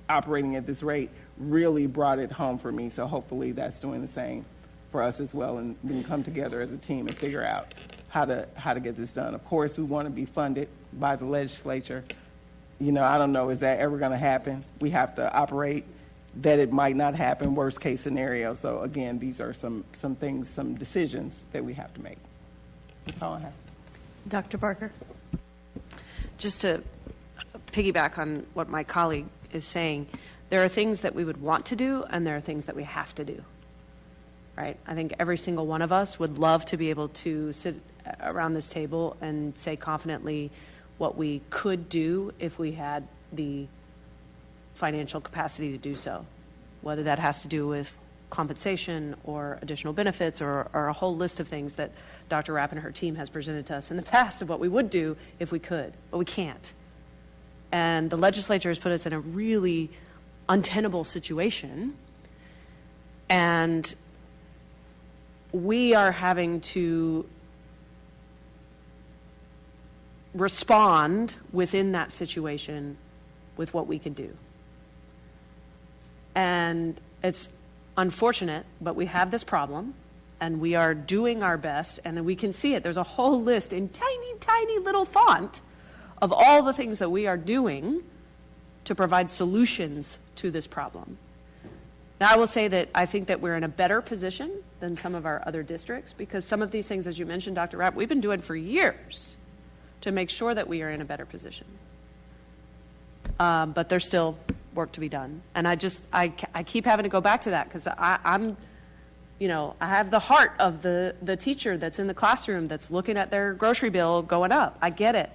operating at this rate really brought it home for me. So hopefully that's doing the same for us as well, and we can come together as a team and figure out how to get this done. Of course, we want to be funded by the legislature. I don't know, is that ever going to happen? We have to operate that it might not happen, worst case scenario. So again, these are some things, some decisions that we have to make. That's all I have. Dr. Barker? Just to piggyback on what my colleague is saying, there are things that we would want to do and there are things that we have to do, right? I think every single one of us would love to be able to sit around this table and say confidently what we could do if we had the financial capacity to do so, whether that has to do with compensation or additional benefits or a whole list of things that Dr. Rapp and her team has presented to us in the past of what we would do if we could, but we can't. And the legislature has put us in a really untenable situation, and we are having to respond within that situation with what we can do. And it's unfortunate, but we have this problem, and we are doing our best, and we can see it. There's a whole list in tiny, tiny little font of all the things that we are doing to provide solutions to this problem. Now, I will say that I think that we're in a better position than some of our other districts, because some of these things, as you mentioned, Dr. Rapp, we've been doing for years to make sure that we are in a better position. But there's still work to be done. And I keep having to go back to that, because I have the heart of the teacher that's in the classroom that's looking at their grocery bill going up. I get it.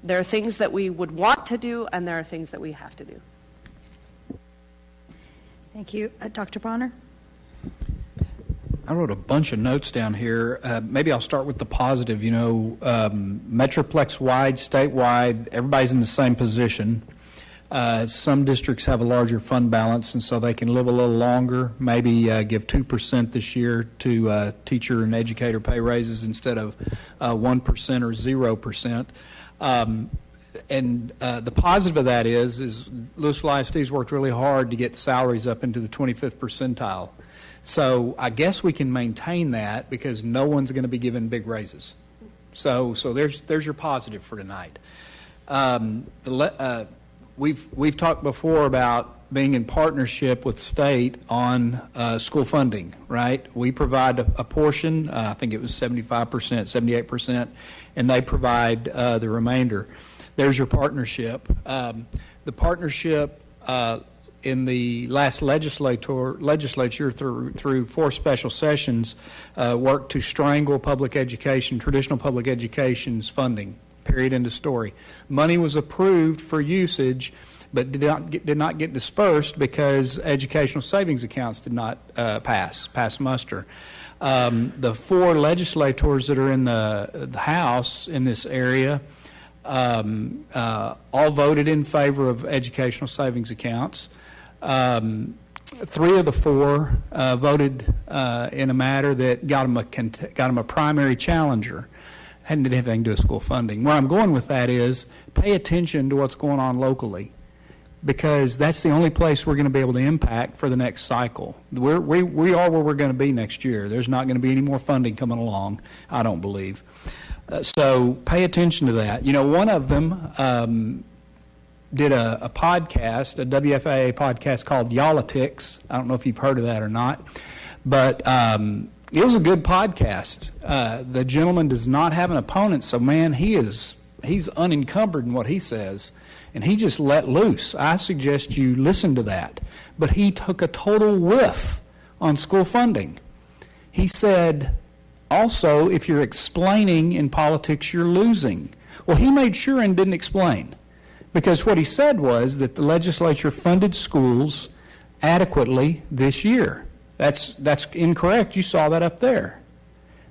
There are things that we would want to do, and there are things that we have to do. Thank you. Dr. Bronner? I wrote a bunch of notes down here. Maybe I'll start with the positive. Metroplex-wide, statewide, everybody's in the same position. Some districts have a larger fund balance, and so they can live a little longer, maybe give 2% this year to teacher and educator pay raises instead of 1% or 0%. And the positive of that is Lewisville ISD's worked really hard to get salaries up into the 25th percentile. So I guess we can maintain that because no one's going to be given big raises. So there's your positive for tonight. We've talked before about being in partnership with state on school funding, right? We provide a portion, I think it was 75%, 78%, and they provide the remainder. There's your partnership. The partnership in the last legislature through 4 special sessions worked to strangle public education, traditional public education's funding. Period, end of story. Money was approved for usage, but did not get dispersed because educational savings accounts did not pass muster. The 4 legislators that are in the House in this area all voted in favor of educational savings accounts. 3 of the 4 voted in a matter that got them a primary challenger. Hadn't did anything to do with school funding. Where I'm going with that is pay attention to what's going on locally, because that's the only place we're going to be able to impact for the next cycle. We are where we're going to be next year. There's not going to be any more funding coming along, I don't believe. So pay attention to that. You know, one of them did a podcast, a WFAA podcast called Y'all-itics. I don't know if you've heard of that or not, but it was a good podcast. The gentleman does not have an opponent, so man, he's unencumbered in what he says, and he just let loose. I suggest you listen to that. But he took a total whiff on school funding. He said, also, if you're explaining in politics, you're losing. Well, he made sure and didn't explain, because what he said was that the legislature funded schools adequately this year. That's incorrect. You saw that up there.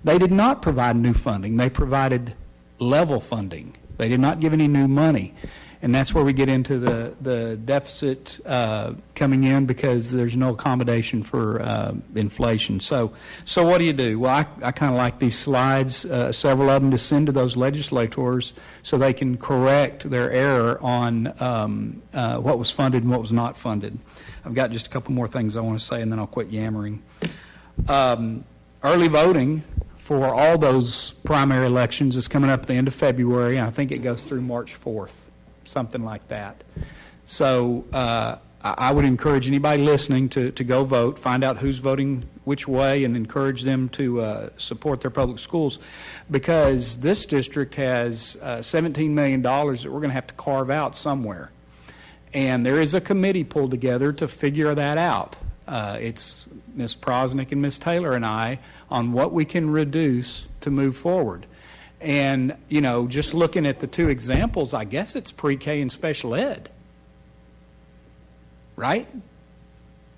They did not provide new funding. They provided level funding. They did not give any new money. And that's where we get into the deficit coming in, because there's no accommodation for inflation. So what do? Well, I kind of like these slides, several of them, to send to those legislators so they can correct their error on what was funded and what was not funded. I've got just a couple more things I want to say, and then I'll quit yammering. Early voting for all those primary elections is coming up at the end of February, and I think it goes through March 4th. Something like that. So I would encourage anybody listening to go vote, find out who's voting which way, and encourage them to support their public schools, because this district has $17 million that we're going to have to carve out somewhere. And there is a committee pulled together to figure that out. It's Ms. Prosnick and Ms. Taylor and I on what we can reduce to move forward. And, you know, just looking at the 2 examples, I guess it's pre-K and special ed, right?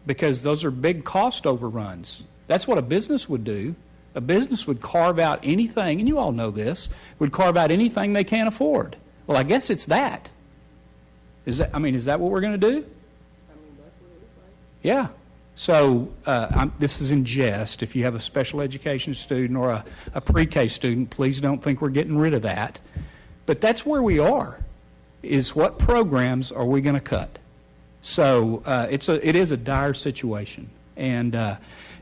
Because those are big cost overruns. That's what a business would do. A business would carve out anything, and you all know this, would carve out anything they can't afford. Well, I guess it's that. Is that what we're going to do? That's what it is like. Yeah. So this is in jest. If you have a special education student or a pre-K student, please don't think we're getting rid of that. But that's where we are, is what programs are we going to cut? So it is a dire situation. And,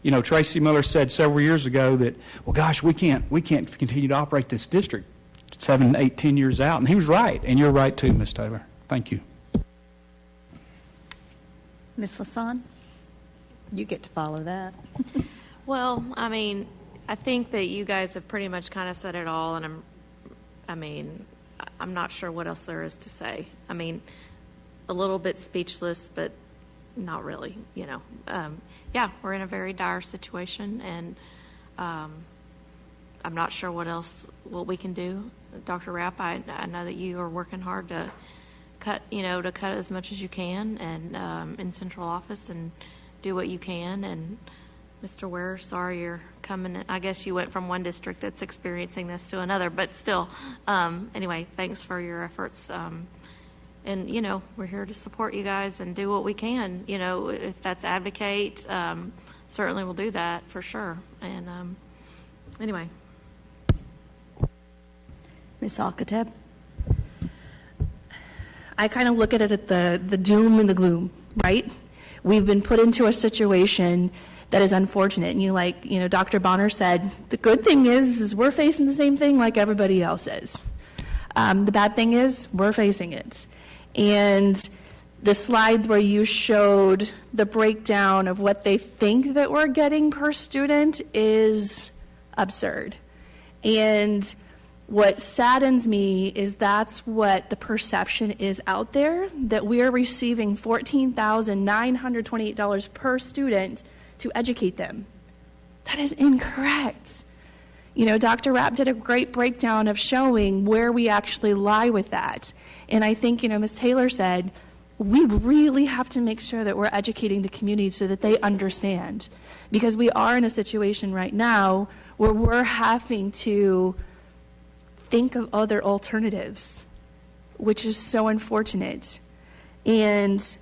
you know, Tracy Miller said several years ago that, well, gosh, we can't continue to operate this district 7, 8, 10 years out. And he was right. And you're right, too, Ms. Taylor. Thank you. Ms. Lasan? You get to follow that. Well, I mean, I think that you guys have pretty much kind of said it all, and I'm not sure what else there is to say. I mean, a little bit speechless, but not really, you know. Yeah, we're in a very dire situation, and I'm not sure what we can do. Dr. Rapp, I know that you are working hard to cut as much as you can, and in central office, and do what you can. And Mr. Ware, sorry you're coming in. I guess you went from one district that's experiencing this to another, but still, anyway, thanks for your efforts. And, you know, we're here to support you guys and do what we can. You know, if that's advocate, certainly we'll do that for sure. And anyway. Ms. Alcatab? I kind of look at it at the doom and the gloom, right? We've been put into a situation that is unfortunate. And Dr. Bonner said, the good thing is we're facing the same thing like everybody else is. The bad thing is we're facing it. And the slide where you showed the breakdown of what they think that we're getting per student is absurd. And what saddens me is that's what the perception is out there, that we are receiving $14,928 per student to educate them. That is incorrect. Dr. Rapp did a great breakdown of showing where we actually lie with that. And I think, Ms. Taylor said, we really have to make sure that we're educating the community so that they understand. Because we are in a situation right now where we're having to think of other alternatives, which is so unfortunate. And,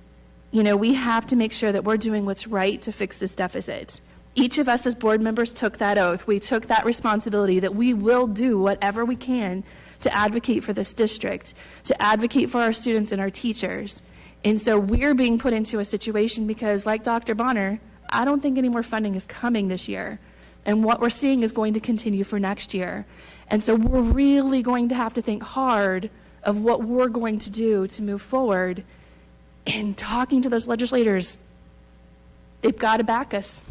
we have to make sure that we're doing what's right to fix this deficit. Each of us as board members took that oath. We took that responsibility that we will do whatever we can to advocate for this district, to advocate for our students and our teachers. And so we're being put into a situation because, like Dr. Bonner, I don't think any more funding is coming this year. And what we're seeing is going to continue for next year. And so we're really going to have to think hard of what we're going to do to move forward. And talking to those legislators, they've got to back us.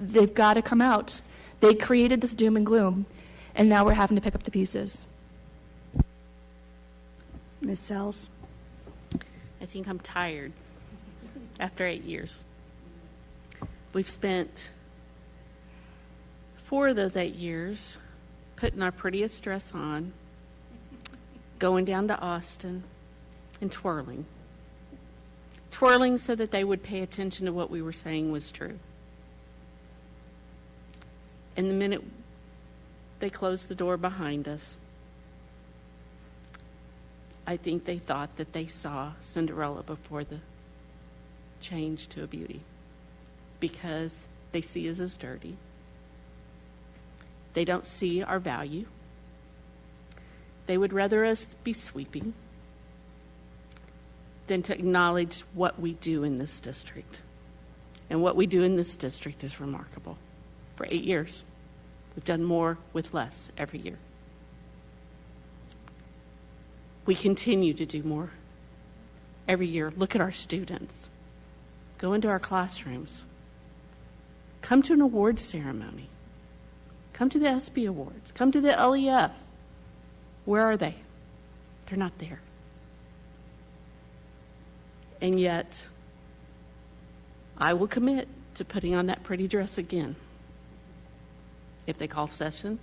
They've got to come out. They created this doom and gloom, and now we're having to pick up the pieces. Ms. Sells? I think I'm tired after 8 years. We've spent 4 of those 8 years putting our prettiest dress on, going down to Austin, and twirling. Twirling so that they would pay attention to what we were saying was true. And the minute they closed the door behind us, I think they thought that they saw Cinderella before the change to a beauty, because they see us as dirty. They don't see our value. They would rather us be sweeping than to acknowledge what we do in this district. And what we do in this district is remarkable. For 8 years, we've done more with less every year. We continue to do more every year. Look at our students. Go into our classrooms. Come to an awards ceremony. Come to the SB Awards. Come to the LEF. Where are they? They're not there. And yet, I will commit to putting on that pretty dress again. If they call session,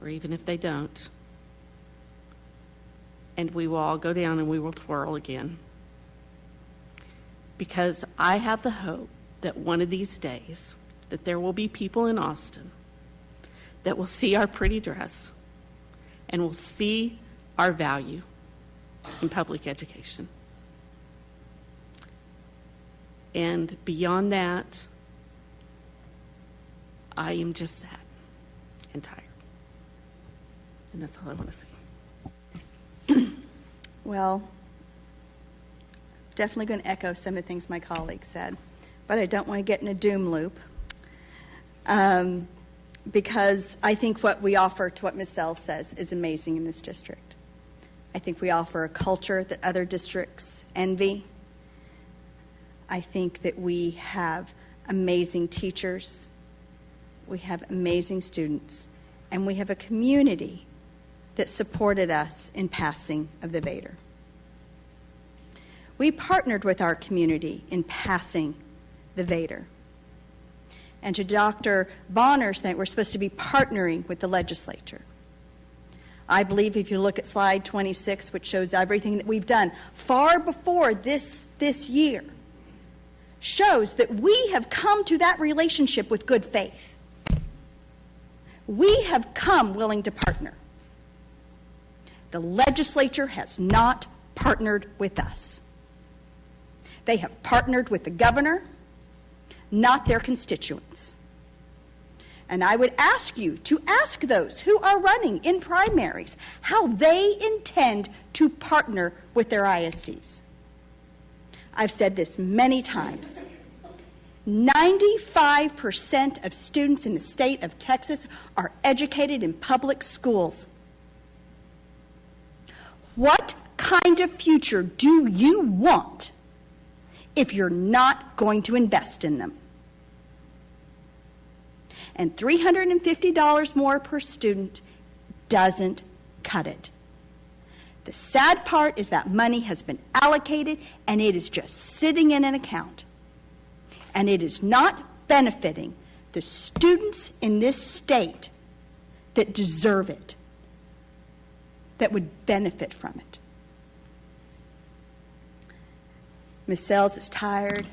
or even if they don't. And we will all go down and we will twirl again. Because I have the hope that one of these days, that there will be people in Austin that will see our pretty dress and will see our value in public education. And beyond that, I am just sad and tired. And that's all I want to say. Well, definitely going to echo some of the things my colleagues said, but I don't want to get in a doom loop because I think what we offer to what Ms. Sells says is amazing in this district. I think we offer a culture that other districts envy. I think that we have amazing teachers, we have amazing students, and we have a community that supported us in passing of the Vader. We partnered with our community in passing the Vader. And to Dr. Bonner's thing, we're supposed to be partnering with the legislature. I believe if you look at slide 26, which shows everything that we've done far before this year, shows that we have come to that relationship with good faith. We have come willing to partner. The legislature has not partnered with us. They have partnered with the governor, not their constituents. And I would ask you to ask those who are running in primaries how they intend to partner with their ISDs. I've said this many times. 95% of students in the state of Texas are educated in public schools. What kind of future do you want if you're not going to invest in them? And $350 more per student doesn't cut it. The sad part is that money has been allocated and it is just sitting in an account. And it is not benefiting the students in this state that deserve it, that would benefit from it. Ms. Sells is tired,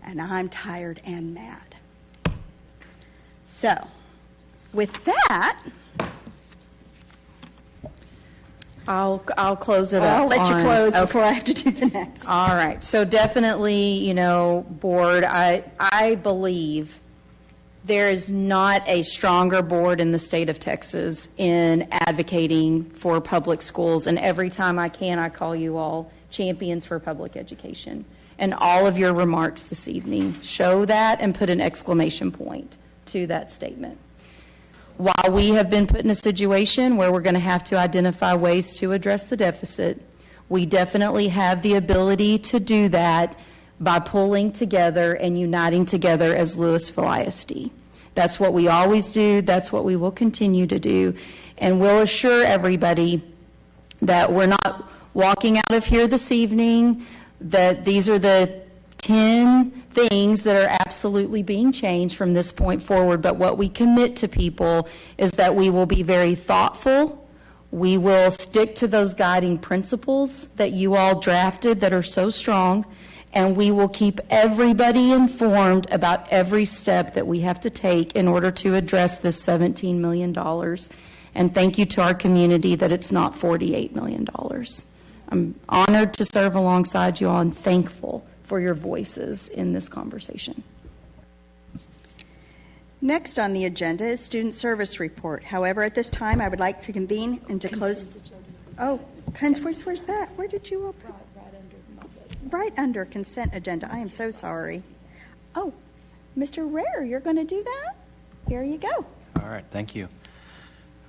and I'm tired and mad. So, with that, I'll close it up. I'll let you on- close okay. before I have to do the next. All right, so definitely, board, I believe there is not a stronger board in the state of Texas in advocating for public schools, and every time I can, I call you all champions for public education. And all of your remarks this evening show that and put an exclamation point to that statement. While we have been put in a situation where we're going to have to identify ways to address the deficit, we definitely have the ability to do that by pulling together and uniting together as Lewisville ISD. That's what we always do. That's what we will continue to do. And we'll assure everybody that we're not walking out of here this evening, that these are the 10 things that are absolutely being changed from this point forward. But what we commit to people is that we will be very thoughtful. We will stick to those guiding principles that you all drafted that are so strong, and we will keep everybody informed about every step that we have to take in order to address this $17 million. And thank you to our community that it's not $48 million. I'm honored to serve alongside you all and thankful for your voices in this conversation. Next on the agenda is student service report. However, at this time, I would like to convene and to close. Oh, where's that? Where did you open? Right under consent agenda. I am so sorry. Oh, Mr. Rare, you're going to do that? Here you go. All right, thank you.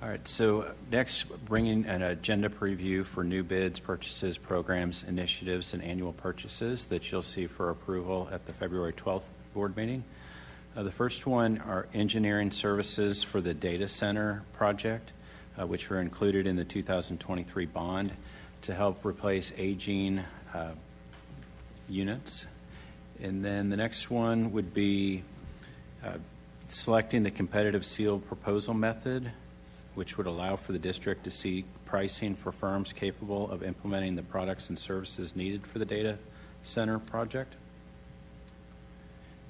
All right, so next, bringing an agenda preview for new bids, purchases, programs, initiatives, and annual purchases that you'll see for approval at the February 12th board meeting. The first one are engineering services for the data center project, which were included in the 2023 bond to help replace aging units. And then the next one would be selecting the competitive seal proposal method, which would allow for the district to seek pricing for firms capable of implementing the products and services needed for the data center project.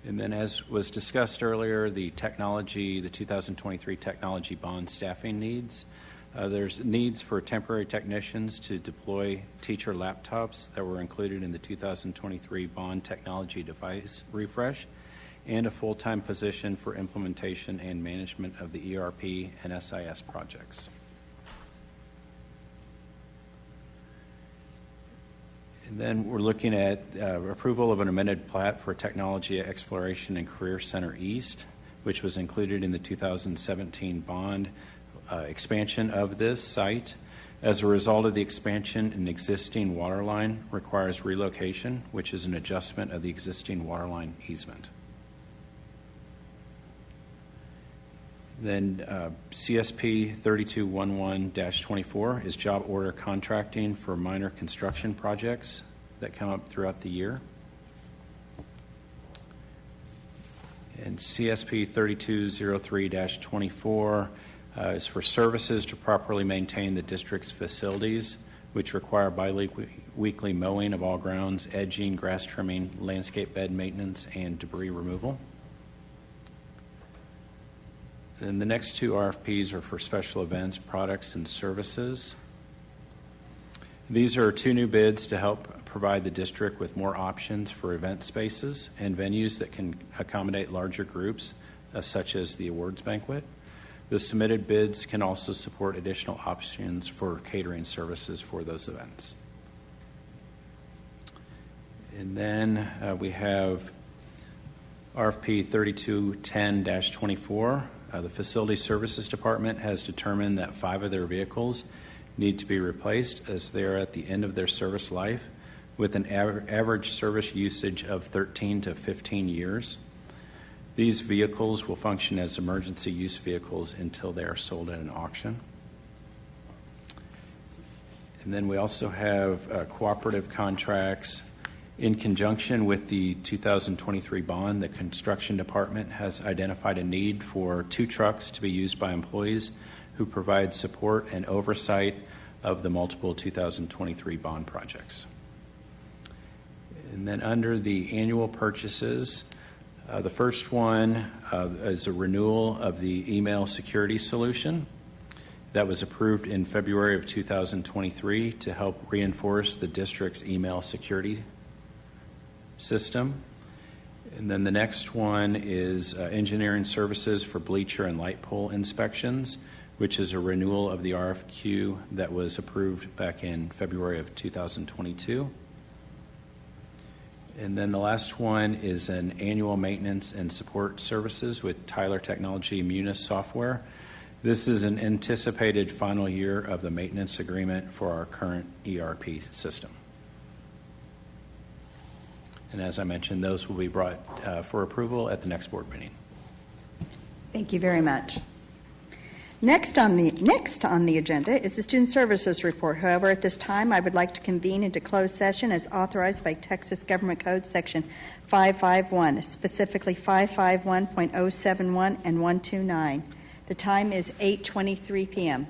And then, as was discussed earlier, the 2023 technology bond staffing needs. There's needs for temporary technicians to deploy teacher laptops that were included in the 2023 bond technology device refresh, and a full-time position for implementation and management of the ERP and SIS projects. And then we're looking at approval of an amended plat for Technology Exploration and Career Center East, which was included in the 2017 bond expansion of this site. As a result of the expansion, an existing water line requires relocation, which is an adjustment of the existing water line easement. Then CSP 3211-24 is job order contracting for minor construction projects that come up throughout the year. And CSP 3203-24 is for services to properly maintain the district's facilities, which require bi-weekly mowing of all grounds, edging, grass trimming, landscape bed maintenance, and debris removal. And the next two RFPs are for special events, products, and services. These are two new bids to help provide the district with more options for event spaces and venues that can accommodate larger groups, such as the awards banquet. The submitted bids can also support additional options for catering services for those events. And then we have RFP 3210-24. The Facility Services Department has determined that 5 of their vehicles need to be replaced as they are at the end of their service life with an average service usage of 13 to 15 years. These vehicles will function as emergency use vehicles until they are sold at an auction. And then we also have cooperative contracts In conjunction with the 2023 bond, the construction department has identified a need for 2 trucks to be used by employees who provide support and oversight of the multiple 2023 bond projects. And then under the annual purchases, the first one is a renewal of the email security solution that was approved in February of 2023 to help reinforce the district's email security system. And then the next one is engineering services for bleacher and light pole inspections, which is a renewal of the RFQ that was approved back in February of 2022. And then the last one is an annual maintenance and support services with Tyler Technology Munis software. This is an anticipated final year of the maintenance agreement for our current ERP system. And as I mentioned, those will be brought for approval at the next board meeting. Thank you very much. Next on the agenda is the Student Services Report. However, at this time, I would like to convene into closed session as authorized by Texas Government Code Section 551, specifically 551.071 and 129. The time is 8:23 p.m.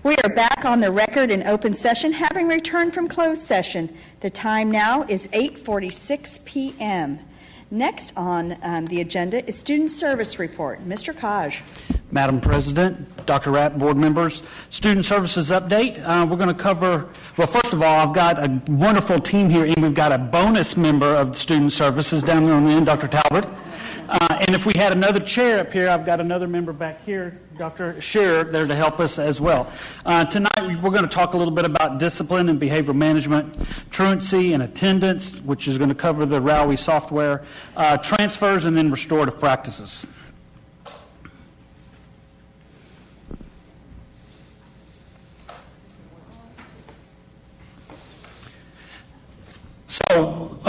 We are back on the record in open session, having returned from closed session. The time now is 8:46 p.m. Next on the agenda is Student Service Report. Mr. Kaj. Madam President, Dr. Rapp, board members, Student Services Update. We're going to cover, well, first of all, I've got a wonderful team here, and we've got a bonus member of Student Services down there on the end, Dr. Talbot. And if we had another chair up here, I've got another member back here, Dr. Shearer, there to help us as well. Tonight, we're going to talk a little bit about discipline and behavioral management, truancy and attendance, which is going to cover the ROWE software, transfers, and then restorative practices. So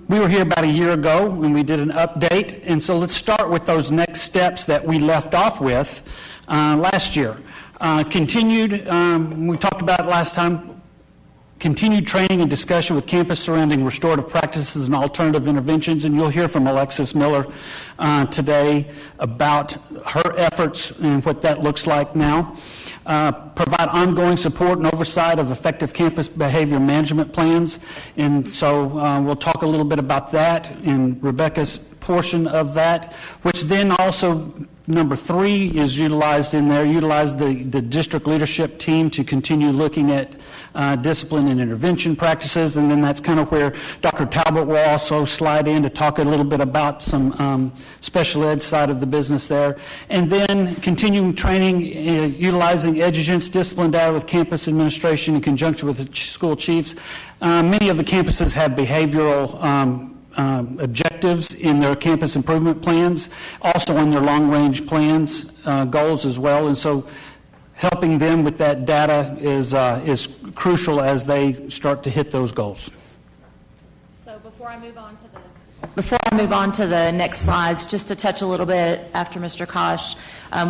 we were here about a year ago when we did an update, and so let's start with those next steps that we left off with last year. Continued, we talked about it last time, continued training and discussion with campus surrounding restorative practices and alternative interventions, and you'll hear from Alexis Miller today about her efforts and what that looks like now. Provide ongoing support and oversight of effective campus behavior management plans. And so we'll talk a little bit about that in Rebecca's portion of that, which then also, number 3 is utilized in there, utilize the district leadership team to continue looking at discipline and intervention practices. And then that's kind of where Dr. Talbot will also slide in to talk a little bit about some special ed side of the business there. And then continuing training, utilizing EduGen's discipline data with campus administration in conjunction with the school chiefs. Many of the campuses have behavioral objectives in their campus improvement plans, also on their long-range plans, goals as well. And so helping them with that data is crucial as they start to hit those goals. So before I move on to the next slides, just to touch a little bit after Mr. Kosh,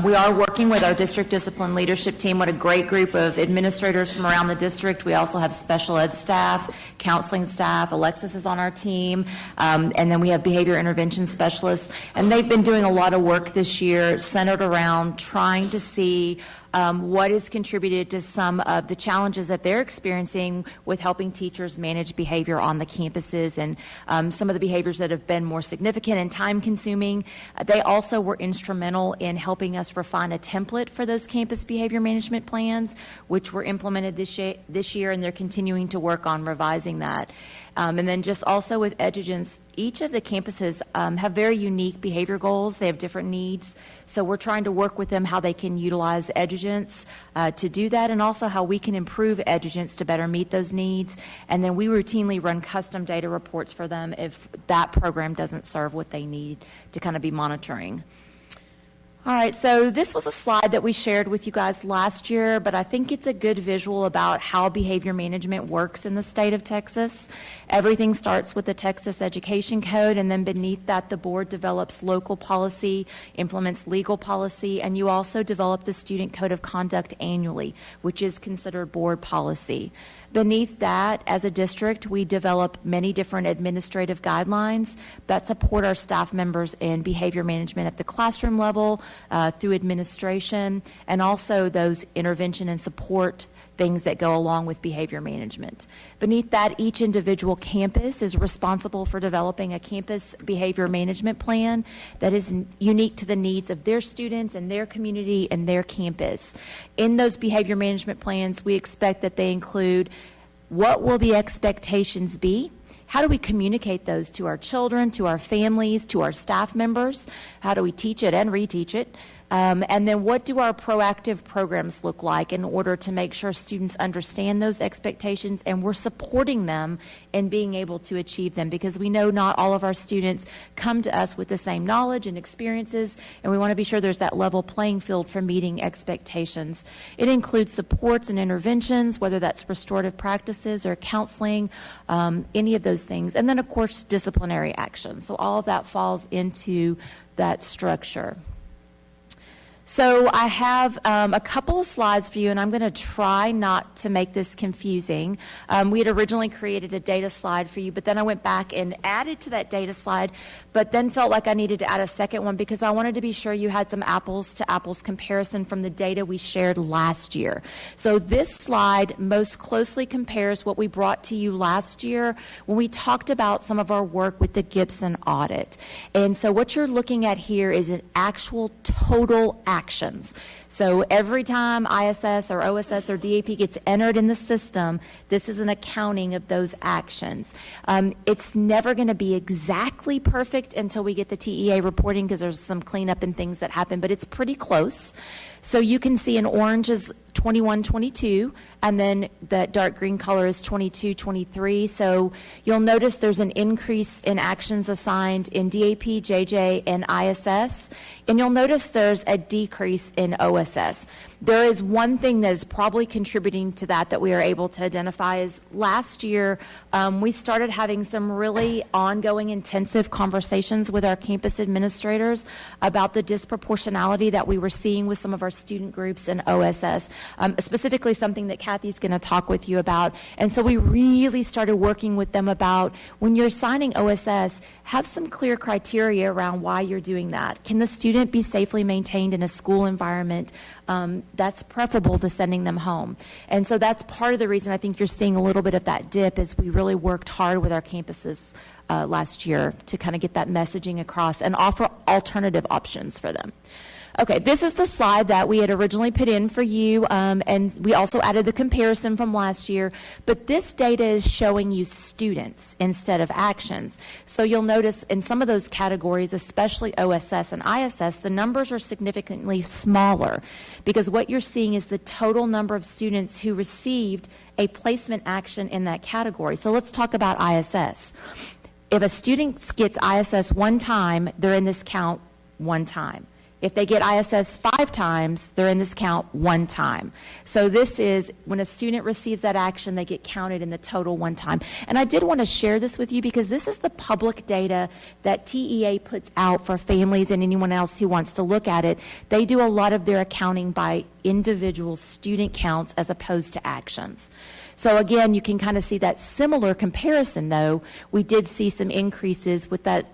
we are working with our district discipline leadership team. What a great group of administrators from around the district. We also have special ed staff, counseling staff. Alexis is on our team. And then we have behavior intervention specialists. And they've been doing a lot of work this year centered around trying to see what has contributed to some of the challenges that they're experiencing with helping teachers manage behavior on the campuses and some of the behaviors that have been more significant and time-consuming. They also were instrumental in helping us refine a template for those campus behavior management plans, which were implemented this year, and they're continuing to work on revising that. And then just also with EduGens, each of the campuses have very unique behavior goals. They have different needs. So we're trying to work with them how they can utilize EduGens to do that, and also how we can improve EduGens to better meet those needs. And then we routinely run custom data reports for them if that program doesn't serve what they need to kind of be monitoring. All right, so this was a slide that we shared with you guys last year, but I think it's a good visual about how behavior management works in the state of Texas. Everything starts with the Texas Education Code, and then beneath that, the board develops local policy, implements legal policy, and you also develop the Student Code of Conduct annually, which is considered board policy. Beneath that, as a district, we develop many different administrative guidelines that support our staff members in behavior management at the classroom level, through administration, and also those intervention and support things that go along with behavior management. Beneath that, each individual campus is responsible for developing a campus behavior management plan that is unique to the needs of their students and their community and their campus. In those behavior management plans, we expect that they include what will the expectations be? How do we communicate those to our children, to our families, to our staff members? How do we teach it and reteach it? And then what do our proactive programs look like in order to make sure students understand those expectations and we're supporting them in being able to achieve them, because we know not all of our students come to us with the same knowledge and experiences, and we want to be sure there's that level playing field for meeting expectations. It includes supports and interventions, whether that's restorative practices or counseling, any of those things. And then, of course, disciplinary action. So all of that falls into that structure. So I have a couple of slides for you, and I'm going to try not to make this confusing. We had originally created a data slide for you, but then I went back and added to that data slide, but then felt like I needed to add a second one because I wanted to be sure you had some apples to apples comparison from the data we shared last year. So this slide most closely compares what we brought to you last year when we talked about some of our work with the Gibson audit. And so what you're looking at here is an actual total actions. So every time ISS or OSS or DAP gets entered in the system, this is an accounting of those actions. It's never going to be exactly perfect until we get the TEA reporting because there's some cleanup and things that happen, but it's pretty close. So you can see in orange is 21-22, and then that dark green color is 22-23. So you'll notice there's an increase in actions assigned in DAP, JJ, and ISS, and you'll notice there's a decrease in OSS. There is one thing that is probably contributing to that we are able to identify is last year we started having some really ongoing intensive conversations with our campus administrators about the disproportionality that we were seeing with some of our student groups in OSS, specifically something that Kathy's going to talk with you about. And so we really started working with them about when you're assigning OSS, have some clear criteria around why you're doing that. Can the student be safely maintained in a school environment? That's preferable to sending them home. And so that's part of the reason I think you're seeing a little bit of that dip is we really worked hard with our campuses last year to kind of get that messaging across and offer alternative options for them. Okay, this is the slide that we had originally put in for you, and we also added the comparison from last year, but this data is showing you students instead of actions. So you'll notice in some of those categories, especially OSS and ISS, the numbers are significantly smaller because what you're seeing is the total number of students who received a placement action in that category. So let's talk about ISS. If a student gets ISS one time, they're in this count one time. If they get ISS 5 times, they're in this count one time. So this is when a student receives that action, they get counted in the total one time. And I did want to share this with you because this is the public data that TEA puts out for families and anyone else who wants to look at it. They do a lot of their accounting by individual student counts as opposed to actions. So again, you can kind of see that similar comparison, though. We did see some increases with that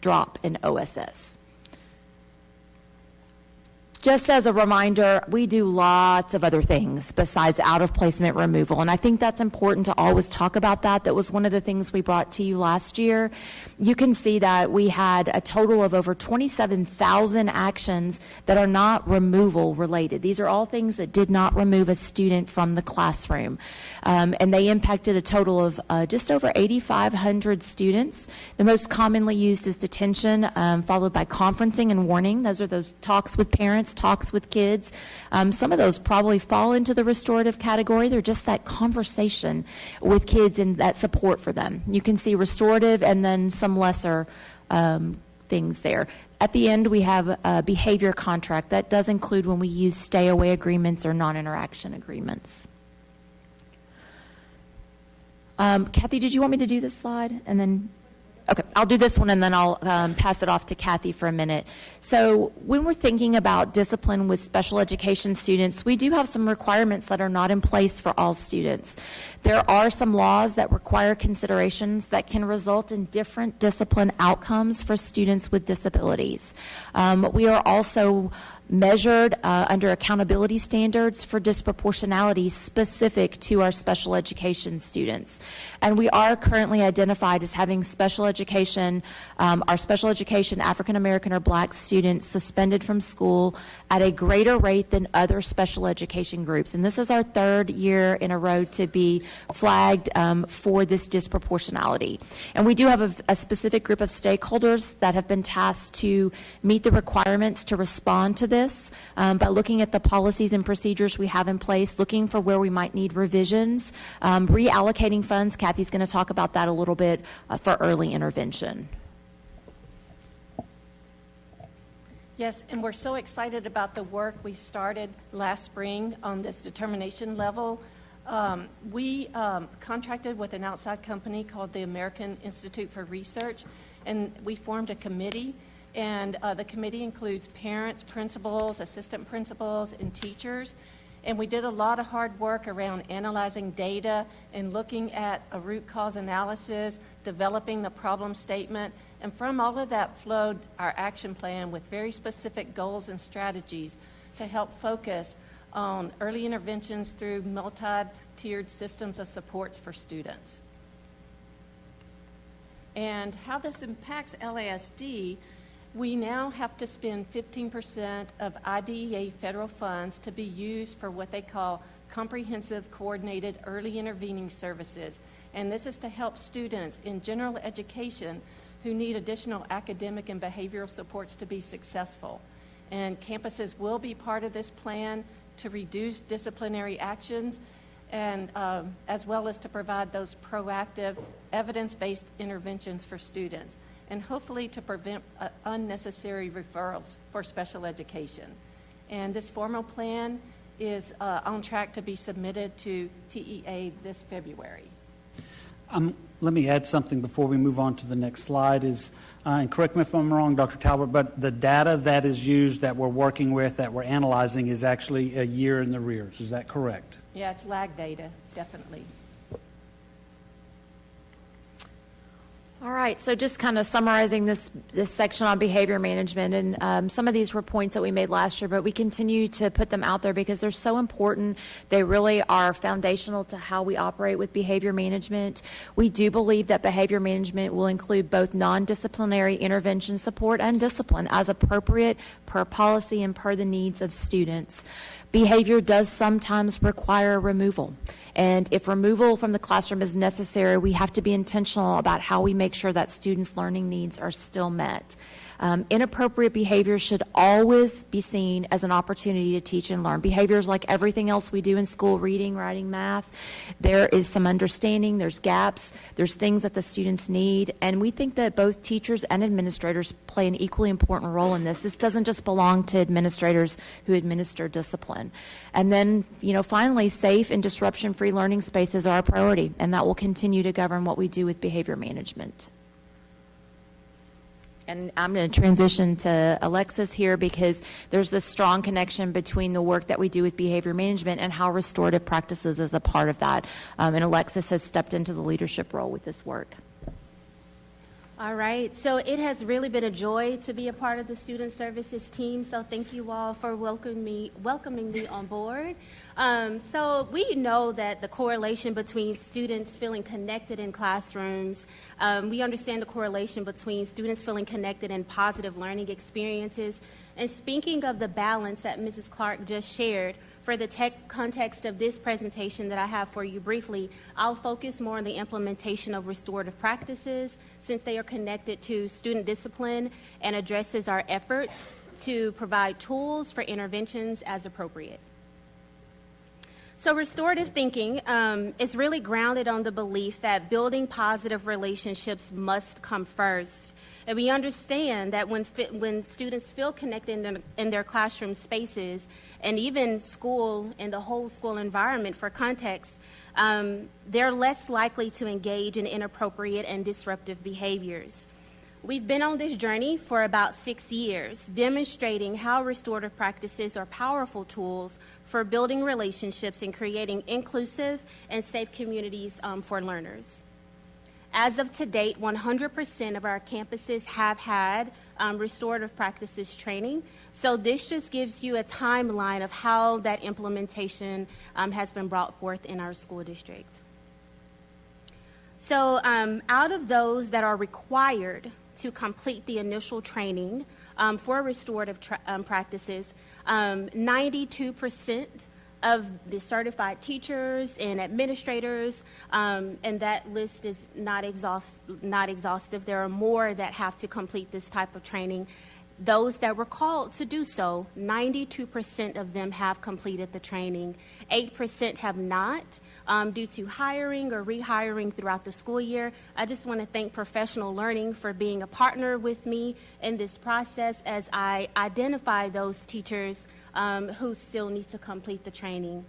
drop in OSS. Just as a reminder, we do lots of other things besides out-of-placement removal, and I think that's important to always talk about that. That was one of the things we brought to you last year. You can see that we had a total of over 27,000 actions that are not removal related. These are all things that did not remove a student from the classroom, and they impacted a total of just over 8,500 students. The most commonly used is detention, followed by conferencing and warning. Those are those talks with parents, talks with kids. Some of those probably fall into the restorative category. They're just that conversation with kids and that support for them. You can see restorative and then some lesser things there. At the end, we have a behavior contract. That does include when we use stay-away agreements or non-interaction agreements. Kathy, did you want me to do this slide? And then okay, I'll do this one and then I'll pass it off to Kathy for a minute. So when we're thinking about discipline with special education students, we do have some requirements that are not in place for all students. There are some laws that require considerations that can result in different discipline outcomes for students with disabilities. We are also measured under accountability standards for disproportionality specific to our special education students. And we are currently identified as having special education, our special education African American or Black students suspended from school at a greater rate than other special education groups. And this is our third year in a row to be flagged for this disproportionality. And we do have a specific group of stakeholders that have been tasked to meet the requirements to respond to this by looking at the policies and procedures we have in place, looking for where we might need revisions, reallocating funds. Kathy's going to talk about that a little bit for early intervention. Yes, and we're so excited about the work we started last spring on this determination level. We contracted with an outside company called the American Institute for Research, and we formed a committee. And the committee includes parents, principals, assistant principals, and teachers. And we did a lot of hard work around analyzing data and looking at a root cause analysis, developing the problem statement. And from all of that flowed our action plan with very specific goals and strategies to help focus on early interventions through multi-tiered systems of supports for students. And how this impacts LASD, we now have to spend 15% of IDEA federal funds to be used for what they call comprehensive coordinated early intervening services. And this is to help students in general education who need additional academic and behavioral supports to be successful. And campuses will be part of this plan to reduce disciplinary actions and as well as to provide those proactive evidence-based interventions for students, and hopefully to prevent unnecessary referrals for special education. And this formal plan is on track to be submitted to TEA this February. Let me add something before we move on to the next slide. And correct me if I'm wrong, Dr. Talbot, but the data that is used, that we're working with, that we're analyzing, is actually a year in the rears. Is that correct? Yeah, it's lag data, definitely. All right, so just kind of summarizing this section on behavior management, and some of these were points that we made last year, but we continue to put them out there because they're so important. They really are foundational to how we operate with behavior management. We do believe that behavior management will include both non-disciplinary intervention support and discipline as appropriate per policy and per the needs of students. Behavior does sometimes require removal. And if removal from the classroom is necessary, we have to be intentional about how we make sure that students' learning needs are still met. Inappropriate behavior should always be seen as an opportunity to teach and learn. Behavior is like everything else we do in school, reading, writing, math. There is some understanding, there's gaps, there's things that the students need, and we think that both teachers and administrators play an equally important role in this. This doesn't just belong to administrators who administer discipline. And then, finally, safe and disruption-free learning spaces are a priority, and that will continue to govern what we do with behavior management. And I'm going to transition to Alexis here because there's this strong connection between the work that we do with behavior management and how restorative practices is a part of that. And Alexis has stepped into the leadership role with this work. All right, so it has really been a joy to be a part of the Student Services team, so thank you all for welcoming me on board. So we know that the correlation between students feeling connected in classrooms, we understand the correlation between students feeling connected and positive learning experiences. And speaking of the balance that Mrs. Clark just shared, for the context of this presentation that I have for you briefly, I'll focus more on the implementation of restorative practices since they are connected to student discipline and addresses our efforts to provide tools for interventions as appropriate. So restorative thinking is really grounded on the belief that building positive relationships must come first. And we understand that when students feel connected in their classroom spaces, and even school and the whole school environment for context, they're less likely to engage in inappropriate and disruptive behaviors. We've been on this journey for about 6 years, demonstrating how restorative practices are powerful tools for building relationships and creating inclusive and safe communities for learners. As of to date, 100% of our campuses have had restorative practices training. So this just gives you a timeline of how that implementation has been brought forth in our school district. So out of those that are required to complete the initial training for restorative practices, 92% of the certified teachers and administrators, and that list is not exhaustive. There are more that have to complete this type of training. Those that were called to do so, 92% of them have completed the training. 8% have not due to hiring or rehiring throughout the school year. I just want to thank Professional Learning for being a partner with me in this process as I identify those teachers who still need to complete the training.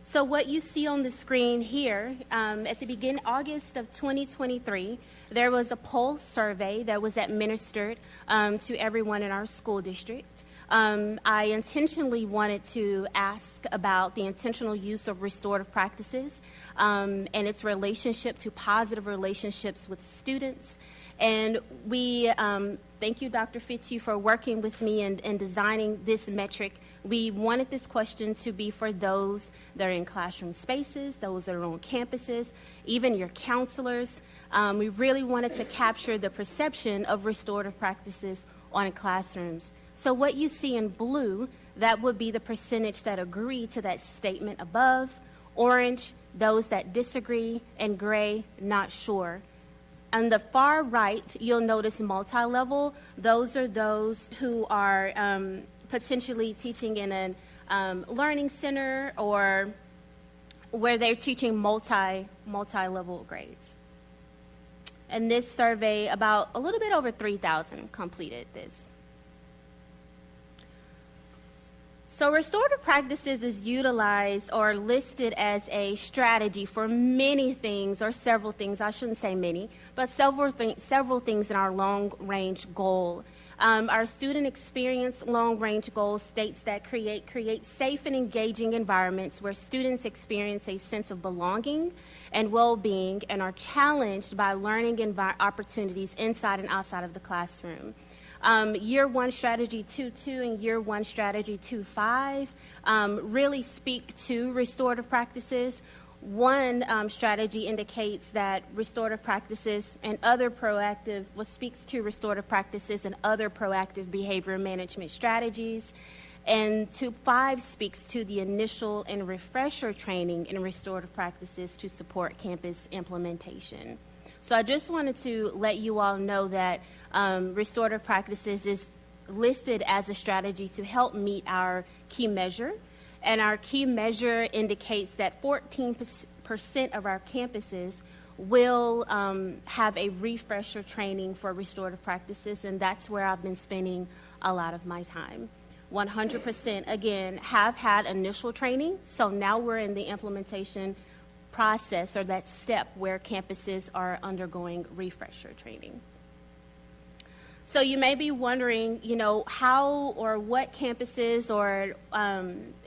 So what you see on the screen here, at the beginning, August of 2023, there was a poll survey that was administered to everyone in our school district. I intentionally wanted to ask about the intentional use of restorative practices and its relationship to positive relationships with students. And we, thank you, Dr. Fitzhugh, for working with me in designing this metric. We wanted this question to be for those that are in classroom spaces, those that are on campuses, even your counselors. We really wanted to capture the perception of restorative practices on classrooms. So what you see in blue, that would be the percentage that agree to that statement above. Orange, those that disagree, and gray, not sure. On the far right, you'll notice multi-level. Those are those who are potentially teaching in a learning center or where they're teaching multi-level grades. And this survey, about a little bit over 3,000 completed this. So restorative practices is utilized or listed as a strategy for many things, or several things, I shouldn't say many, but several things in our long-range goal. Our student experience long-range goal states that create safe and engaging environments where students experience a sense of belonging and well-being and are challenged by learning opportunities inside and outside of the classroom. Year 1 strategy 2.2 and year 1 strategy 2.5 really speak to restorative practices. One strategy indicates that restorative practices and other proactive, speaks to restorative practices and other proactive behavior management strategies. And 2.5 speaks to the initial and refresher training in restorative practices to support campus implementation. So I just wanted to let you all know that restorative practices is listed as a strategy to help meet our key measure. And our key measure indicates that 14% of our campuses will have a refresher training for restorative practices, and that's where I've been spending a lot of my time. 100%, again, have had initial training, so now we're in the implementation process, or that step where campuses are undergoing refresher training. So you may be wondering, how or what campuses, or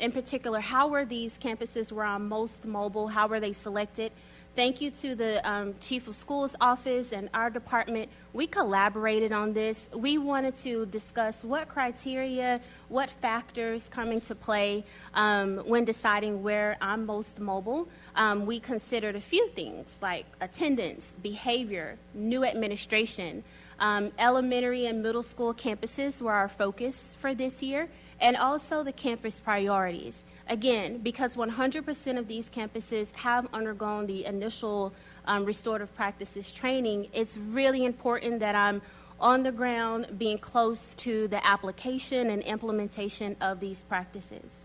in particular, how were these campuses where I'm most mobile, how were they selected? Thank you to the Chief of Schools office and our department. We collaborated on this. We wanted to discuss what criteria, what factors come into play when deciding where I'm most mobile. We considered a few things like attendance, behavior, new administration. Elementary and middle school campuses were our focus for this year, and also the campus priorities. Again, because 100% of these campuses have undergone the initial restorative practices training, it's really important that I'm on the ground, being close to the application and implementation of these practices.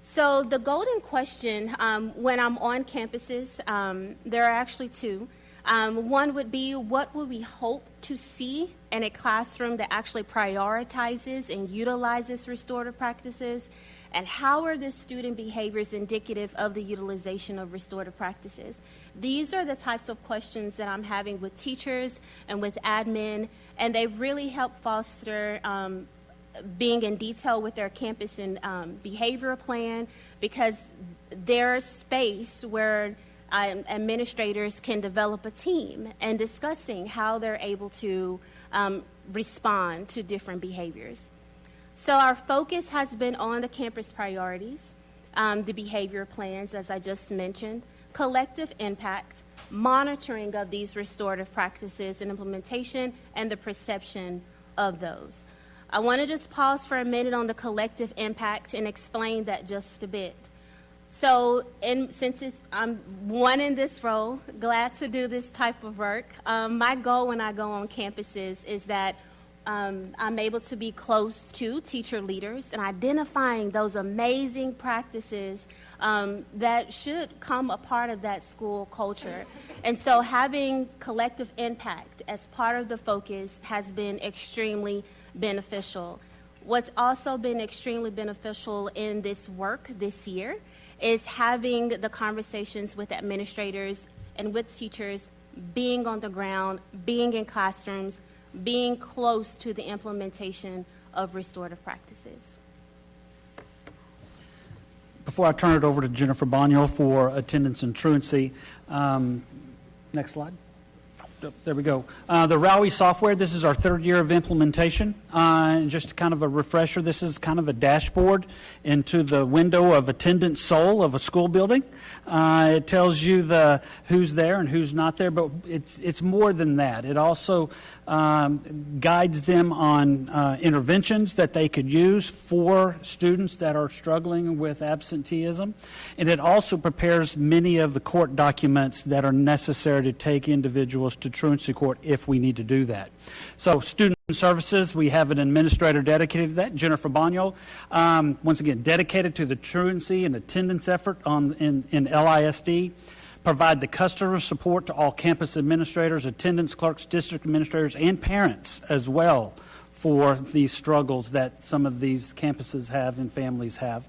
So the golden question when I'm on campuses, there are actually two. One would be, what would we hope to see in a classroom that actually prioritizes and utilizes restorative practices? And how are the student behaviors indicative of the utilization of restorative practices? These are the types of questions that I'm having with teachers and with admin, and they really help foster being in detail with their campus and behavior plan, because there's space where administrators can develop a team and discussing how they're able to respond to different behaviors. So our focus has been on the campus priorities, the behavior plans, as I just mentioned, collective impact, monitoring of these restorative practices and implementation, and the perception of those. I want to just pause for a minute on the collective impact and explain that just a bit. So since I'm one in this role, glad to do this type of work, my goal when I go on campuses is that I'm able to be close to teacher leaders and identifying those amazing practices that should come a part of that school culture. And so having collective impact as part of the focus has been extremely beneficial. What's also been extremely beneficial in this work this year is having the conversations with administrators and with teachers, being on the ground, being in classrooms, being close to the implementation of restorative practices. Before I turn it over to Jennifer Boniel for attendance and truancy, next slide. There we go. The Rowie software, this is our third year of implementation. And just kind of a refresher, this is kind of a dashboard into the window of attendance soul of a school building. It tells you who's there and who's not there, but it's more than that. It also guides them on interventions that they could use for students that are struggling with absenteeism. And it also prepares many of the court documents that are necessary to take individuals to truancy court if we need to do that. So student services, we have an administrator dedicated to that, Jennifer Boniel, once again, dedicated to the truancy and attendance effort in LISD. Provide the customer support to all campus administrators, attendance clerks, district administrators, and parents as well for these struggles that some of these campuses have and families have.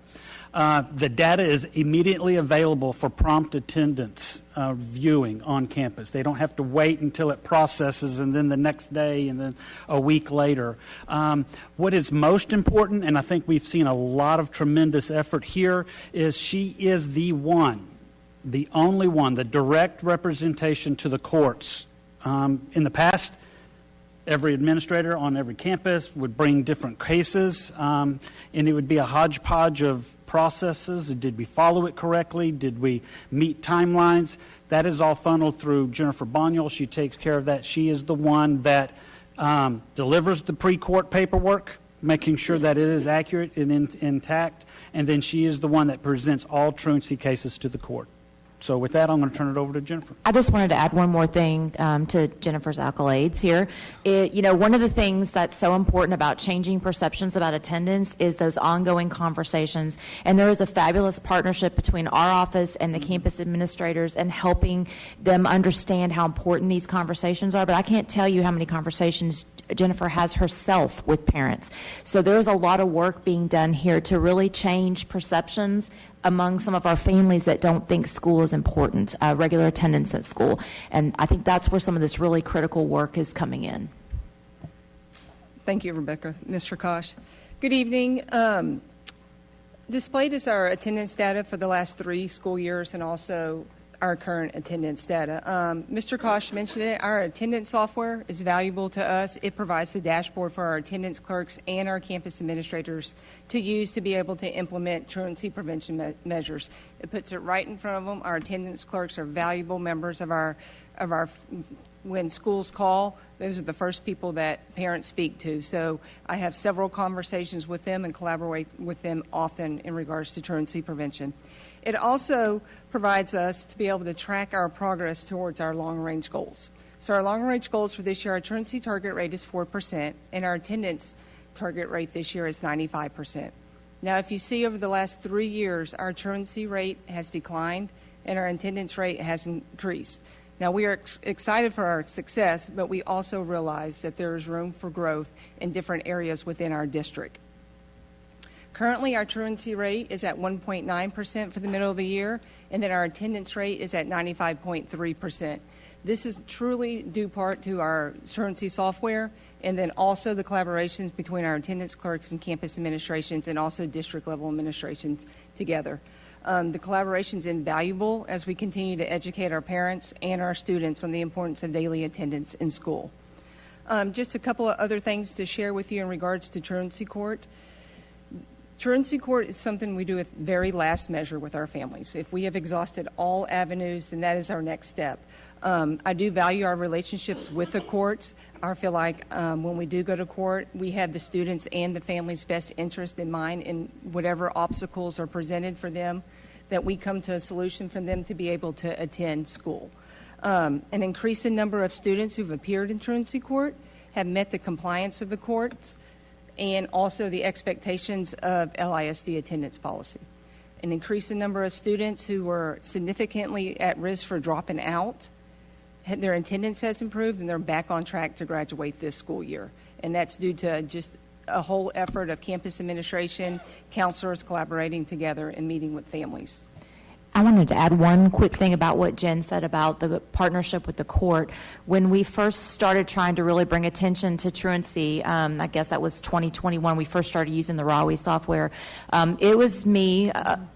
The data is immediately available for prompt attendance viewing on campus. They don't have to wait until it processes and then the next day and then a week later. What is most important, and I think we've seen a lot of tremendous effort here, is she is the only one, the direct representation to the courts. In the past, every administrator on every campus would bring different cases, and it would be a hodgepodge of processes. Did we follow it correctly? Did we meet timelines? That is all funneled through Jennifer Boniel. She takes care of that. She is the one that delivers the pre-court paperwork, making sure that it is accurate and intact, and then she is the one that presents all truancy cases to the court. So with that, I'm going to turn it over to Jennifer. I just wanted to add one more thing to Jennifer's accolades here. One of the things that's so important about changing perceptions about attendance is those ongoing conversations. And there is a fabulous partnership between our office and the campus administrators and helping them understand how important these conversations are. But I can't tell you how many conversations Jennifer has herself with parents. So there's a lot of work being done here to really change perceptions among some of our families that don't think school is important, regular attendance at school. And I think that's where some of this really critical work is coming in. Thank you, Rebecca. Mr. Kosh. Good evening. Displayed is our attendance data for the last 3 school years and also our current attendance data. Mr. Kosh mentioned it. Our attendance software is valuable to us. It provides the dashboard for our attendance clerks and our campus administrators to use to be able to implement truancy prevention measures. It puts it right in front of them. Our attendance clerks are valuable members of our when schools call, those are the first people that parents speak to. So I have several conversations with them and collaborate with them often in regards to truancy prevention. It also provides us to be able to track our progress towards our long-range goals. So our long-range goals for this year, our truancy target rate is 4%, and our attendance target rate this year is 95%. Now, if you see over the last 3 years, our truancy rate has declined and our attendance rate has increased. Now, we are excited for our success, but we also realize that there is room for growth in different areas within our district. Currently, our truancy rate is at 1.9% for the middle of the year, and then our attendance rate is at 95.3%. This is truly due part to our truancy software, and then also the collaborations between our attendance clerks and campus administrations and also district-level administrations together. The collaboration is invaluable as we continue to educate our parents and our students on the importance of daily attendance in school. Just a couple of other things to share with you in regards to truancy court. Truancy court is something we do at very last measure with our families. If we have exhausted all avenues, then that is our next step. I do value our relationships with the courts. I feel like when we do go to court, we have the students and the family's best interest in mind, and whatever obstacles are presented for them, that we come to a solution for them to be able to attend school. An increasing number of students who've appeared in truancy court have met the compliance of the courts and also the expectations of LISD attendance policy. An increasing number of students who were significantly at risk for dropping out, their attendance has improved and they're back on track to graduate this school year. And that's due to just a whole effort of campus administration, counselors collaborating together and meeting with families. I wanted to add one quick thing about what Jen said about the partnership with the court. When we first started trying to really bring attention to truancy, I guess that was 2021, we first started using the Rawi software. It was me,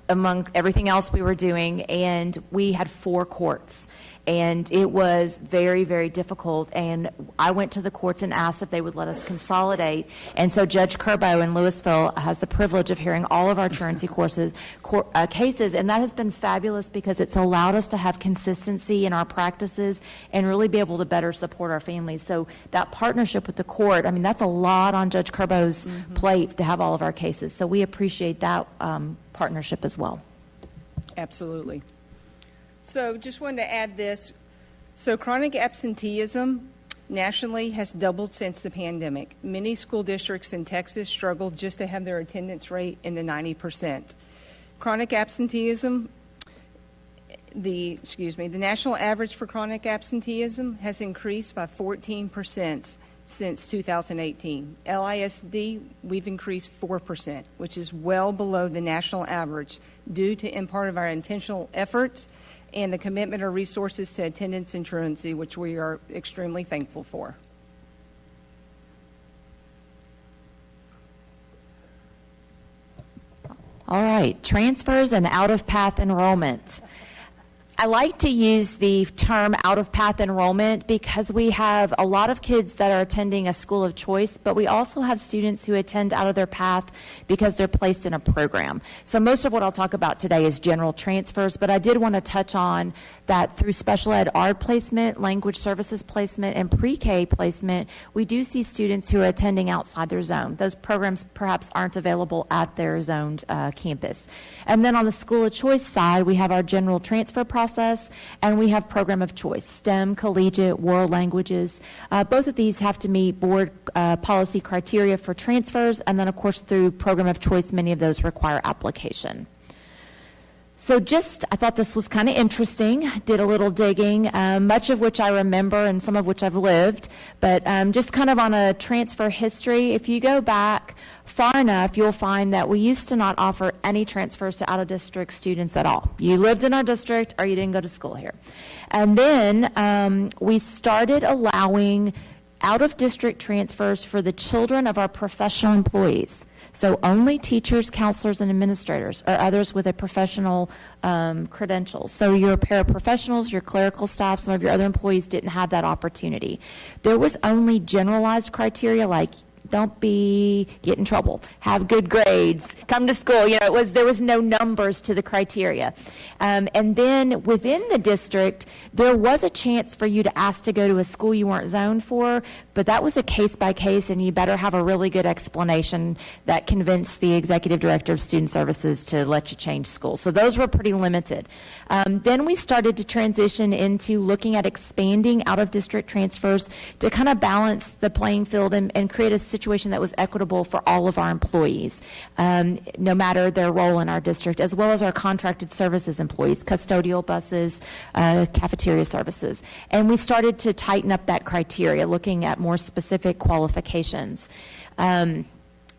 among everything else we were doing, and we had 4 courts. And it was very, very difficult. And I went to the courts and asked if they would let us consolidate. And so Judge Curbo in Lewisville has the privilege of hearing all of our truancy cases. And that has been fabulous because it's allowed us to have consistency in our practices and really be able to better support our families. So that partnership with the court, I mean, that's a lot on Judge Curbo's plate to have all of our cases. So we appreciate that partnership as well. Absolutely. So just wanted to add this. So chronic absenteeism nationally has doubled since the pandemic. Many school districts in Texas struggle just to have their attendance rate in the 90%. Chronic absenteeism, the national average for chronic absenteeism has increased by 14% since 2018. LISD, we've increased 4%, which is well below the national average due to, in part, of our intentional efforts and the commitment of resources to attendance and truancy, which we are extremely thankful for. All right, transfers and out-of-path enrollment. I like to use the term out-of-path enrollment because we have a lot of kids that are attending a school of choice, but we also have students who attend out of their path because they're placed in a program. So most of what I'll talk about today is general transfers, but I did want to touch on that through special ed ARD placement, language services placement, and pre-K placement, we do see students who are attending outside their zone. Those programs perhaps aren't available at their zoned campus. And then on the school of choice side, we have our general transfer process, and we have program of choice, STEM, collegiate, world languages. Both of these have to meet board policy criteria for transfers, and then, of course, through program of choice, many of those require application. So I thought this was kind of interesting, did a little digging, much of which I remember and some of which I've lived, but just kind of on a transfer history, if you go back far enough, you'll find that we used to not offer any transfers to out-of-district students at all. You lived in our district or you didn't go to school here. And then we started allowing out-of-district transfers for the children of our professional employees. So only teachers, counselors, and administrators, or others with a professional credentials. So your paraprofessionals, your clerical staff, some of your other employees didn't have that opportunity. There was only generalized criteria like don't get in trouble, have good grades, come to school. You know, there was no numbers to the criteria. And then within the district, there was a chance for you to ask to go to a school you weren't zoned for, but that was a case by case, and you better have a really good explanation that convinced the executive director of student services to let you change schools. So those were pretty limited. Then we started to transition into looking at expanding out-of-district transfers to kind of balance the playing field and create a situation that was equitable for all of our employees, no matter their role in our district, as well as our contracted services employees, custodial buses, cafeteria services. And we started to tighten up that criteria, looking at more specific qualifications.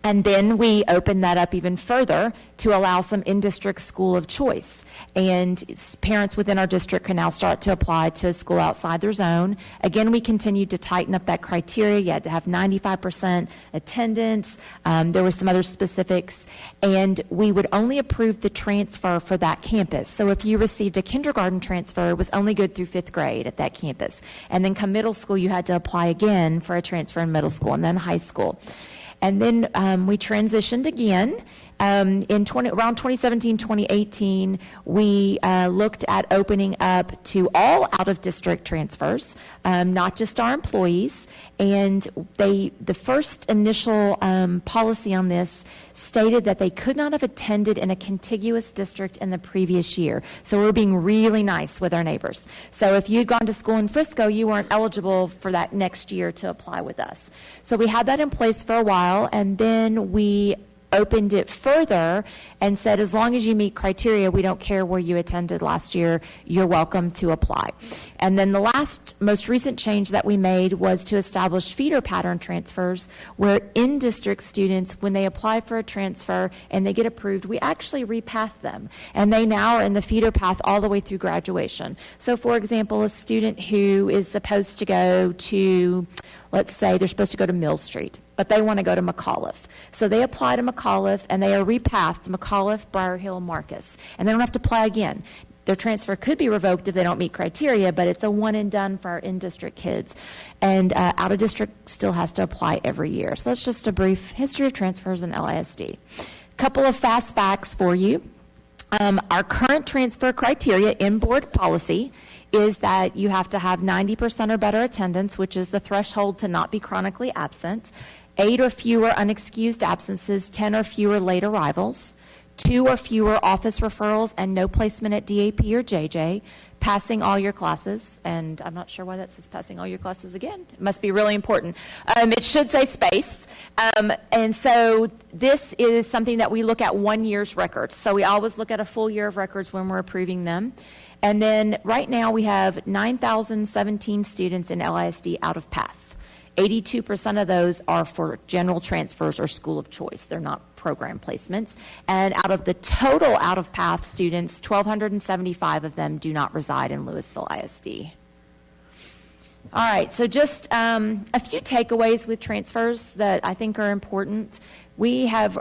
And then we opened that up even further to allow some in-district school of choice. And parents within our district can now start to apply to a school outside their zone. Again, we continued to tighten up that criteria. You had to have 95% attendance. There were some other specifics. And we would only approve the transfer for that campus. So if you received a kindergarten transfer, it was only good through 5th grade at that campus. And then come middle school, you had to apply again for a transfer in middle school and then high school. And then we transitioned again. Around 2017, 2018, we looked at opening up to all out-of-district transfers, not just our employees. And the first initial policy on this stated that they could not have attended in a contiguous district in the previous year. So we're being really nice with our neighbors. So if you'd gone to school in Frisco, you weren't eligible for that next year to apply with us. So we had that in place for a while, and then we opened it further and said, as long as you meet criteria, we don't care where you attended last year, you're welcome to apply. And then the most recent change that we made was to establish feeder pattern transfers, where in-district students, when they apply for a transfer and they get approved, we actually repath them. And they now are in the feeder path all the way through graduation. So, for example, a student who is supposed to go to, let's say they're supposed to go to Mill Street, but they want to go to McAuliffe. So they apply to McAuliffe, and they are repathed to McAuliffe, Briar Hill, Marcus. And they don't have to apply again. Their transfer could be revoked if they don't meet criteria, but it's a one and done for our in-district kids. And out-of-district still has to apply every year. So that's just a brief history of transfers in LISD. Couple of fast facts for you. Our current transfer criteria in board policy is that you have to have 90% or better attendance, which is the threshold to not be chronically absent, 8 or fewer unexcused absences, 10 or fewer late arrivals, 2 or fewer office referrals, and no placement at DAP or JJ, passing all your classes. And I'm not sure why that says passing all your classes again. It must be really important. It should say space. And so this is something that we look at 1 year's records. So we always look at a full year of records when we're approving them. And then right now we have 9,017 students in LISD out of PATH. 82% of those are for general transfers or school of choice. They're not program placements. And out of the total out of PATH students, 1,275 of them do not reside in Lewisville ISD. All right, so just a few takeaways with transfers that I think are important. We have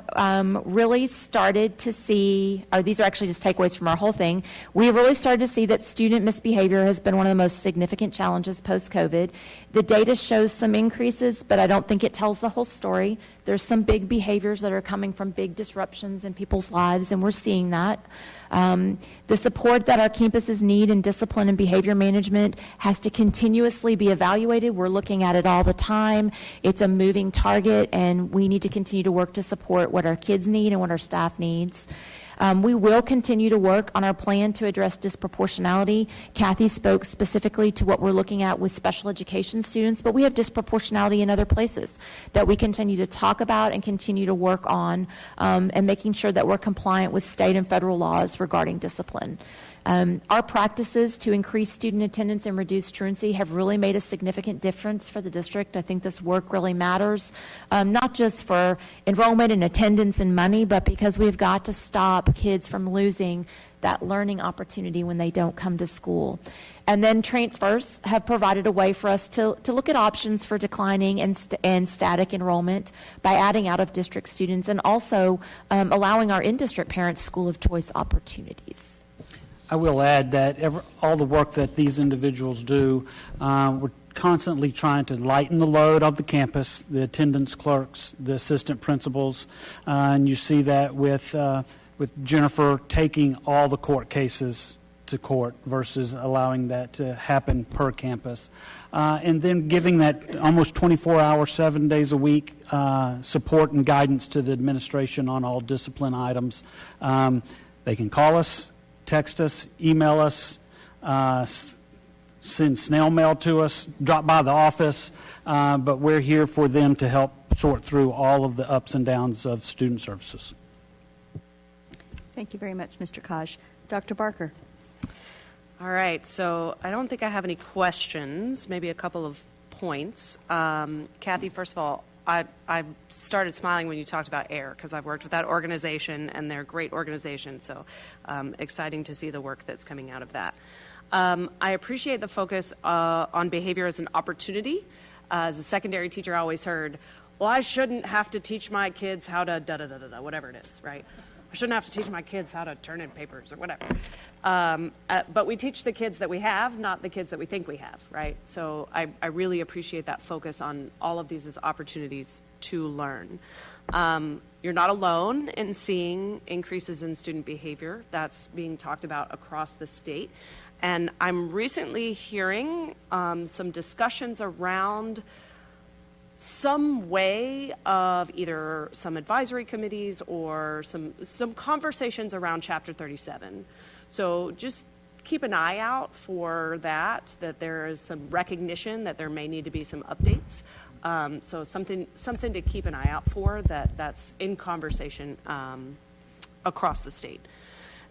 really started to see, these are actually just takeaways from our whole thing. We really started to see that student misbehavior has been one of the most significant challenges post-COVID. The data shows some increases, but I don't think it tells the whole story. There's some big behaviors that are coming from big disruptions in people's lives, and we're seeing that. The support that our campuses need in discipline and behavior management has to continuously be evaluated. We're looking at it all the time. It's a moving target, and we need to continue to work to support what our kids need and what our staff needs. We will continue to work on our plan to address disproportionality. Kathy spoke specifically to what we're looking at with special education students, but we have disproportionality in other places that we continue to talk about and continue to work on, and making sure that we're compliant with state and federal laws regarding discipline. Our practices to increase student attendance and reduce truancy have really made a significant difference for the district. I think this work really matters, not just for enrollment and attendance and money, but because we've got to stop kids from losing that learning opportunity when they don't come to school. And then transfers have provided a way for us to look at options for declining and static enrollment by adding out-of-district students, and also allowing our in-district parents school of choice opportunities. I will add that all the work that these individuals do, we're constantly trying to lighten the load of the campus, the attendance clerks, the assistant principals, and you see that with Jennifer taking all the court cases to court versus allowing that to happen per campus. And then giving that almost 24-hour, 7 days a week support and guidance to the administration on all discipline items. They can call us, text us, email us, send snail mail to us, drop by the office, but we're here for them to help sort through all of the ups and downs of student services. Thank you very much, Mr. Kaj. Dr. Barker. All right, so I don't think I have any questions, maybe a couple of points. Kathy, first of all, I started smiling when you talked about AIR, because I've worked with that organization, and they're a great organization, so exciting to see the work that's coming out of that. I appreciate the focus on behavior as an opportunity. As a secondary teacher, I always heard, well, I shouldn't have to teach my kids how to da-da-da-da-da, whatever it is, right? I shouldn't have to teach my kids how to turn in papers or whatever. But we teach the kids that we have, not the kids that we think we have, right? So I really appreciate that focus on all of these as opportunities to learn. You're not alone in seeing increases in student behavior. That's being talked about across the state. And I'm recently hearing some discussions around some way of either some advisory committees or some conversations around Chapter 37. So just keep an eye out for that there is some recognition that there may need to be some updates. So something to keep an eye out for that's in conversation across the state.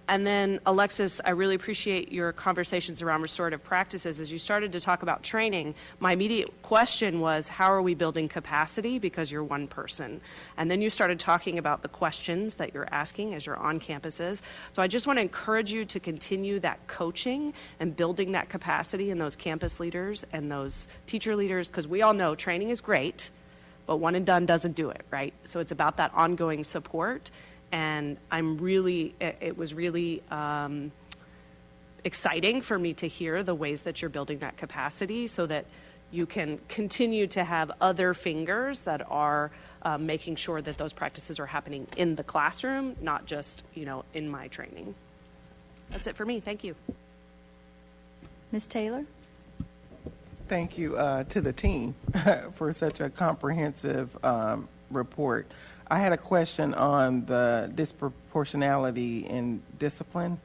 And then, Alexis, I really appreciate your conversations around restorative practices. As you started to talk about training, my immediate question was, how are we building capacity because you're one person? And then you started talking about the questions that you're asking as you're on campuses. So I just want to encourage you to continue that coaching and building that capacity in those campus leaders and those teacher leaders, because we all know training is great, but one and done doesn't do it, right? So it's about that ongoing support. And it was really exciting for me to hear the ways that you're building that capacity so that you can continue to have other fingers that are making sure that those practices are happening in the classroom, not just, in my training. That's it for me. Thank you. Ms. Taylor? Thank you to the team for such a comprehensive report. I had a question on the disproportionality in discipline.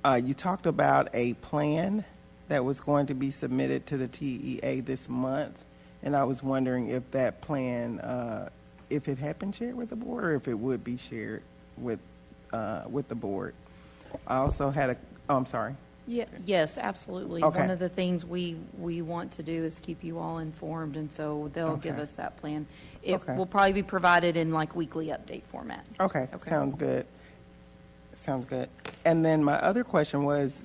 You talked about a plan that was going to be submitted to the TEA this month, and I was wondering if that plan, if it had been shared with the board or if it would be shared with the board. I also had I'm sorry. Yeah, yes, absolutely. Okay. One of the things we want to do is keep you all informed, and so they'll give us that plan. It will probably be provided in like weekly update format. Okay. Sounds good. And then my other question was,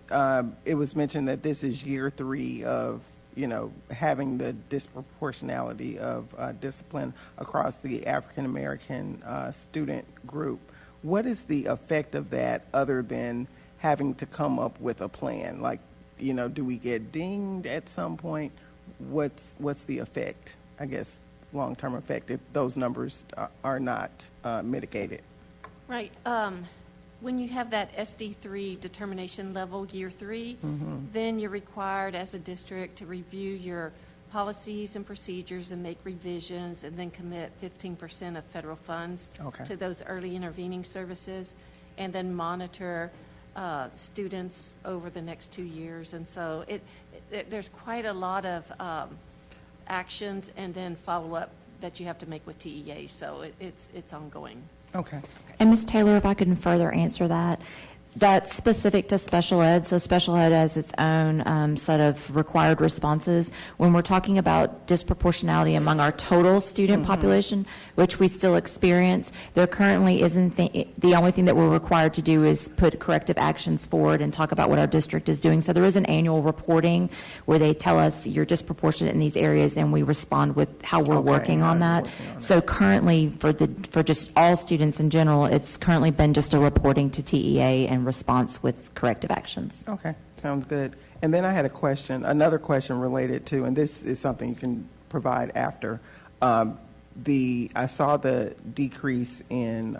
it was mentioned that this is year 3 of, having the disproportionality of discipline across the African American student group. What is the effect of that other than having to come up with a plan? Like, do we get dinged at some point? What's the effect, I guess, long-term effect if those numbers are not mitigated? Right. When you have that SD3 determination level, year 3, then you're required as a district to review your policies and procedures and make revisions and then commit 15% of federal funds to those early intervening services and then monitor students over the next 2 years. And so there's quite a lot of actions and then follow-up that you have to make with TEA. So it's ongoing. Okay. And Ms. Taylor, if I could further answer that, that's specific to special ed, so special ed has its own set of required responses. When we're talking about disproportionality among our total student population, which we still experience, there currently isn't the only thing that we're required to do is put corrective actions forward and talk about what our district is doing. So there is an annual reporting where they tell us you're disproportionate in these areas, and we respond with how we're working on that. So currently, for just all students in general, it's currently been just a reporting to TEA and response with corrective actions. Okay, sounds good. And then I had another question related to, and this is something you can provide after. I saw the decrease in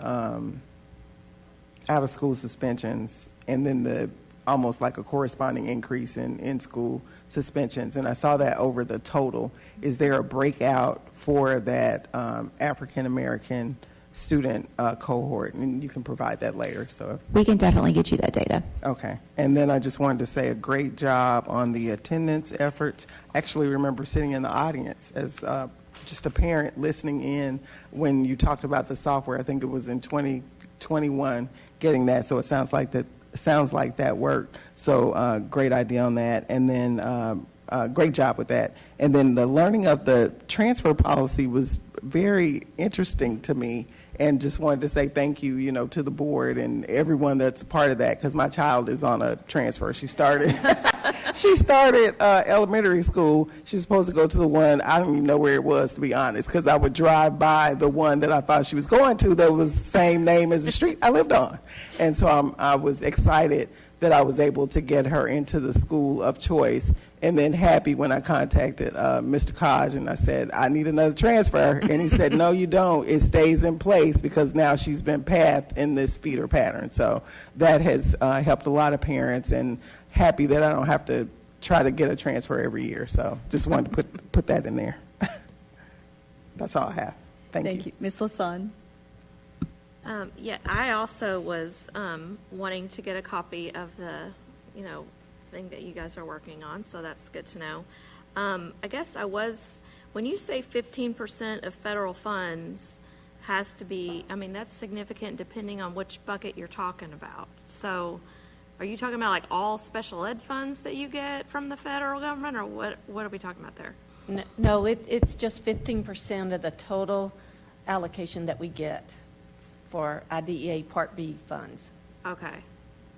out-of-school suspensions, and then almost like a corresponding increase in in-school suspensions, and I saw that over the total. Is there a breakout for that African American student cohort? And you can provide that later. So we can definitely get you that data. Okay. And then I just wanted to say a great job on the attendance efforts. I actually remember sitting in the audience as just a parent listening in when you talked about the software. I think it was in 2021 getting that. So it sounds like that worked. So great idea on that. And then great job with that. And then the learning of the transfer policy was very interesting to me, and just wanted to say thank you, to the board and everyone that's part of that, because my child is on a transfer. She started elementary school. She was supposed to go to the one, I don't even know where it was, to be honest, because I would drive by the one that I thought she was going to that was the same name as the street I lived on. And so I was excited that I was able to get her into the school of choice, and then happy when I contacted Mr. Kaj and I said, I need another transfer. And he said, no, you don't. It stays in place because now she's been pathed in this feeder pattern. So that has helped a lot of parents, and happy that I don't have to try to get a transfer every year. So just wanted to put that in there. That's all I have. Thank you. Ms. Lasan. I also was wanting to get a copy of the, thing that you guys are working on, so that's good to know. I guess when you say 15% of federal funds has to be, I mean, that's significant depending on which bucket you're talking about. So are you talking about like all special ed funds that you get from the federal government, or what are we talking about there? No, it's just 15% of the total allocation that we get for IDEA Part B funds. Okay.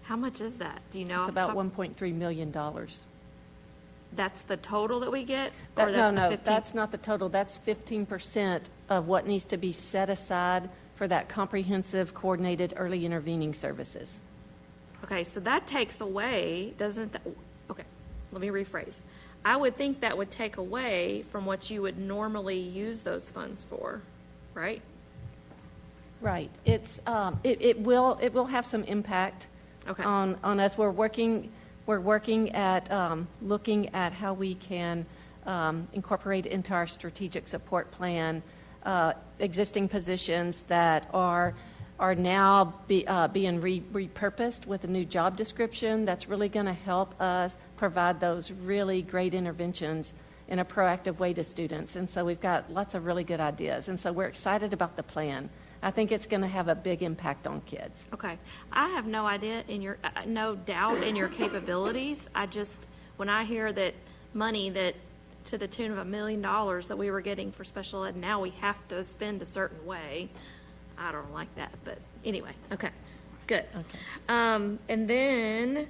How much is that? Do you know? It's about $1.3 million. That's the total that we get? No, that's not the total. That's 15% of what needs to be set aside for that comprehensive coordinated early intervening services. Okay, so that takes away, doesn't that, okay, let me rephrase. I would think that would take away from what you would normally use those funds for, right? Right. It will have some impact on us. We're working at looking at how we can incorporate into our strategic support plan existing positions that are now being repurposed with a new job description that's really going to help us provide those really great interventions in a proactive way to students. And so we've got lots of really good ideas. And so we're excited about the plan. I think it's going to have a big impact on kids. Okay. I have no idea no doubt in your capabilities. When I hear that money that to the tune of $1 million that we were getting for special ed, now we have to spend a certain way, I don't like that. But anyway, okay, good. Okay. And then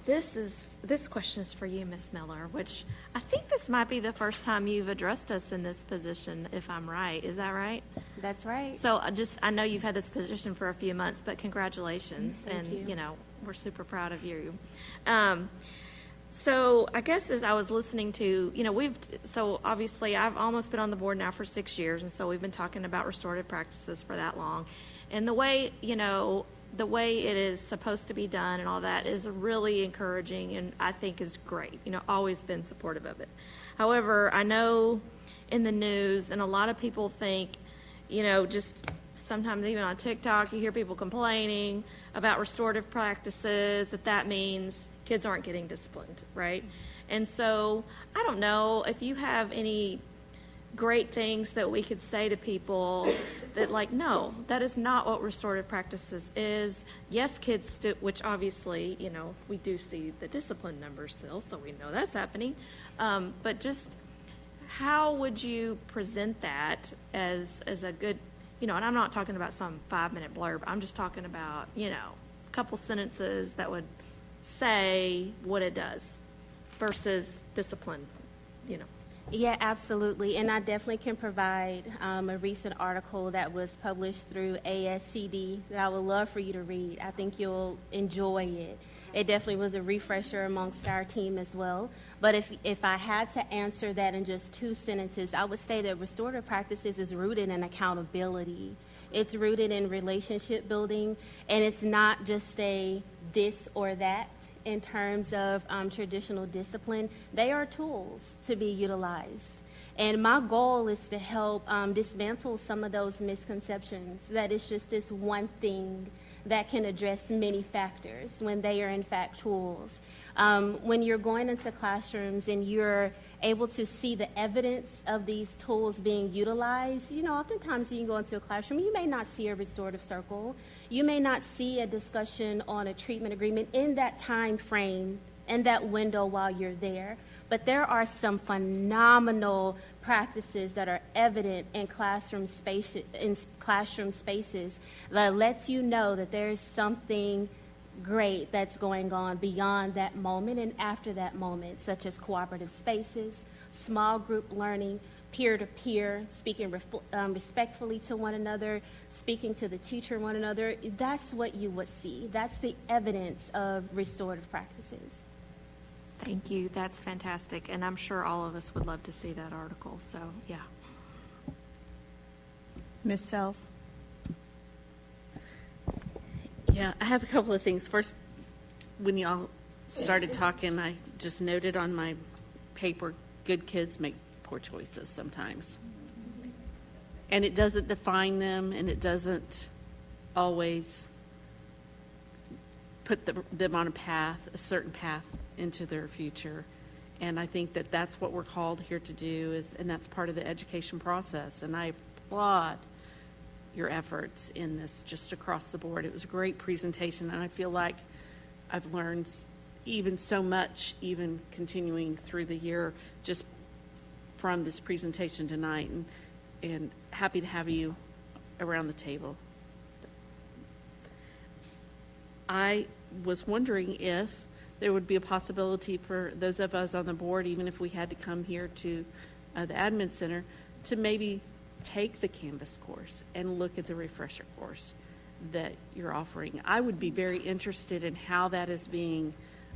this question is for you, Ms. Miller, which I think this might be the first time you've addressed us in this position, if I'm right. Is that right? That's right. So I know you've had this position for a few months, but congratulations. Thank you. You know, we're super proud of you. So I guess as I was listening to, so obviously I've almost been on the board now for 6 years, and so we've been talking about restorative practices for that long. And the way it is supposed to be done and all that is really encouraging and I think is great. Always been supportive of it. However, I know in the news, and a lot of people think, just sometimes even on TikTok, you hear people complaining about restorative practices, that means kids aren't getting disciplined, right? And so I don't know if you have any great things that we could say to people that no, that is not what restorative practices is. Yes, kids which obviously, we do see the discipline numbers still, so we know that's happening. But just how would you present that as a good, and I'm not talking about some 5-minute blurb. I'm just talking about, a couple sentences that would say what it does versus discipline, Yeah, absolutely. And I definitely can provide a recent article that was published through ASCD that I would love for you to read. I think you'll enjoy it. It definitely was a refresher amongst our team as well. But if I had to answer that in just 2 sentences, I would say that restorative practices is rooted in accountability. It's rooted in relationship building, and it's not just a this or that in terms of traditional discipline. They are tools to be utilized. And my goal is to help dismantle some of those misconceptions that it's just this one thing that can address many factors when they are in fact tools. When you're going into classrooms and you're able to see the evidence of these tools being utilized, oftentimes you can go into a classroom, you may not see a restorative circle, you may not see a discussion on a treatment agreement in that time frame and that window while you're there. But there are some phenomenal practices that are evident in classroom spaces that lets you know that there's something great that's going on beyond that moment and after that moment, such as cooperative spaces, small group learning, peer-to-peer, speaking respectfully to one another, speaking to the teacher and one another. That's what you would see. That's the evidence of restorative practices. Thank you. That's fantastic. And I'm sure all of us would love to see that article. So, yeah. Ms. Sells? Yeah, I have a couple of things. First, when y'all started talking, I just noted on my paper, good kids make poor choices sometimes. And it doesn't define them, and it doesn't always put them on a certain path into their future. And I think that that's what we're called here to do, and that's part of the education process. And I applaud your efforts in this just across the board. It was a great presentation, and I feel like I've learned even so much, even continuing through the year, just from this presentation tonight, and happy to have you around the table. I was wondering if there would be a possibility for those of us on the board, even if we had to come here to the admin center, to maybe take the Canvas course and look at the refresher course that you're offering. I would be very interested in how that is being,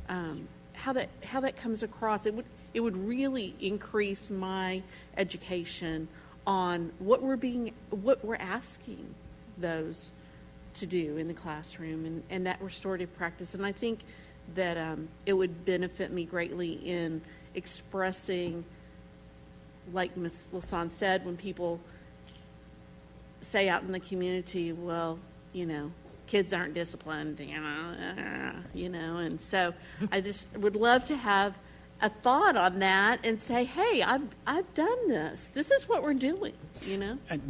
how that comes across. It would really increase my education on what we're asking those to do in the classroom and that restorative practice. And I think that it would benefit me greatly in expressing, like Ms. Lasan said, when people say out in the community, well, kids aren't disciplined, and so I just would love to have a thought on that and say, hey, I've done this. This is what we're doing,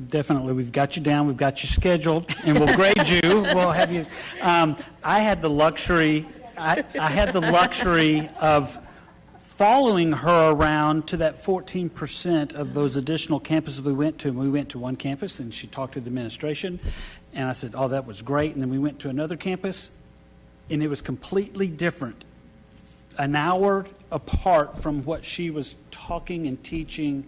Definitely. We've got you down. We've got you scheduled, and we'll grade you. We'll have you. I had the luxury. I had the luxury of following her around to that 14% of those additional campuses we went to. And we went to one campus, and she talked to the administration, and I said, oh, that was great. And then we went to another campus, and it was completely different. An hour apart from what she was talking and teaching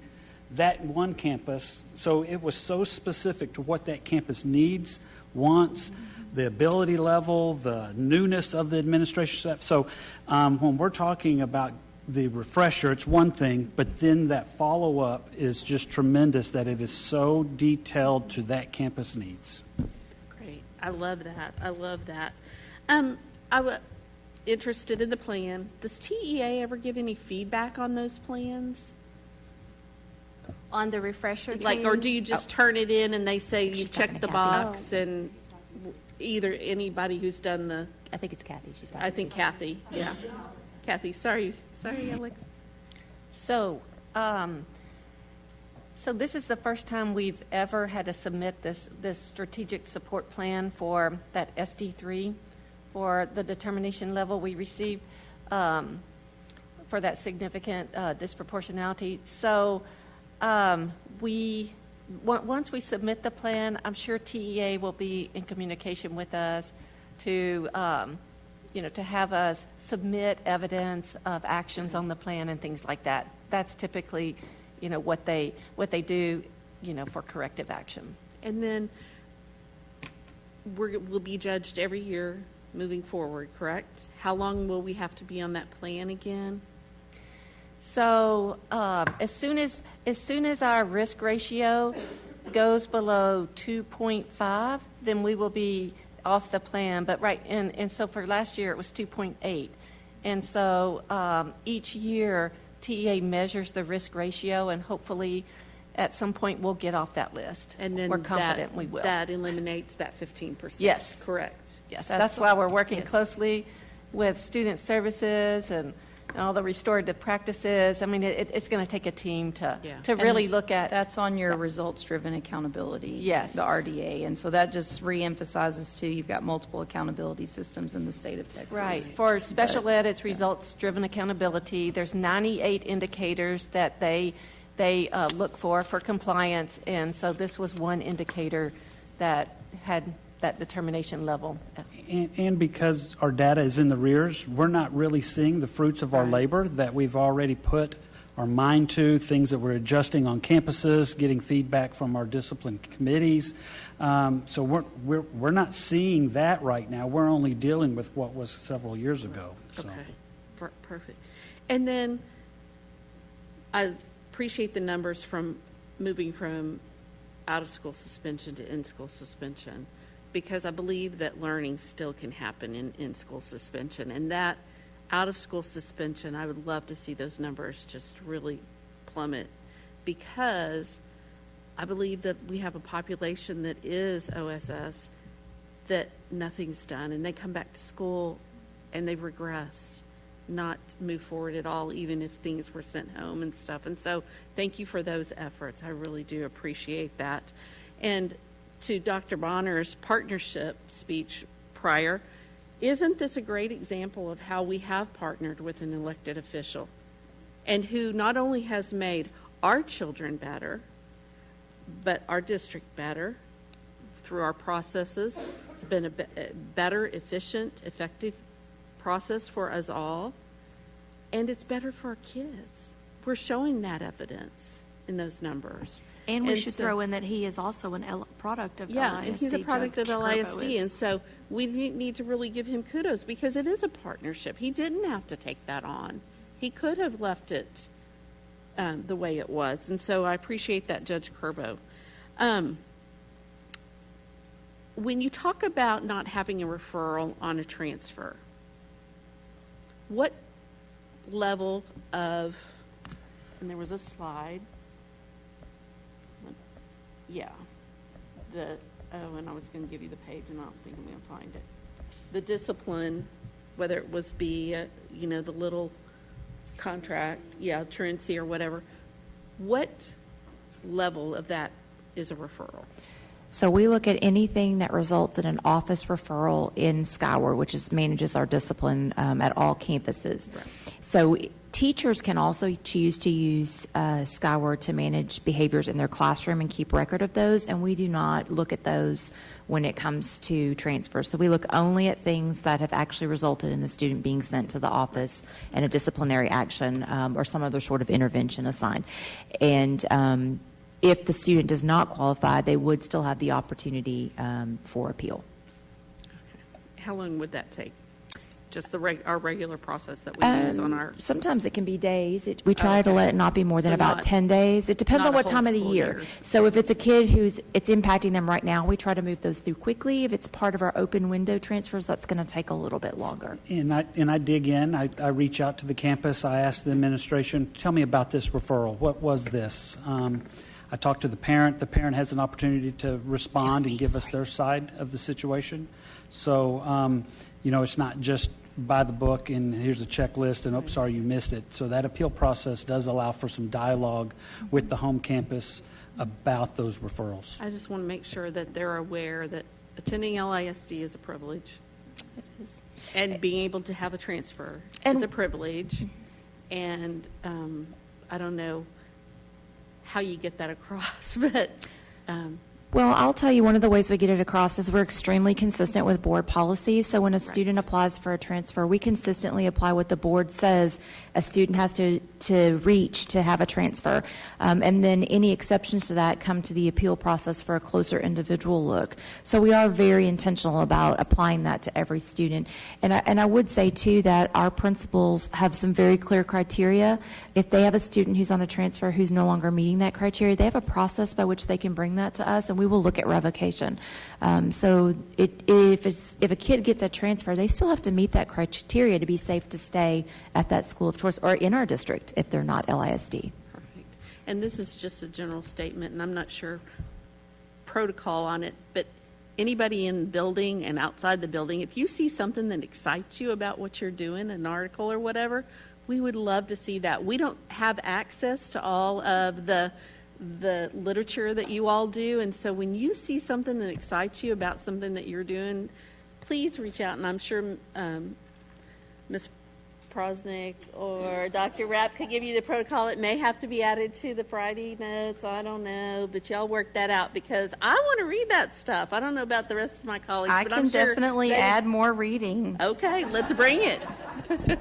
that one campus. So it was so specific to what that campus needs, wants, the ability level, the newness of the administration staff. So when we're talking about the refresher, it's one thing, but then that follow-up is just tremendous, that it is so detailed to that campus needs. Great. I love that. I love that. Interested in the plan. Does TEA ever give any feedback on those plans? On the refresher Like, or do you just turn it in and they say you check the box, and either anybody who's done the... I think it's Kathy. She's talking. I think Kathy, yeah. Kathy, sorry, Alex. So this is the first time we've ever had to submit this strategic support plan for that SD3 for the determination level we received for that significant disproportionality. So once we submit the plan, I'm sure TEA will be in communication with us to have us submit evidence of actions on the plan and things like that. That's typically, what they do, for corrective action. And then we'll be judged every year moving forward, correct? How long will we have to be on that plan again? So as soon as our risk ratio goes below 2.5, then we will be off the plan. But and so for last year it was 2.8, and so each year TEA measures the risk ratio, and hopefully at some point we'll get off that list. And then we're confident we will. That eliminates that 15%. Yes, correct. Yes, that's why we're working closely with student services and all the restorative practices. I mean, it's going to take a team to really look at. That's on your results-driven accountability. Yes. The RDA. And so that just reemphasizes, too, you've got multiple accountability systems in the state of Texas. Right. For special ed, it's results-driven accountability. There's 98 indicators that they look for compliance, and so this was one indicator that had that determination level. And because our data is in the rears, we're not really seeing the fruits of our labor that we've already put our mind to, things that we're adjusting on campuses, getting feedback from our discipline committees. So we're not seeing that right now. We're only dealing with what was several years ago. So. Okay, perfect. And then I appreciate the numbers from moving from out-of-school suspension to in-school suspension, because I believe that learning still can happen in in-school suspension. And that out-of-school suspension, I would love to see those numbers just really plummet, because I believe that we have a population that is OSS that nothing's done, and they come back to school and they've regressed. not move forward at all, even if things were sent home and stuff. And so thank you for those efforts. I really do appreciate that. And to Dr. Bonner's partnership speech prior, isn't this a great example of how we have partnered with an elected official and who not only has made our children better, but our district better through our processes? It's been a better, efficient, effective process for us all, and it's better for our kids. We're showing that evidence in those numbers. And we should throw in that he is also a product of LISD. Yeah, and he's a product of Judge Curbo LISD, is. and so we need to really give him kudos because it is a partnership. He didn't have to take that on. He could have left it the way it was, and so I appreciate that, Judge Curbo. When you talk about not having a referral on a transfer, what level of, and there was a slide, yeah, and I was going to give you the page, and I don't think I'm going to find it. The discipline, whether it was the little contract, truancy or whatever, what level of that is a referral? So we look at anything that results in an office referral in Skyward, which manages our discipline at all campuses. Right. So teachers can also choose to use Skyward to manage behaviors in their classroom and keep record of those, and we do not look at those when it comes to transfers. So we look only at things that have actually resulted in the student being sent to the office and a disciplinary action or some other sort of intervention assigned. And if the student does not qualify, they would still have the opportunity for appeal. Okay. How long would that take? Just our regular process that we use on our... Sometimes it can be days. We try to let it not be more than about 10 days. It depends on what time of the year. So if it's a kid it's impacting them right now, we try to move those through quickly. If it's part of our open window transfers, that's going to take a little bit longer. And I dig in. I reach out to the campus. I ask the administration, tell me about this referral. What was this? I talk to the parent. The parent has an opportunity to respond and give us their side of the situation. So, it's not just by the book and here's a checklist and, oops, sorry, you missed it. So that appeal process does allow for some dialogue with the home campus about those referrals. I just want to make sure that they're aware that attending LISD is a privilege. It is. And being able to have a transfer is a privilege. And I don't know how you get that across, but... Well, I'll tell you, one of the ways we get it across is we're extremely consistent with board policies. So when a student applies for a transfer, we consistently apply what the board says a student has to reach to have a transfer. And then any exceptions to that come to the appeal process for a closer individual look. So we are very intentional about applying that to every student. And I would say, too, that our principals have some very clear criteria. If they have a student who's on a transfer who's no longer meeting that criteria, they have a process by which they can bring that to us, and we will look at revocation. So if a kid gets a transfer, they still have to meet that criteria to be safe to stay at that school of choice or in our district if they're not LISD. Perfect. And this is just a general statement, and I'm not sure protocol on it, but anybody in the building and outside the building, if you see something that excites you about what you're doing, an article or whatever, we would love to see that. We don't have access to all of the literature that you all do, and so when you see something that excites you about something that you're doing, please reach out, and I'm sure Ms. Prosnick or Dr. Rapp could give you the protocol. It may have to be added to the Friday notes, I don't know, but y'all work that out because I want to read that stuff. I don't know about the rest of my colleagues, I but can I'm sure definitely add more reading. Okay, let's bring it.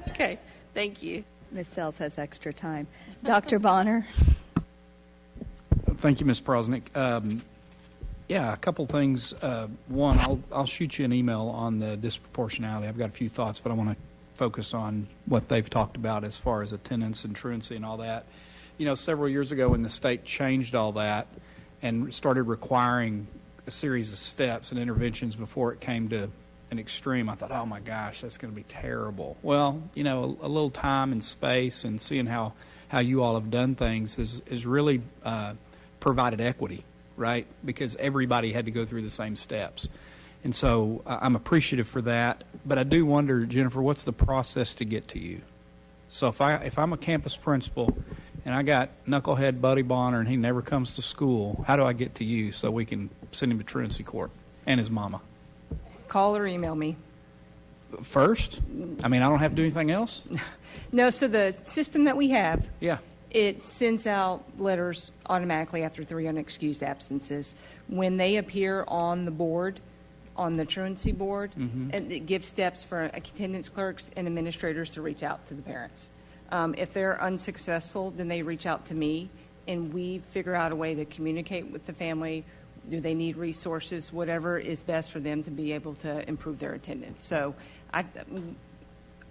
Okay, thank you. Ms. Sells has extra time. Dr. Bonner? Thank you, Ms. Prosnick. A couple things. One, I'll shoot you an email on the disproportionality. I've got a few thoughts, but I want to focus on what they've talked about as far as attendance and truancy and all that. Several years ago when the state changed all that and started requiring a series of steps and interventions before it came to an extreme, I thought, oh my gosh, that's going to be terrible. Well, a little time and space and seeing how you all have done things is really provided equity, right? Because everybody had to go through the same steps. And so I'm appreciative for that. But I do wonder, Jennifer, what's the process to get to you? So if I'm a campus principal and I got knucklehead Buddy Bonner and he never comes to school, how do I get to you so we can send him to truancy court and his mama? Call or email me. First? I mean, I don't have to do anything else? No, so the system that we have, Yeah. it sends out letters automatically after 3 unexcused absences. When they appear on the board, on the truancy board, and it gives steps for attendance clerks and administrators to reach out to the parents. If they're unsuccessful, then they reach out to me, and we figure out a way to communicate with the family. Do they need resources? Whatever is best for them to be able to improve their attendance. So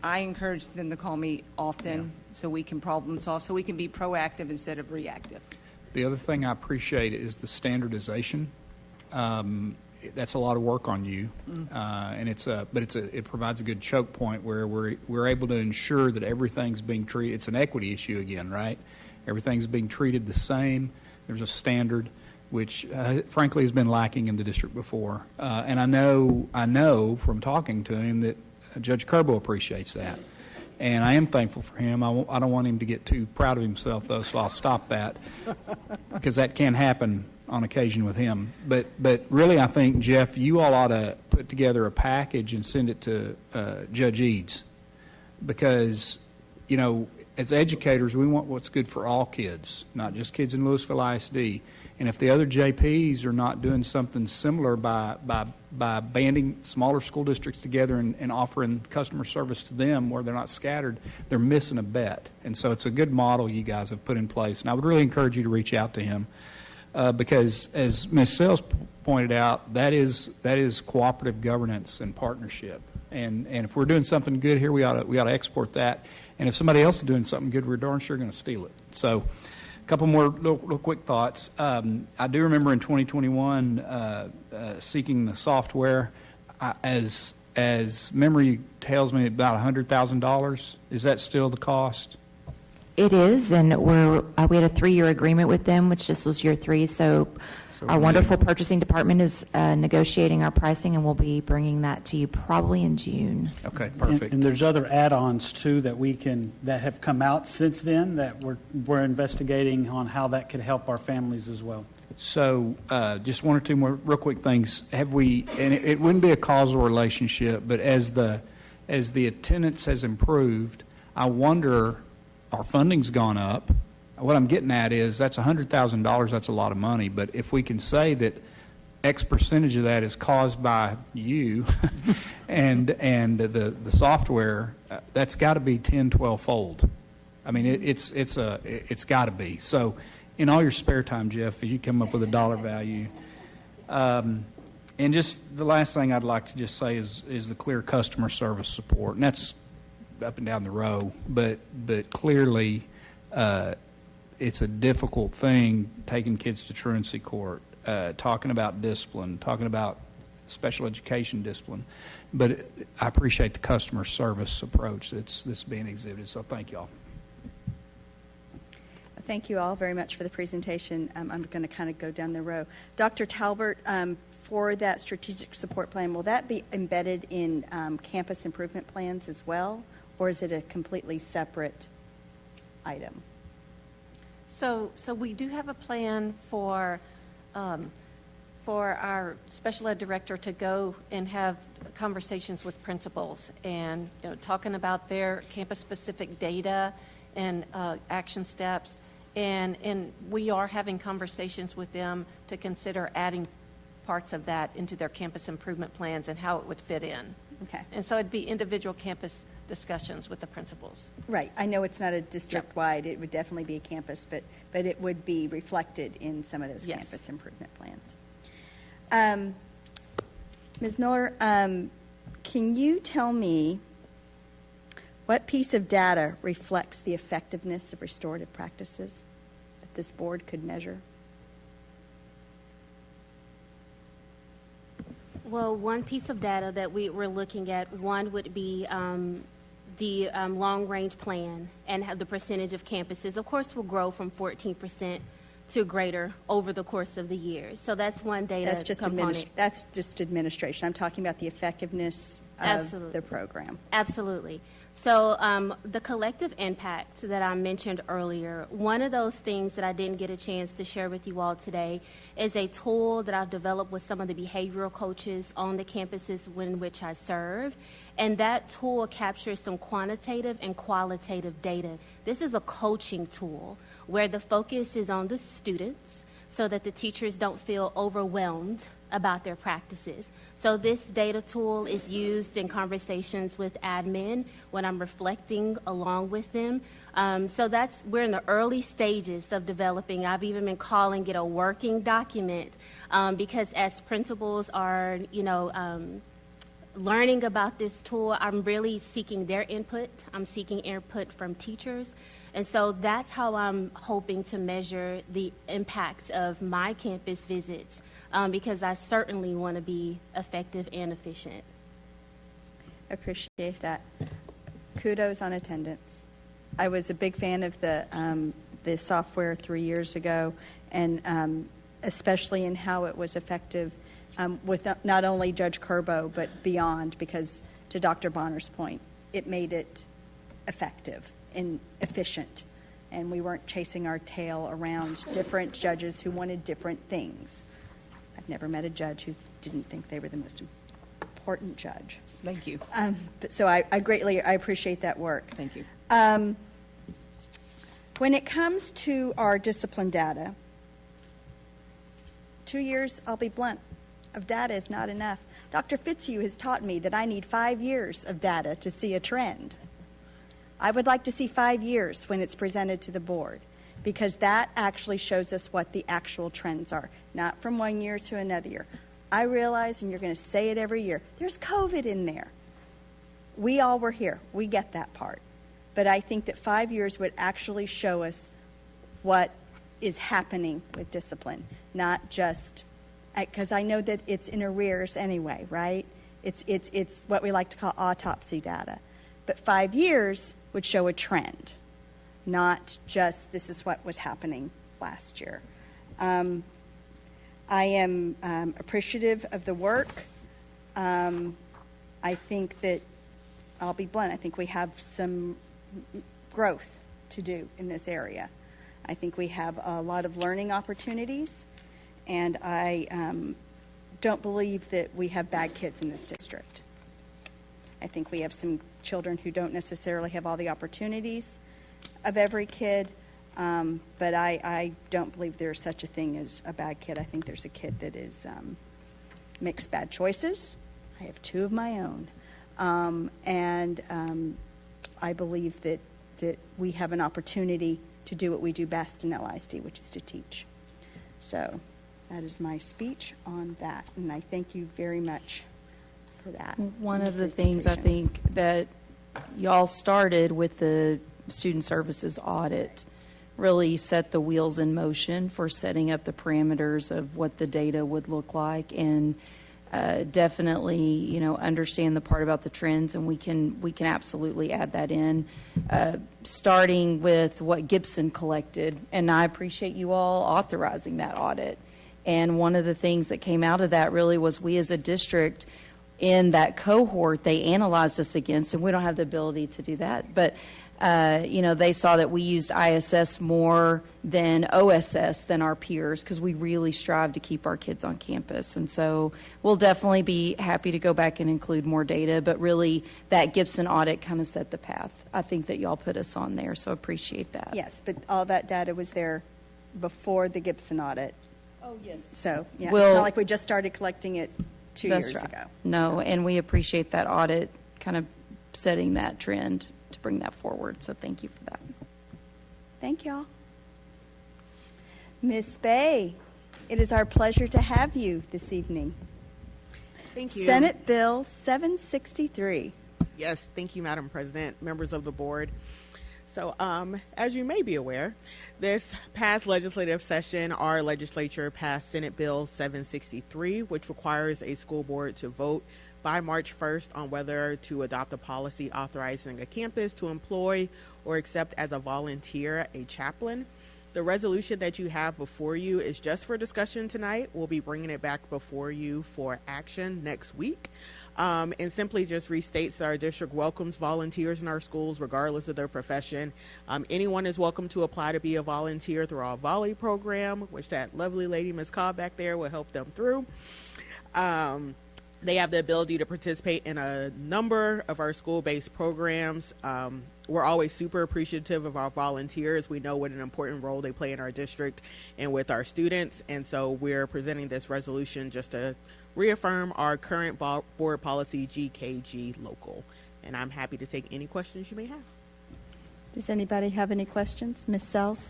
I encourage them to call me often so we can problem solve, so we can be proactive instead of reactive. The other thing I appreciate is the standardization. That's a lot of work on you, and it provides a good choke point where we're able to ensure that everything's being treated. It's an equity issue again, right? Everything's being treated the same. There's a standard, which frankly has been lacking in the district before. And I know from talking to him that Judge Kerbo appreciates that. And I am thankful for him. I don't want him to get too proud of himself, though, so I'll stop that, because that can happen on occasion with him. But really, I think, Jeff, you all ought to put together a package and send it to Judge Eads, because, you know, as educators, we want what's good for all kids, not just kids in Lewisville ISD. And if the other JPs are not doing something similar by banding smaller school districts together and offering customer service to them where they're not scattered, they're missing a bet. And so it's a good model you guys have put in place. And I would really encourage you to reach out to him because, as Ms. Sells pointed out, that is cooperative governance and partnership. And if we're doing something good here, we ought to export that. And if somebody else is doing something good, we're darn sure going to steal it. So a couple more little quick thoughts. I do remember in 2021 seeking the software. As memory tells me, about $100,000. Is that still the cost? It is, and we had a 3-year agreement with them, which this was year 3. So our wonderful purchasing department is negotiating our pricing, and we'll be bringing that to you probably in June. Okay, perfect. And there's other add-ons too that have come out since then that we're investigating on how that could help our families as well. So just one or two more real quick things. Have we? And it wouldn't be a causal relationship, but as the attendance has improved, I wonder. Our funding's gone up. What I'm getting at is that's $100,000. That's a lot of money. But if we can say that X percentage of that is caused by you and the software, that's got to be 10, 12-fold. I mean, it's got to be. So in all your spare time, Jeff, as you come up with a dollar value. And just the last thing I'd like to just say is the clear customer service support. And that's up and down the row, but clearly it's a difficult thing taking kids to truancy court, talking about discipline, talking about special education discipline. But I appreciate the customer service approach that's being exhibited, so thank you all. Thank you all very much for the presentation. I'm going to kind of go down the row. Dr. Talbert, for that strategic support plan, will that be embedded in campus improvement plans as well? Or is it a completely separate item? So we do have a plan for our special ed director to go and have conversations with principals and talking about their campus-specific data and action steps. And we are having conversations with them to consider adding parts of that into their campus improvement plans and how it would fit in. Okay. And so it'd be individual campus discussions with the principals. Right. I know it's not a district-wide. It would definitely be a campus, but it would be reflected in some of those campus improvement plans. Ms. Miller, can you tell me what piece of data reflects the effectiveness of restorative practices that this board could measure? Well, one piece of data that we're looking at, one would be the long-range plan and how the percentage of campuses, of course, will grow from 14% to greater over the course of the years. So that's one data component. That's just administration. I'm talking about the effectiveness of the program. Absolutely. So the collective impact that I mentioned earlier, one of those things that I didn't get a chance to share with you all today is a tool that I've developed with some of the behavioral coaches on the campuses in which I serve. And that tool captures some quantitative and qualitative data. This is a coaching tool where the focus is on the students so that the teachers don't feel overwhelmed about their practices. So this data tool is used in conversations with admin when I'm reflecting along with them. So we're in the early stages of developing. I've even been calling it a working document because as principals are, learning about this tool, I'm really seeking their input. I'm seeking input from teachers. And so that's how I'm hoping to measure the impact of my campus visits because I certainly want to be effective and efficient. Appreciate that. Kudos on attendance. I was a big fan of the software 3 years ago, and especially in how it was effective with not only Judge Curbo, but beyond, because to Dr. Bonner's point, it made it effective and efficient, and we weren't chasing our tail around different judges who wanted different things. I've never met a judge who didn't think they were the most important judge. Thank you. So I appreciate that work. Thank you. When it comes to our discipline data, 2 years, I'll be blunt, of data is not enough. Dr. Fitzhugh has taught me that I need 5 years of data to see a trend. I would like to see 5 years when it's presented to the board, because that actually shows us what the actual trends are, not from 1 year to another year. I realize, and you're going to say it every year, there's COVID in there. We all were here. We get that part. But I think that 5 years would actually show us what is happening with discipline, not just, because I know that it's in arrears anyway, right? It's what we like to call autopsy data. But 5 years would show a trend, not just this is what was happening last year. I am appreciative of the work. I think that, I'll be blunt, I think we have some growth to do in this area. I think we have a lot of learning opportunities, and I don't believe that we have bad kids in this district. I think we have some children who don't necessarily have all the opportunities of every kid, but I don't believe there's such a thing as a bad kid. I think there's a kid that is makes bad choices. I have 2 of my own, and I believe that we have an opportunity to do what we do best in LISD, which is to teach. So that is my speech on that, and I thank you very much for that. One of the things I think that y'all started with the student services audit really set the wheels in motion for setting up the parameters of what the data would look like, and definitely, understand the part about the trends, and we can absolutely add that in, starting with what Gibson collected. And I appreciate you all authorizing that audit. And one of the things that came out of that really was we as a district in that cohort they analyzed us against, and we don't have the ability to do that, but they saw that we used ISS more than OSS than our peers because we really strive to keep our kids on campus. And so we'll definitely be happy to go back and include more data, but really that Gibson audit kind of set the path. I think that y'all put us on there, so appreciate that. Yes, but all that data was there before the Gibson audit. Oh, yes. So, yeah, Well, it's not like we just started collecting it 2 That's years right. ago. No, and we appreciate that audit kind of setting that trend to bring that forward. So thank you for that. Thank y'all. Ms. Bay, it is our pleasure to have you this evening. Thank you. Senate Bill 763. Yes, thank you, Madam President, members of the board. So, as you may be aware, this past legislative session, our legislature passed Senate Bill 763, which requires a school board to vote by March 1st on whether to adopt a policy authorizing a campus to employ or accept as a volunteer a chaplain. The resolution that you have before you is just for discussion tonight. We'll be bringing it back before you for action next week. and simply just restates that our district welcomes volunteers in our schools regardless of their profession. Anyone is welcome to apply to be a volunteer through our volley program, which that lovely lady, Ms. Cobb, back there will help them through. They have the ability to participate in a number of our school-based programs. We're always super appreciative of our volunteers. We know what an important role they play in our district and with our students. And so we're presenting this resolution just to reaffirm our current board policy, GKG local. And I'm happy to take any questions you may have. Does anybody have any questions? Ms. Sells?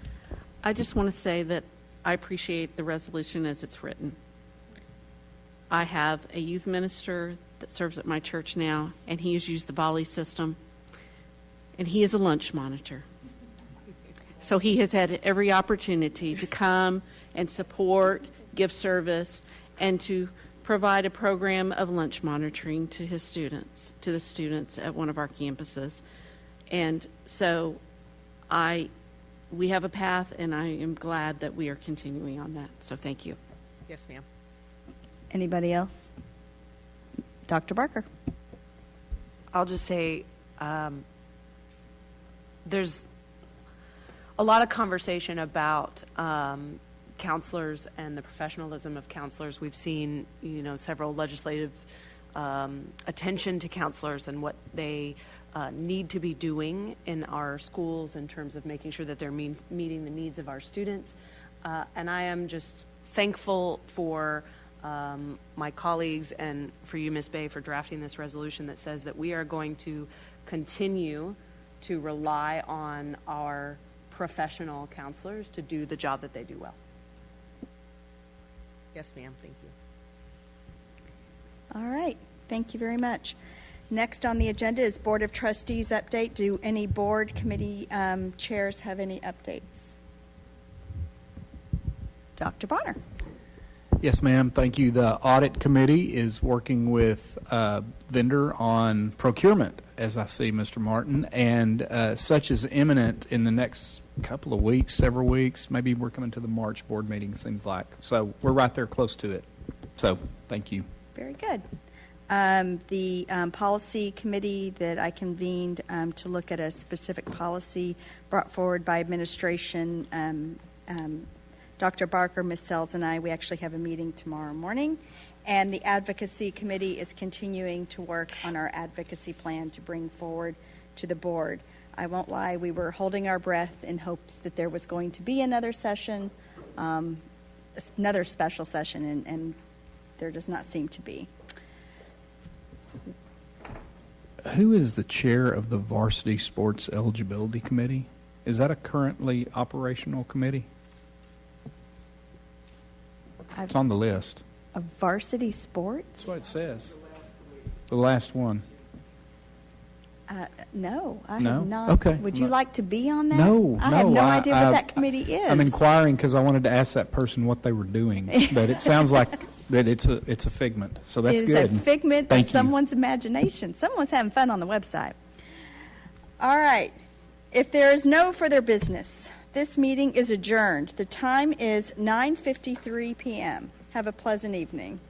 I just want to say that I appreciate the resolution as it's written. I have a youth minister that serves at my church now, and he has used the volley system, and he is a lunch monitor. So he has had every opportunity to come and support, give service, and to provide a program of lunch monitoring to his students, to the students at one of our campuses. And so we have a path, and I am glad that we are continuing on that. So thank you. Yes, ma'am. Anybody else? Dr. Barker. I'll just say there's a lot of conversation about counselors and the professionalism of counselors. We've seen, several legislative attention to counselors and what they need to be doing in our schools in terms of making sure that they're meeting the needs of our students. And I am just thankful for my colleagues and for you, Ms. Bay, for drafting this resolution that says that we are going to continue to rely on our professional counselors to do the job that they do well. Yes, ma'am. Thank you. All right. Thank you very much. Next on the agenda is Board of Trustees update. Do any board committee chairs have any updates? Dr. Bonner. Yes, ma'am. Thank you. The audit committee is working with a vendor on procurement, as I see, Mr. Martin, and such is imminent in the next couple of weeks, several weeks. Maybe we're coming to the March board meeting, seems like. So we're right there close to it. So thank you. Very good. The policy committee that I convened to look at a specific policy brought forward by administration, Dr. Barker, Ms. Sells, and I, we actually have a meeting tomorrow morning. And the advocacy committee is continuing to work on our advocacy plan to bring forward to the board. I won't lie, we were holding our breath in hopes that there was going to be another session, another special session, and there does not seem to be. Who is the chair of the Varsity Sports Eligibility Committee? Is that a currently operational committee? It's on the list. Of varsity sports? That's what it says. The last one. No, I No? have not. Okay. Would you like to be on that? No, I have no idea what that committee is. I'm inquiring because I wanted to ask that person what they were doing, but it sounds like that it's a figment. So that's good. It is a figment Thank of you. someone's imagination. Someone's having fun on the website. All right. If there is no further business, this meeting is adjourned. The time is 9:53 p.m. Have a pleasant evening.